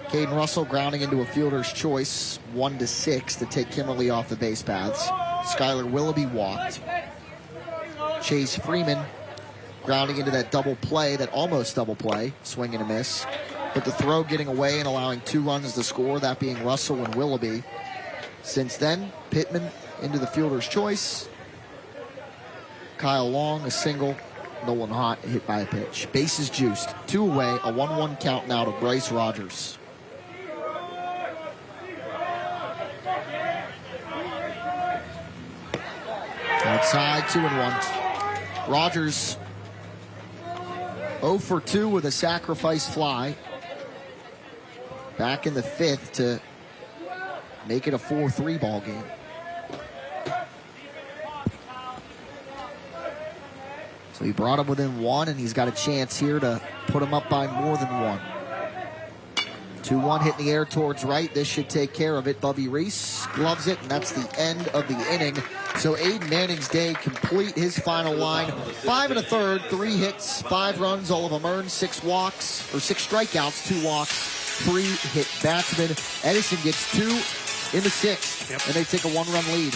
Caden Russell grounding into a fielder's choice, 1-6 to take Kimmerly off the base paths. Skylar Willoughby walked. Chase Freeman grounding into that double play, that almost double play, swing and a miss. But the throw getting away and allowing 2 runs to score, that being Russell and Willoughby. Since then, Pittman into the fielder's choice. Kyle Long, a single. Nolan Hott hit by a pitch. Bases juiced. 2 away, a 1-1 count now to Bryce Rogers. Outside, 2-1. Rogers 0 for 2 with a sacrifice fly. Back in the 5th to make it a 4-3 ball game. So he brought him within 1, and he's got a chance here to put him up by more than 1. 2-1 hit in the air towards right. This should take care of it. Bubby Reese gloves it, and that's the end of the inning. So Aiden Manning's day complete. His final line, 5 1/3, 3 hits, 5 runs, all of them earned, 6 walks, or 6 strikeouts, 2 walks, 3 hit batsmen. Edison gets 2 in the 6th, and they take a 1-run lead.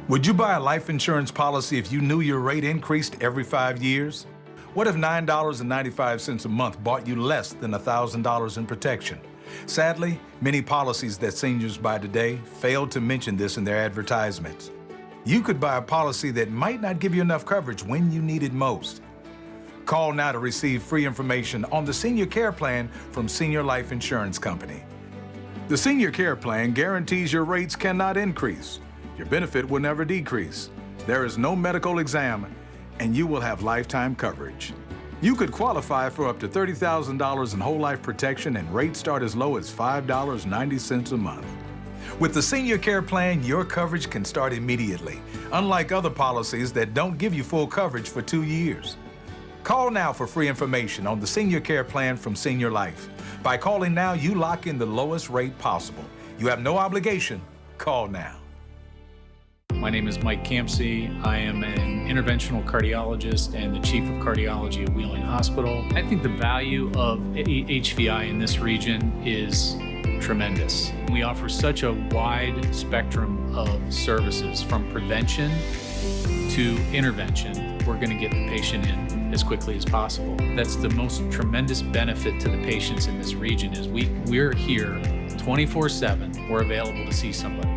Would you buy a life insurance policy if you knew your rate increased every 5 years? What if $9.95 a month bought you less than $1,000 in protection? Sadly, many policies that seniors buy today fail to mention this in their advertisements. You could buy a policy that might not give you enough coverage when you need it most. Call now to receive free information on the Senior Care Plan from Senior Life Insurance Company. The Senior Care Plan guarantees your rates cannot increase. Your benefit will never decrease. There is no medical exam, and you will have lifetime coverage. You could qualify for up to $30,000 in whole life protection, and rates start as low as $5.90 a month. With the Senior Care Plan, your coverage can start immediately, unlike other policies that don't give you full coverage for 2 years. Call now for free information on the Senior Care Plan from Senior Life. By calling now, you lock in the lowest rate possible. You have no obligation. Call now. My name is Mike Campsey. I am an interventional cardiologist and the chief of cardiology at Wheeling Hospital. I think the value of HVI in this region is tremendous. We offer such a wide spectrum of services, from prevention to intervention. We're going to get the patient in as quickly as possible. That's the most tremendous benefit to the patients in this region, is we're here 24/7. We're available to see somebody.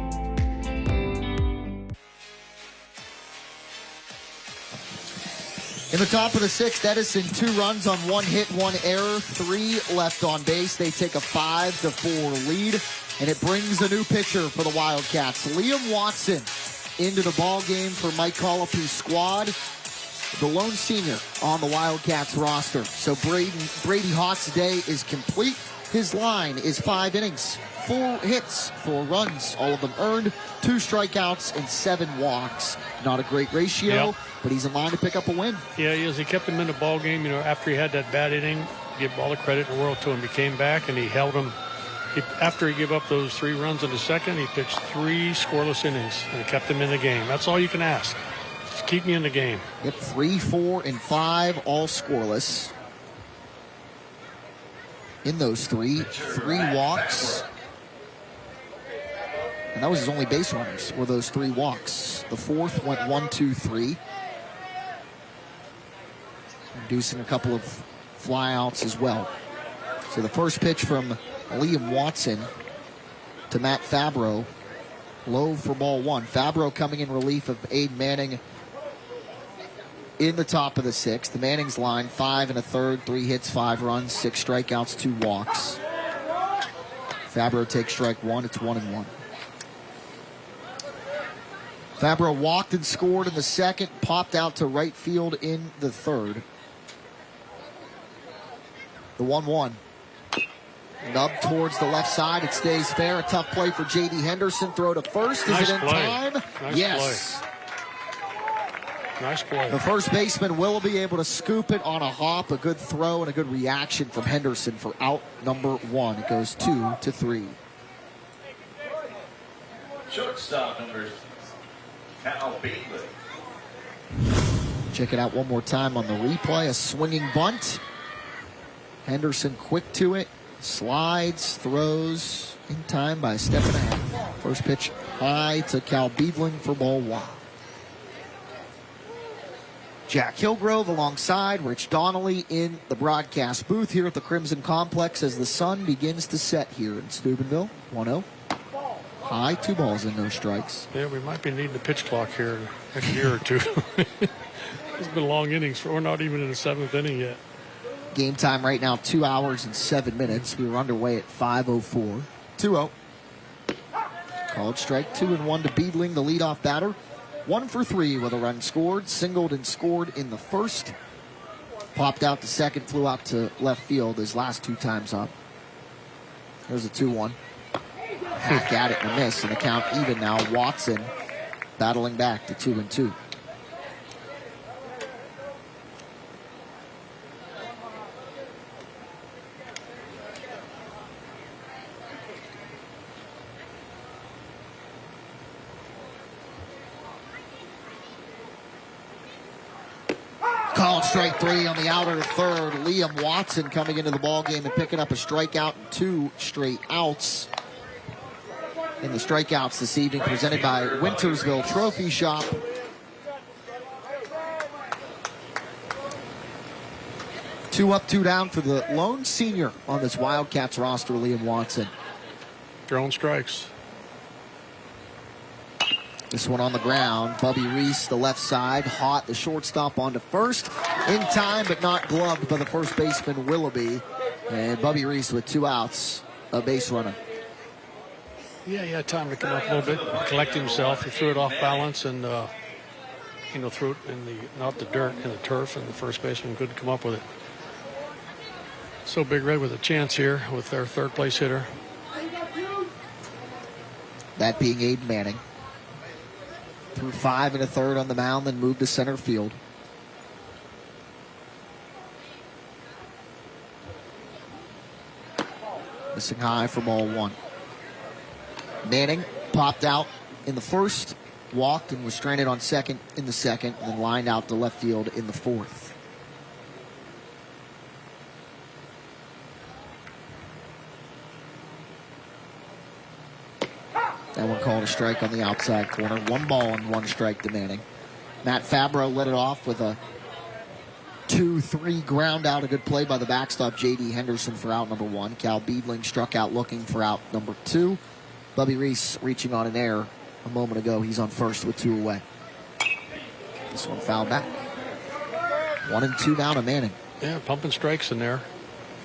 In the top of the 6th, Edison, 2 runs on 1 hit, 1 error, 3 left on base. They take a 5-4 lead, and it brings a new pitcher for the Wildcats. Liam Watson into the ball game for Mike Colopy's squad, the lone senior on the Wildcats roster. So Brady Hott's day is complete. His line is 5 innings, 4 hits, 4 runs, all of them earned, 2 strikeouts, and 7 walks. Not a great ratio, but he's in line to pick up a win. Yeah, he is. He kept him in the ball game. You know, after he had that bad inning, give all the credit in the world to him. He came back and he held him After he gave up those 3 runs in the second, he pitched 3 scoreless innings and kept them in the game. That's all you can ask. Just keep me in the game. Yep, 3, 4, and 5, all scoreless. In those 3 walks. And that was his only base runners, were those 3 walks. The 4th went 1, 2, 3. Inducing a couple of flyouts as well. So the first pitch from Liam Watson to Matt Fabro. Low for ball 1. Fabro coming in relief of Aiden Manning in the top of the 6th. The Manning's line, 5 1/3, 3 hits, 5 runs, 6 strikeouts, 2 walks. Fabro takes strike 1. It's 1-1. Fabro walked and scored in the 2nd, popped out to right field in the 3rd. The 1-1. Nubbed towards the left side. It stays fair. A tough play for J.D. Henderson. Throw to first. Is it in time? Yes. Nice play. The first baseman will be able to scoop it on a hop. A good throw and a good reaction from Henderson for out number 1. It goes 2-3. Shortstop number Cal Beatley. Check it out one more time on the replay. A swinging bunt. Henderson quick to it. Slides, throws in time by a step and a half. First pitch high to Cal Beedling for ball 1. Jack Hillgrove alongside Rich Donnelly in the broadcast booth here at the Crimson Complex as the sun begins to set here in Steubenville. 1-0. High, 2 balls and no strikes. Yeah, we might be needing a pitch clock here in the next year or 2. It's been long innings. We're not even in the 7th inning yet. Game time right now, 2 hours and 7 minutes. We were underway at 5:04. 2-0. Called strike 2-1 to Beedling, the leadoff batter. 1 for 3 with a run scored. Singled and scored in the 1st. Popped out the 2nd, flew out to left field his last 2 times up. There's a 2-1. Hack at it and a miss, and the count even now. Watson battling back to 2-2. Called strike 3 on the outer 3rd. Liam Watson coming into the ballgame and picking up a strikeout and 2 straight outs. And the strikeouts this evening presented by Wintersville Trophy Shop. Two up, 2 down for the lone senior on this Wildcats roster, Liam Watson. Drone strikes. This one on the ground. Bubby Reese, the left side. Haught, the shortstop, onto first. In time, but not gloved by the first baseman, Willoughby. And Bubby Reese with 2 outs, a base runner. Yeah, he had time to come up a little bit, collect himself. He threw it off balance and, threw it in the, not the dirt, in the turf, and the first baseman couldn't come up with it. So Big Red with a chance here with their 3rd place hitter. That being Aiden Manning. Threw 5 1/3 on the mound, then moved to center field. Missing high for ball 1. Manning popped out in the 1st, walked and was stranded on 2nd in the 2nd, and then lined out to left field in the 4th. That one called a strike on the outside corner. 1 ball and 1 strike to Manning. Matt Fabro led it off with a 2-3 ground out. A good play by the backstop, J.D. Henderson, for out number 1. Cal Beedling struck out looking for out number 2. Bubby Reese reaching on an error a moment ago. He's on first with 2 away. This one fouled back. 1-2 now to Manning. Yeah, pumping strikes in there.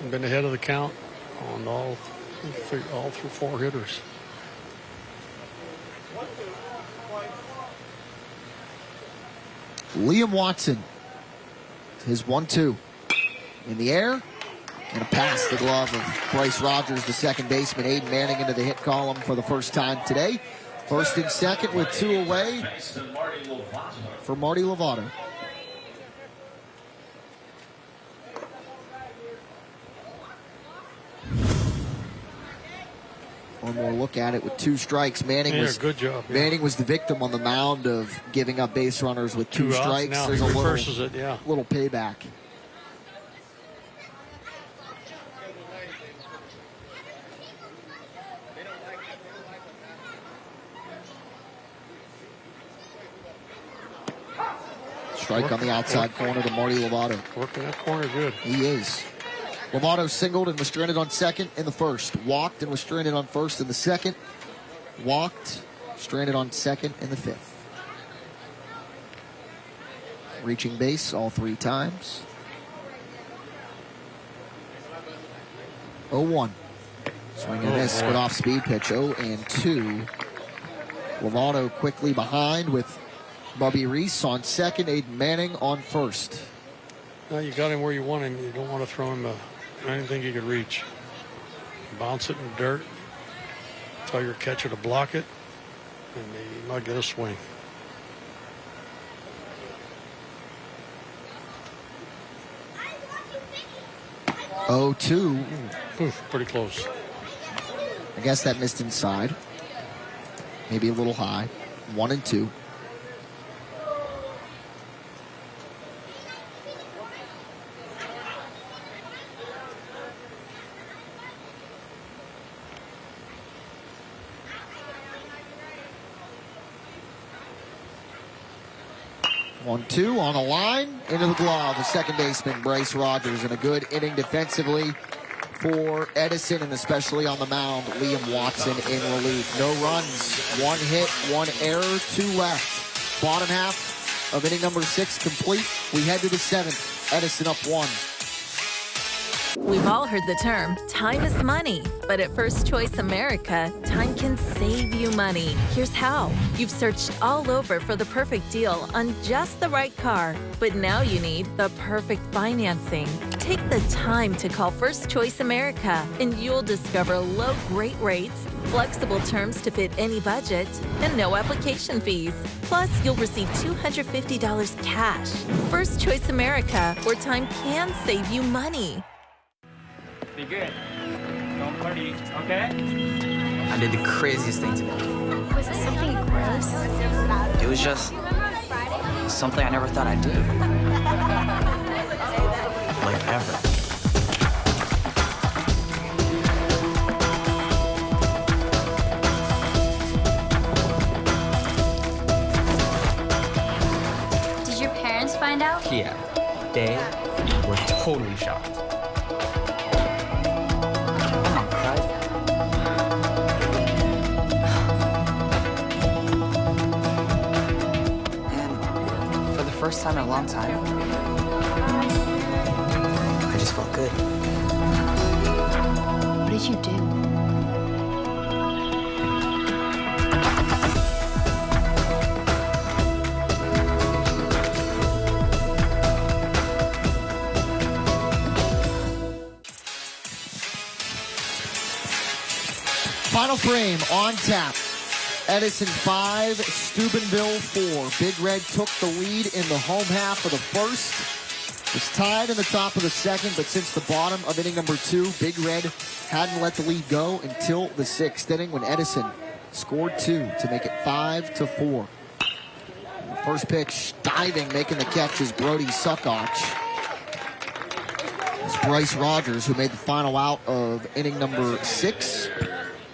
Been ahead of the count on all through 4 hitters. Liam Watson, his 1-2 in the air, and a pass the glove of Bryce Rogers, the second baseman. Aiden Manning into the hit column for the first time today. First and second with 2 away for Marty Lovato. One more look at it with 2 strikes. Manning Yeah, was good job. Yeah. Manning was the victim on the mound of giving up base runners with 2 2 outs. strikes. Now There's he a reverses it, yeah. little payback. Strike on the outside corner to Marty Lovato. Working that corner good. He is. Lovato singled and was stranded on second in the first. Walked and was stranded on first in the second. Walked, stranded on second in the fifth. Reaching base all 3 times. 0-1. Swing and miss, good off speed pitch. 0-2. Lovato quickly behind with Bubby Reese on second, Aiden Manning on first. Now you got him where you want him. You don't want to throw him anything he could reach. Bounce it in the dirt. Tell your catcher to block it, and he might get a swing. Oh, 2. Oof, pretty close. I guess that missed inside. Maybe a little high. 1-2. On 2, on a line, into the glove. The second baseman, Bryce Rogers, and a good inning defensively for Edison, and especially on the mound, Liam Watson in relief. No runs, 1 hit, 1 error, 2 left. Bottom half of inning number 6 complete. We head to the 7th. Edison up 1. We've all heard the term, time is money. But at First Choice America, time can save you money. Here's how. You've searched all over for the perfect deal on just the right car. But now you need the perfect financing. Take the time to call First Choice America, and you'll discover low, great rates, flexible terms to fit any budget, and no application fees. Plus, you'll receive $250 cash. First Choice America, where time can save you money. Be good. Don't party, okay? I did the craziest thing today. Was it something gross? It was just something I never thought I'd do. Like ever. Did your parents find out? Yeah, they were totally shocked. First time in a long time. I just felt good. What did you do? Final frame on tap. Edison 5, Steubenville 4. Big Red took the lead in the home half of the first. Was tied in the top of the second, but since the bottom of inning number 2, Big Red hadn't let the lead go until the 6th inning when Edison scored 2 to make it 5-4. First pitch, diving, making the catch is Brody Suckoch. It's Bryce Rogers, who made the final out of inning number 6.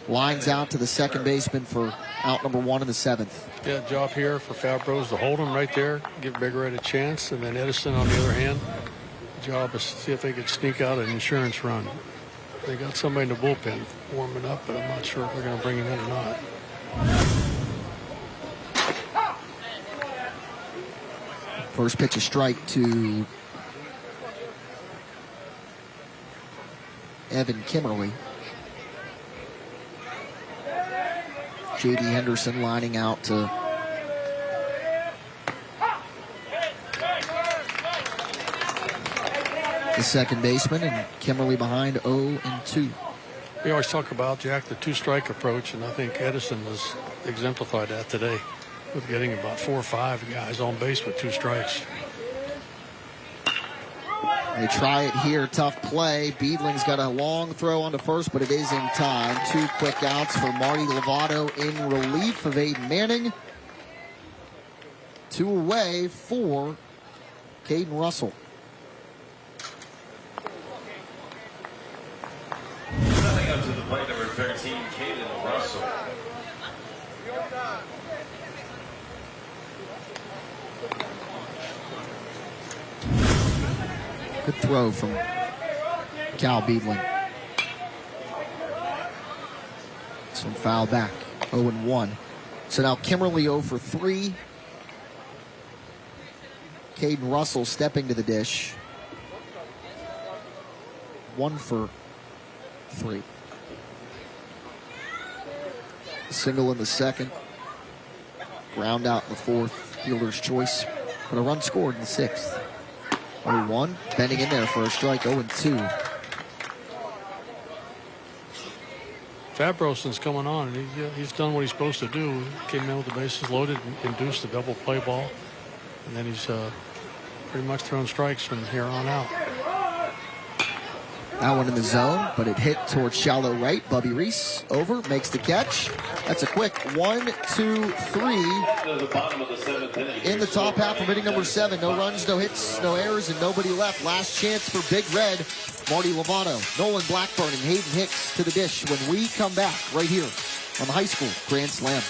Lines out to the second baseman for out number 1 in the 7th. Yeah, job here for Fabros to hold him right there, give Big Red a chance, and then Edison on the other hand, job is to see if they could sneak out an insurance run. They got somebody in the bullpen warming up, but I'm not sure if they're going to bring him in or not. First pitch, a strike to Evan Kimmerly. J.D. Henderson lining out to the second baseman, and Kimmerly behind 0-2. We always talk about, Jack, the 2-strike approach, and I think Edison has exemplified that today with getting about 4 or 5 guys on base with 2 strikes. They try it here, tough play. Beedling's got a long throw onto first, but it is in time. 2 quick outs for Marty Lovato in relief of Aiden Manning. 2 away for Caden Russell. Stepping up to the plate, number 13, Caden Russell. Good throw from Cal Beedling. Some foul back. 0-1. So now Kimberly 0 for 3. Caden Russell stepping to the dish. 1 for 3. Single in the second. Ground out in the fourth. Fielder's choice. But a run scored in the sixth. 0-1. Bending in there for a strike. 0-2. Fabroson's coming on, and he's done what he's supposed to do. He came in with the bases loaded and induced a double play ball. And then he's pretty much throwing strikes from here on out. That one in the zone, but it hit towards shallow right. Bubby Reese over, makes the catch. That's a quick 1, 2, 3. In the top half of inning number 7. No runs, no hits, no errors, and nobody left. Last chance for Big Red. Marty Lovato, Nolan Blackburn, and Hayden Hicks to the dish when we come back right here on the high school Grand Slam.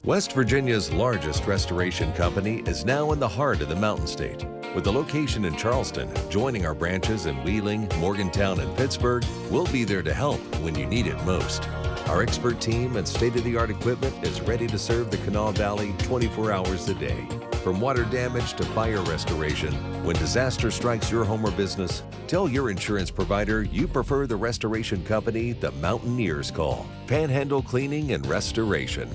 West Virginia's largest restoration company is now in the heart of the Mountain State. With a location in Charleston, joining our branches in Wheeling, Morgantown, and Pittsburgh, we'll be there to help when you need it most. Our expert team and state-of-the-art equipment is ready to serve the Kanawha Valley 24 hours a day. From water damage to fire restoration, when disaster strikes your home or business, tell your insurance provider you prefer the restoration company the Mountaineers call. Panhandle Cleaning and Restoration.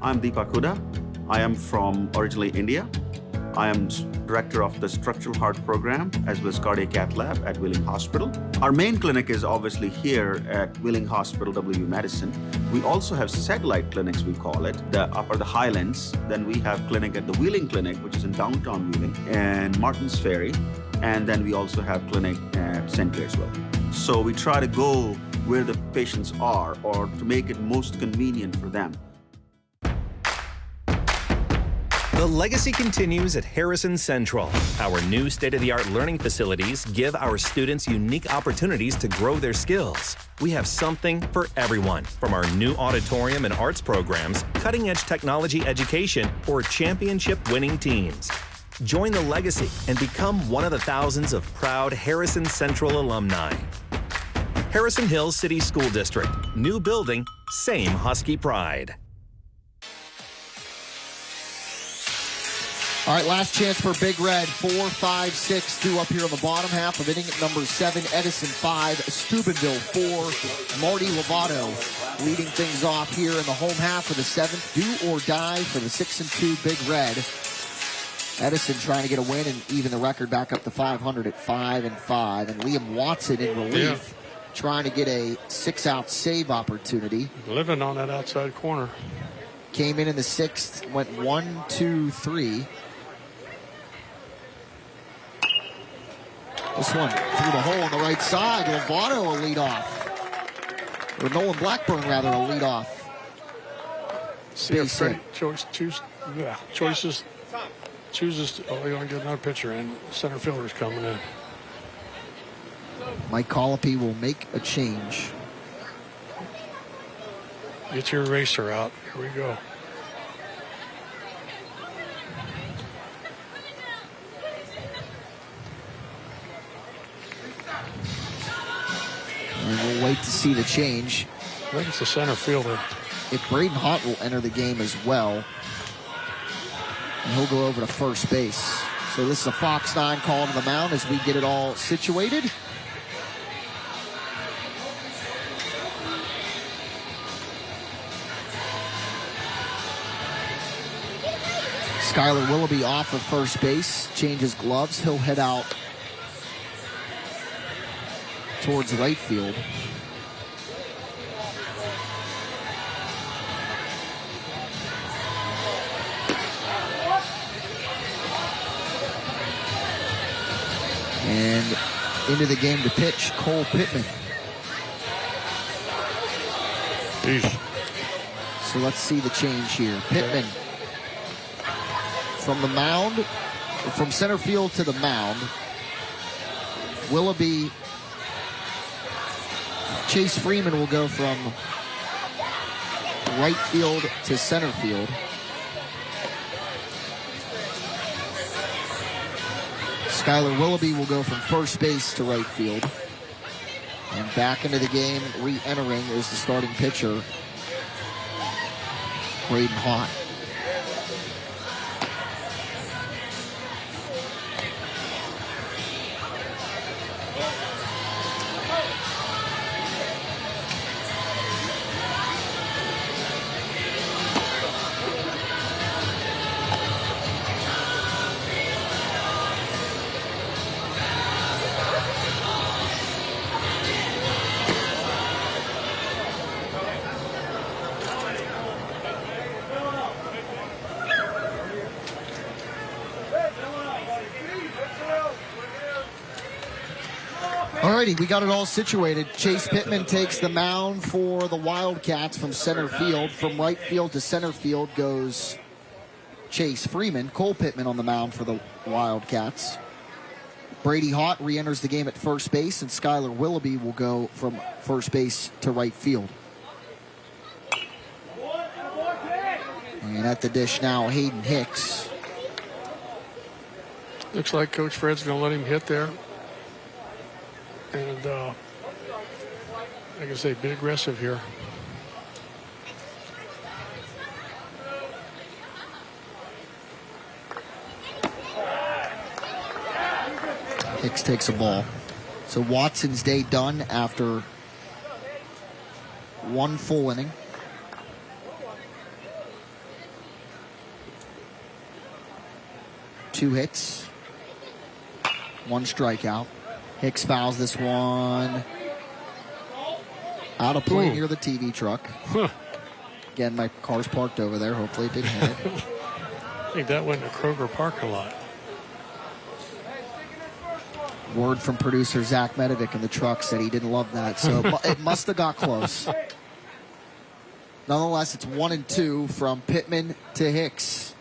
I'm Deepak Huda. I am from originally India. I am director of the Structural Heart Program as well as Cardiac Cath Lab at Wheeling Hospital. Our main clinic is obviously here at Wheeling Hospital, WVU Medicine. We also have satellite clinics, we call it, the Upper the Highlands. Then we have clinic at the Wheeling Clinic, which is in downtown Wheeling, and Martins Ferry. And then we also have clinic at St. Clairsville. So we try to go where the patients are or to make it most convenient for them. The legacy continues at Harrison Central. Our new state-of-the-art learning facilities give our students unique opportunities to grow their skills. We have something for everyone, from our new auditorium and arts programs, cutting-edge technology education, or championship-winning teams. Join the legacy and become one of the thousands of proud Harrison Central alumni. Harrison Hills City School District. New building, same Husky pride. All right, last chance for Big Red. 4, 5, 6, 2 up here on the bottom half of inning number 7. Edison 5, Steubenville 4. Marty Lovato leading things off here in the home half of the 7th. Do or die for the 6-2 Big Red. Edison trying to get a win and even the record back up to 500 at 5-5. And Liam Watson in relief, trying to get a 6-out save opportunity. Living on that outside corner. Came in the 6th, went 1, 2, 3. This one through the hole on the right side. Lovato will lead off. Or Nolan Blackburn, rather, will lead off. Choices. Chooses. Oh, you want to get another pitcher in. Center fielder's coming in. Mike Colopy will make a change. Get your eraser out. Here we go. And we'll wait to see the change. I think it's the center fielder. If Braden Hott will enter the game as well. And he'll go over to first base. So this is a Fox 9 call to the mound as we get it all situated. Skylar Willoughby off of first base, changes gloves. He'll head out towards right field. And into the game to pitch, Cole Pittman. So let's see the change here. Pittman from the mound, from center field to the mound. Willoughby, Chase Freeman will go from right field to center field. Skylar Willoughby will go from first base to right field. And back into the game, re-entering is the starting pitcher, Braden Hott. Alrighty, we got it all situated. Chase Pittman takes the mound for the Wildcats from center field. From right field to center field goes Chase Freeman. Cole Pittman on the mound for the Wildcats. Brady Hott re-enters the game at first base, and Skylar Willoughby will go from first base to right field. And at the dish now, Hayden Hicks. Looks like Coach Fred's going to let him hit there. And, like I say, be aggressive here. Hicks takes a ball. So Watson's day done after one full inning. Two hits. One strikeout. Hicks fouls this one out of play near the TV truck. Again, my car's parked over there. Hopefully it didn't hit it. I think that went in the Kroger parking lot. Word from producer Zach Medovic in the truck said he didn't love that, so it must have got close. Nonetheless, it's 1-2 from Pittman to Hicks.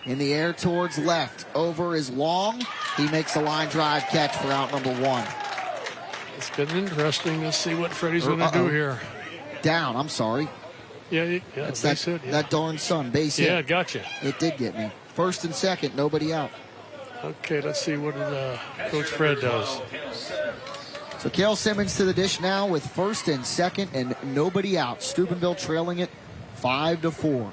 In the air towards left. Over is Long. He makes a line drive catch for out number one. It's getting interesting. Let's see what Freddie's going to do here. Down, I'm sorry. Yeah, it's that darn sun. Base hit. Yeah, it got you. It did get me. First and second, nobody out. Okay, let's see what Coach Fred does. So Cale Simmons to the dish now with first and second and nobody out. Steubenville trailing it 5-4.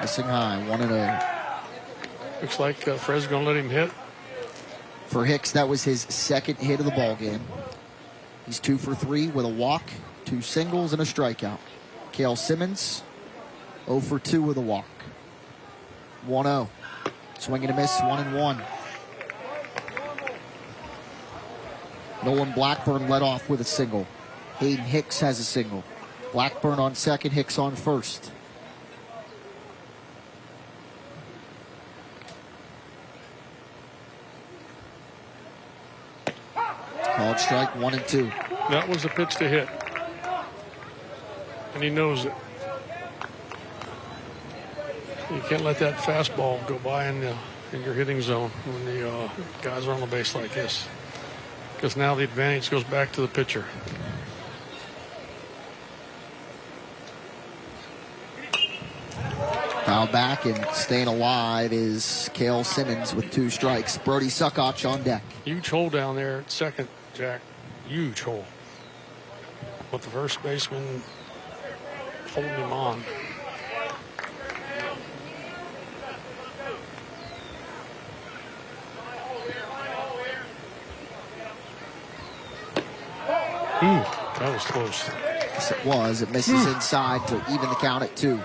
Missing high, 1-0. Looks like Fred's going to let him hit. For Hicks, that was his second hit of the ball game. He's 2 for 3 with a walk, 2 singles, and a strikeout. Cale Simmons, 0 for 2 with a walk. 1-0. Swing and a miss, 1-1. Nolan Blackburn led off with a single. Hayden Hicks has a single. Blackburn on second, Hicks on first. Called strike 1-2. That was a pitch to hit. And he knows it. You can't let that fastball go by in your hitting zone when the guys are on the base like this. Because now the advantage goes back to the pitcher. Foul back and staying alive is Cale Simmons with 2 strikes. Brody Suckoch on deck. Huge hole down there at second, Jack. Huge hole. But the first baseman holding him on. That was close. Yes, it was. It misses inside to even the count at 2.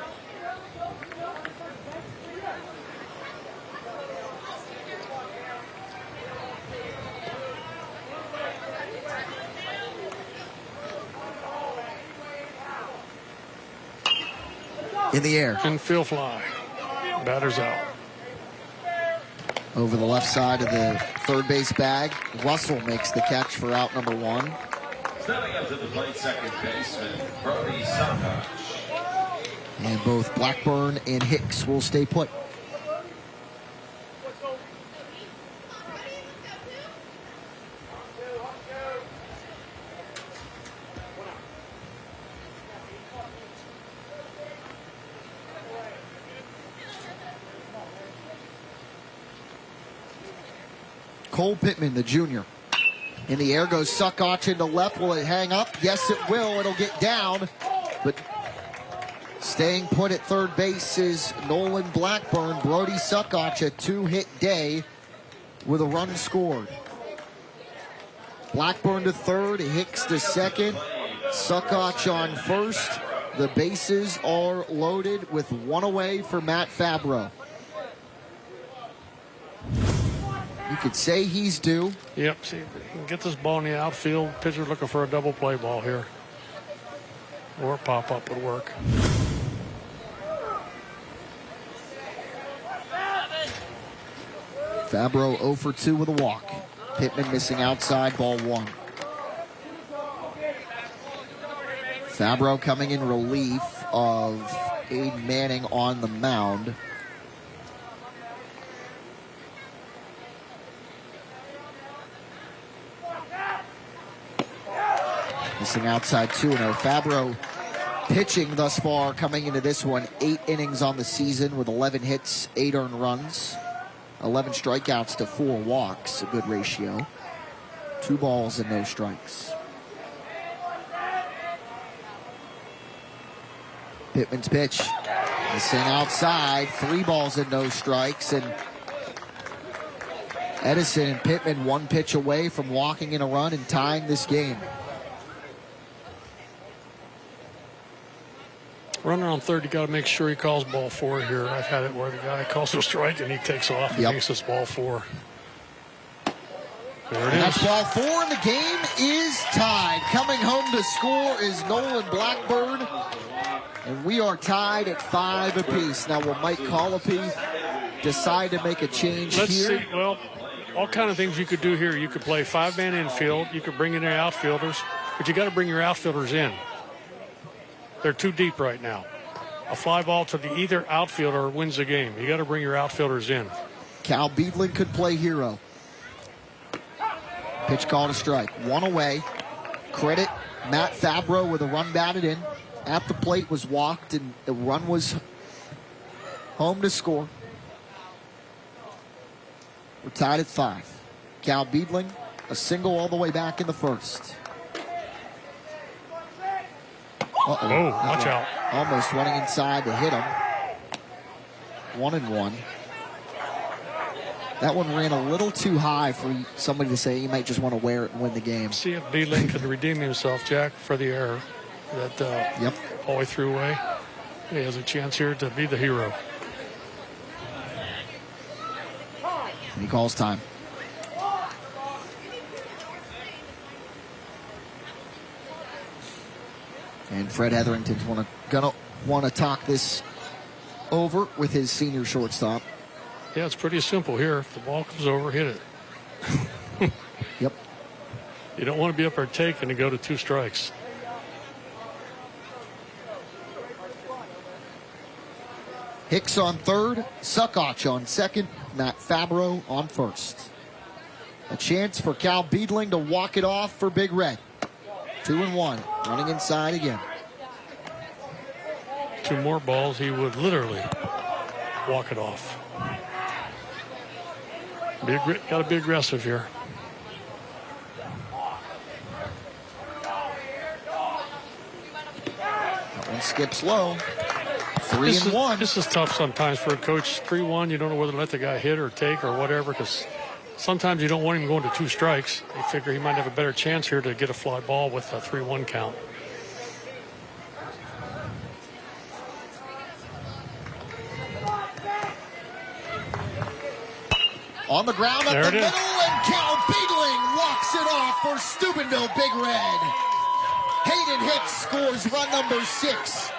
In the air. Infield fly. Batter's out. Over the left side of the third base bag, Russell makes the catch for out number 1. Stepping up to the plate, second baseman, Brody Sankoch. And both Blackburn and Hicks will stay put. Cole Pittman, the junior. In the air goes Sankoch into left. Will it hang up? Yes, it will. It'll get down. But staying put at third base is Nolan Blackburn. Brody Sankoch, a 2-hit day with a run scored. Blackburn to third, Hicks to second, Sankoch on first. The bases are loaded with one away for Matt Fabro. You could say he's due. Yep, see if he can get this ball in the outfield. Pitcher looking for a double play ball here. Or pop-up would work. Fabro 0 for 2 with a walk. Pittman missing outside, ball 1. Fabro coming in relief of Aiden Manning on the mound. Missing outside 2-0. Fabro pitching thus far coming into this one. 8 innings on the season with 11 hits, 8 earned runs, 11 strikeouts to 4 walks. A good ratio. 2 balls and no strikes. Pittman's pitch. Missing outside. 3 balls and no strikes. And Edison and Pittman 1 pitch away from walking in a run and tying this game. Runner on third, you got to make sure he calls ball 4 here. I've had it where the guy calls a strike and he takes off and thinks it's ball 4. There it is. That's ball 4 and the game is tied. Coming home to score is Nolan Blackburn. And we are tied at 5 apiece. Now will Mike Colopy decide to make a change Let's here? see. Well, all kind of things you could do here. You could play 5-man infield. You could bring in your outfielders. But you got to bring your outfielders in. They're too deep right now. A fly ball to the either outfielder wins the game. You got to bring your outfielders in. Cal Beedling could play hero. Pitch called a strike. 1 away. Credit Matt Fabro with a run batted in. At the plate was walked and the run was home to score. We're tied at 5. Cal Beedling, a single all the way back in the first. Oh, watch out. Almost running inside to hit him. 1-1. That one ran a little too high for somebody to say he might just want to wear it and win the game. See if Beedling can redeem himself, Jack, for the error that all the way threw away. He has a chance here to be the hero. And he calls time. And Fred Etherington's gonna want to talk this over with his senior shortstop. Yeah, it's pretty simple here. If the ball comes over, hit it. Yep. You don't want to be up there taking and go to 2 strikes. Hicks on third, Sankoch on second, Matt Fabro on first. A chance for Cal Beedling to walk it off for Big Red. 2-1, running inside again. 2 more balls, he would literally walk it off. Got to be aggressive here. That one skips low. 3-1. This is tough sometimes for a coach. 3-1, you don't know whether to let the guy hit or take or whatever, because sometimes you don't want him going to 2 strikes. You figure he might have a better chance here to get a fly ball with a 3-1 count. On the ground up the middle, and Cal Beedling walks it off for Steubenville Big Red. Hayden Hicks scores run number 6.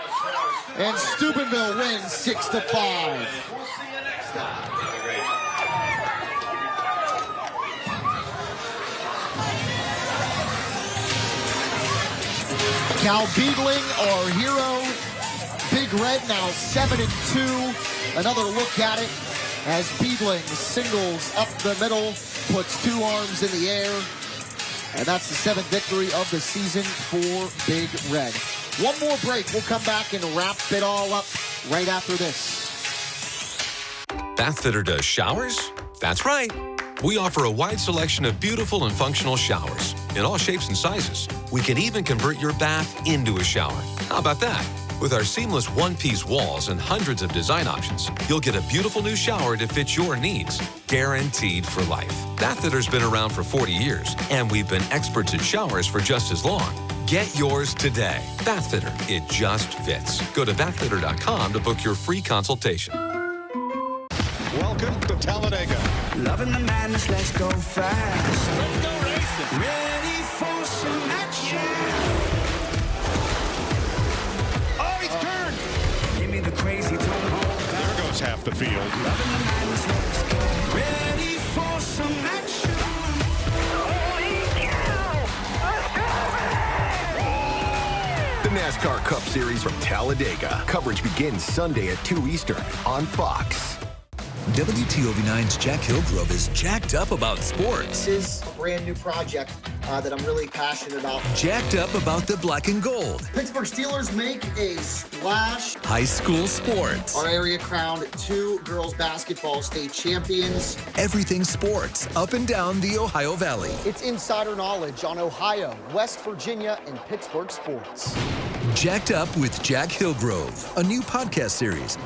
And Steubenville wins 6-5. We'll see you next time. Cal Beadling, our hero. Big Red now 7-2. Another look at it as Beadling singles up the middle, puts two arms in the air. And that's the 7th victory of the season for Big Red. One more break. We'll come back and wrap it all up right after this. Bathfitter does showers? That's right. We offer a wide selection of beautiful and functional showers in all shapes and sizes. We can even convert your bath into a shower. How about that? With our seamless one-piece walls and hundreds of design options, you'll get a beautiful new shower to fit your needs, guaranteed for life. Bathfitter's been around for 40 years, and we've been experts at showers for just as long. Get yours today. Bathfitter, it just fits. Go to bathfitter.com to book your free consultation. Welcome to Talladega. Loving the madness, let's go fast. Let's go racing. Ready for some action. Oh, he's turned. Give me the crazy tone home. There goes half the field. Loving the madness, let's go. Ready for some action. The NASCAR Cup Series from Talladega. Coverage begins Sunday at 2 Eastern on Fox. WTOV9's Jack Hillgrove is jacked up about sports. This is a brand new project that I'm really passionate about. Jacked up about the black and gold. Pittsburgh Steelers make a splash. High school sports. Our area crowned 2 girls basketball state champions. Everything sports up and down the Ohio Valley. It's insider knowledge on Ohio, West Virginia, and Pittsburgh sports. Jacked Up with Jack Hillgrove, a new podcast series.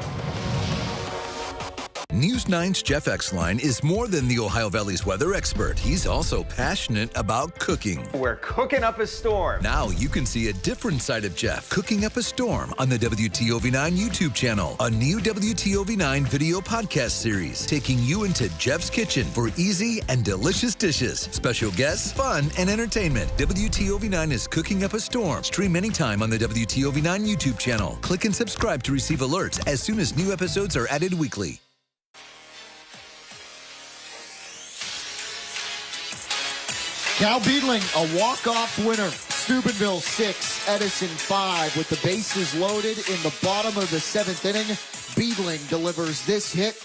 News 9's Jeff Exline is more than the Ohio Valley's weather expert. He's also passionate about cooking. We're cooking up a storm. Now you can see a different side of Jeff cooking up a storm on the WTOV9 YouTube channel, a new WTOV9 video podcast series taking you into Jeff's kitchen for easy and delicious dishes, special guests, fun, and entertainment. WTOV9 is cooking up a storm. Stream anytime on the WTOV9 YouTube channel. Click and subscribe to receive alerts as soon as new episodes are added weekly. Cal Beadling, a walk-off winner. Steubenville 6, Edison 5. With the bases loaded in the bottom of the 7th inning, Beadling delivers this hit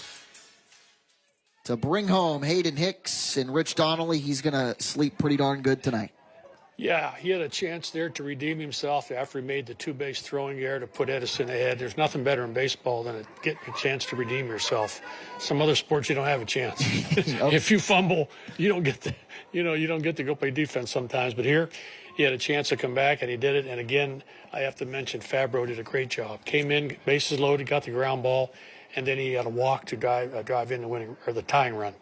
to bring home Hayden Hicks and Rich Donnelly. He's going to sleep pretty darn good tonight. Yeah, he had a chance there to redeem himself after he made the 2-base throwing error to put Edison ahead. There's nothing better in baseball than getting a chance to redeem yourself. Some other sports you don't have a chance. If you fumble, you don't get to go play defense sometimes. But here, he had a chance to come back and he did it. And again, I have to mention Fabro did a great job. Came in, bases loaded, got the ground ball, and then he had a walk to drive in the winning or the tying run.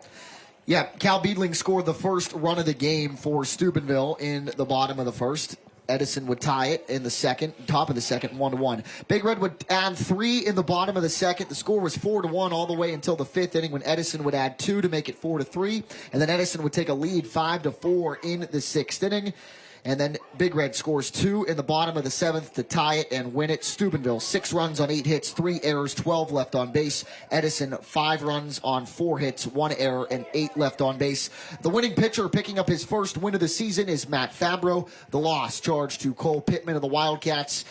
Yeah, Cal Beadling scored the first run of the game for Steubenville in the bottom of the first. Edison would tie it in the second, top of the second, 1-1. Big Red would add 3 in the bottom of the second. The score was 4-1 all the way until the 5th inning when Edison would add 2 to make it 4-3. And then Edison would take a lead 5-4 in the 6th inning. And then Big Red scores 2 in the bottom of the 7th to tie it and win it. Steubenville, 6 runs on 8 hits, 3 errors, 12 left on base. Edison, 5 runs on 4 hits, 1 error, and 8 left on base. The winning pitcher picking up his first win of the season is Matt Fabro. The loss charged to Cole Pittman of the Wildcats.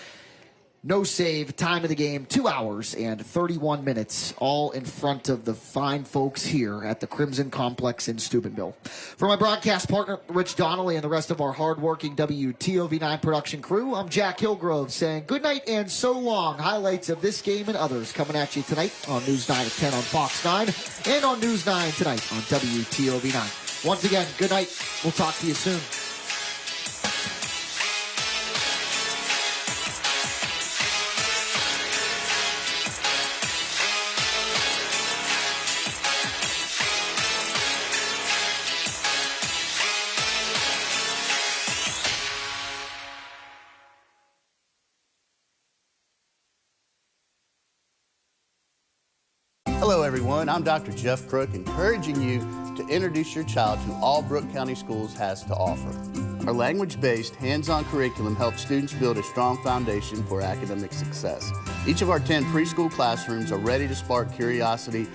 No save, time of the game, 2 hours and 31 minutes, all in front of the fine folks here at the Crimson Complex in Steubenville. For my broadcast partner, Rich Donnelly, and the rest of our hardworking WTOV9 production crew, I'm Jack Hillgrove saying good night and so long. Highlights of this game and others coming at you tonight on News 9 at 10 on Fox 9 and on News 9 tonight on WTOV9. Once again, good night. We'll talk to you soon. Hello everyone, I'm Dr. Jeff Crook, encouraging you to introduce your child to all Brooke County Schools has to offer. Our language-based, hands-on curriculum helps students build a strong foundation for academic success. Each of our 10 preschool classrooms are ready to spark curiosity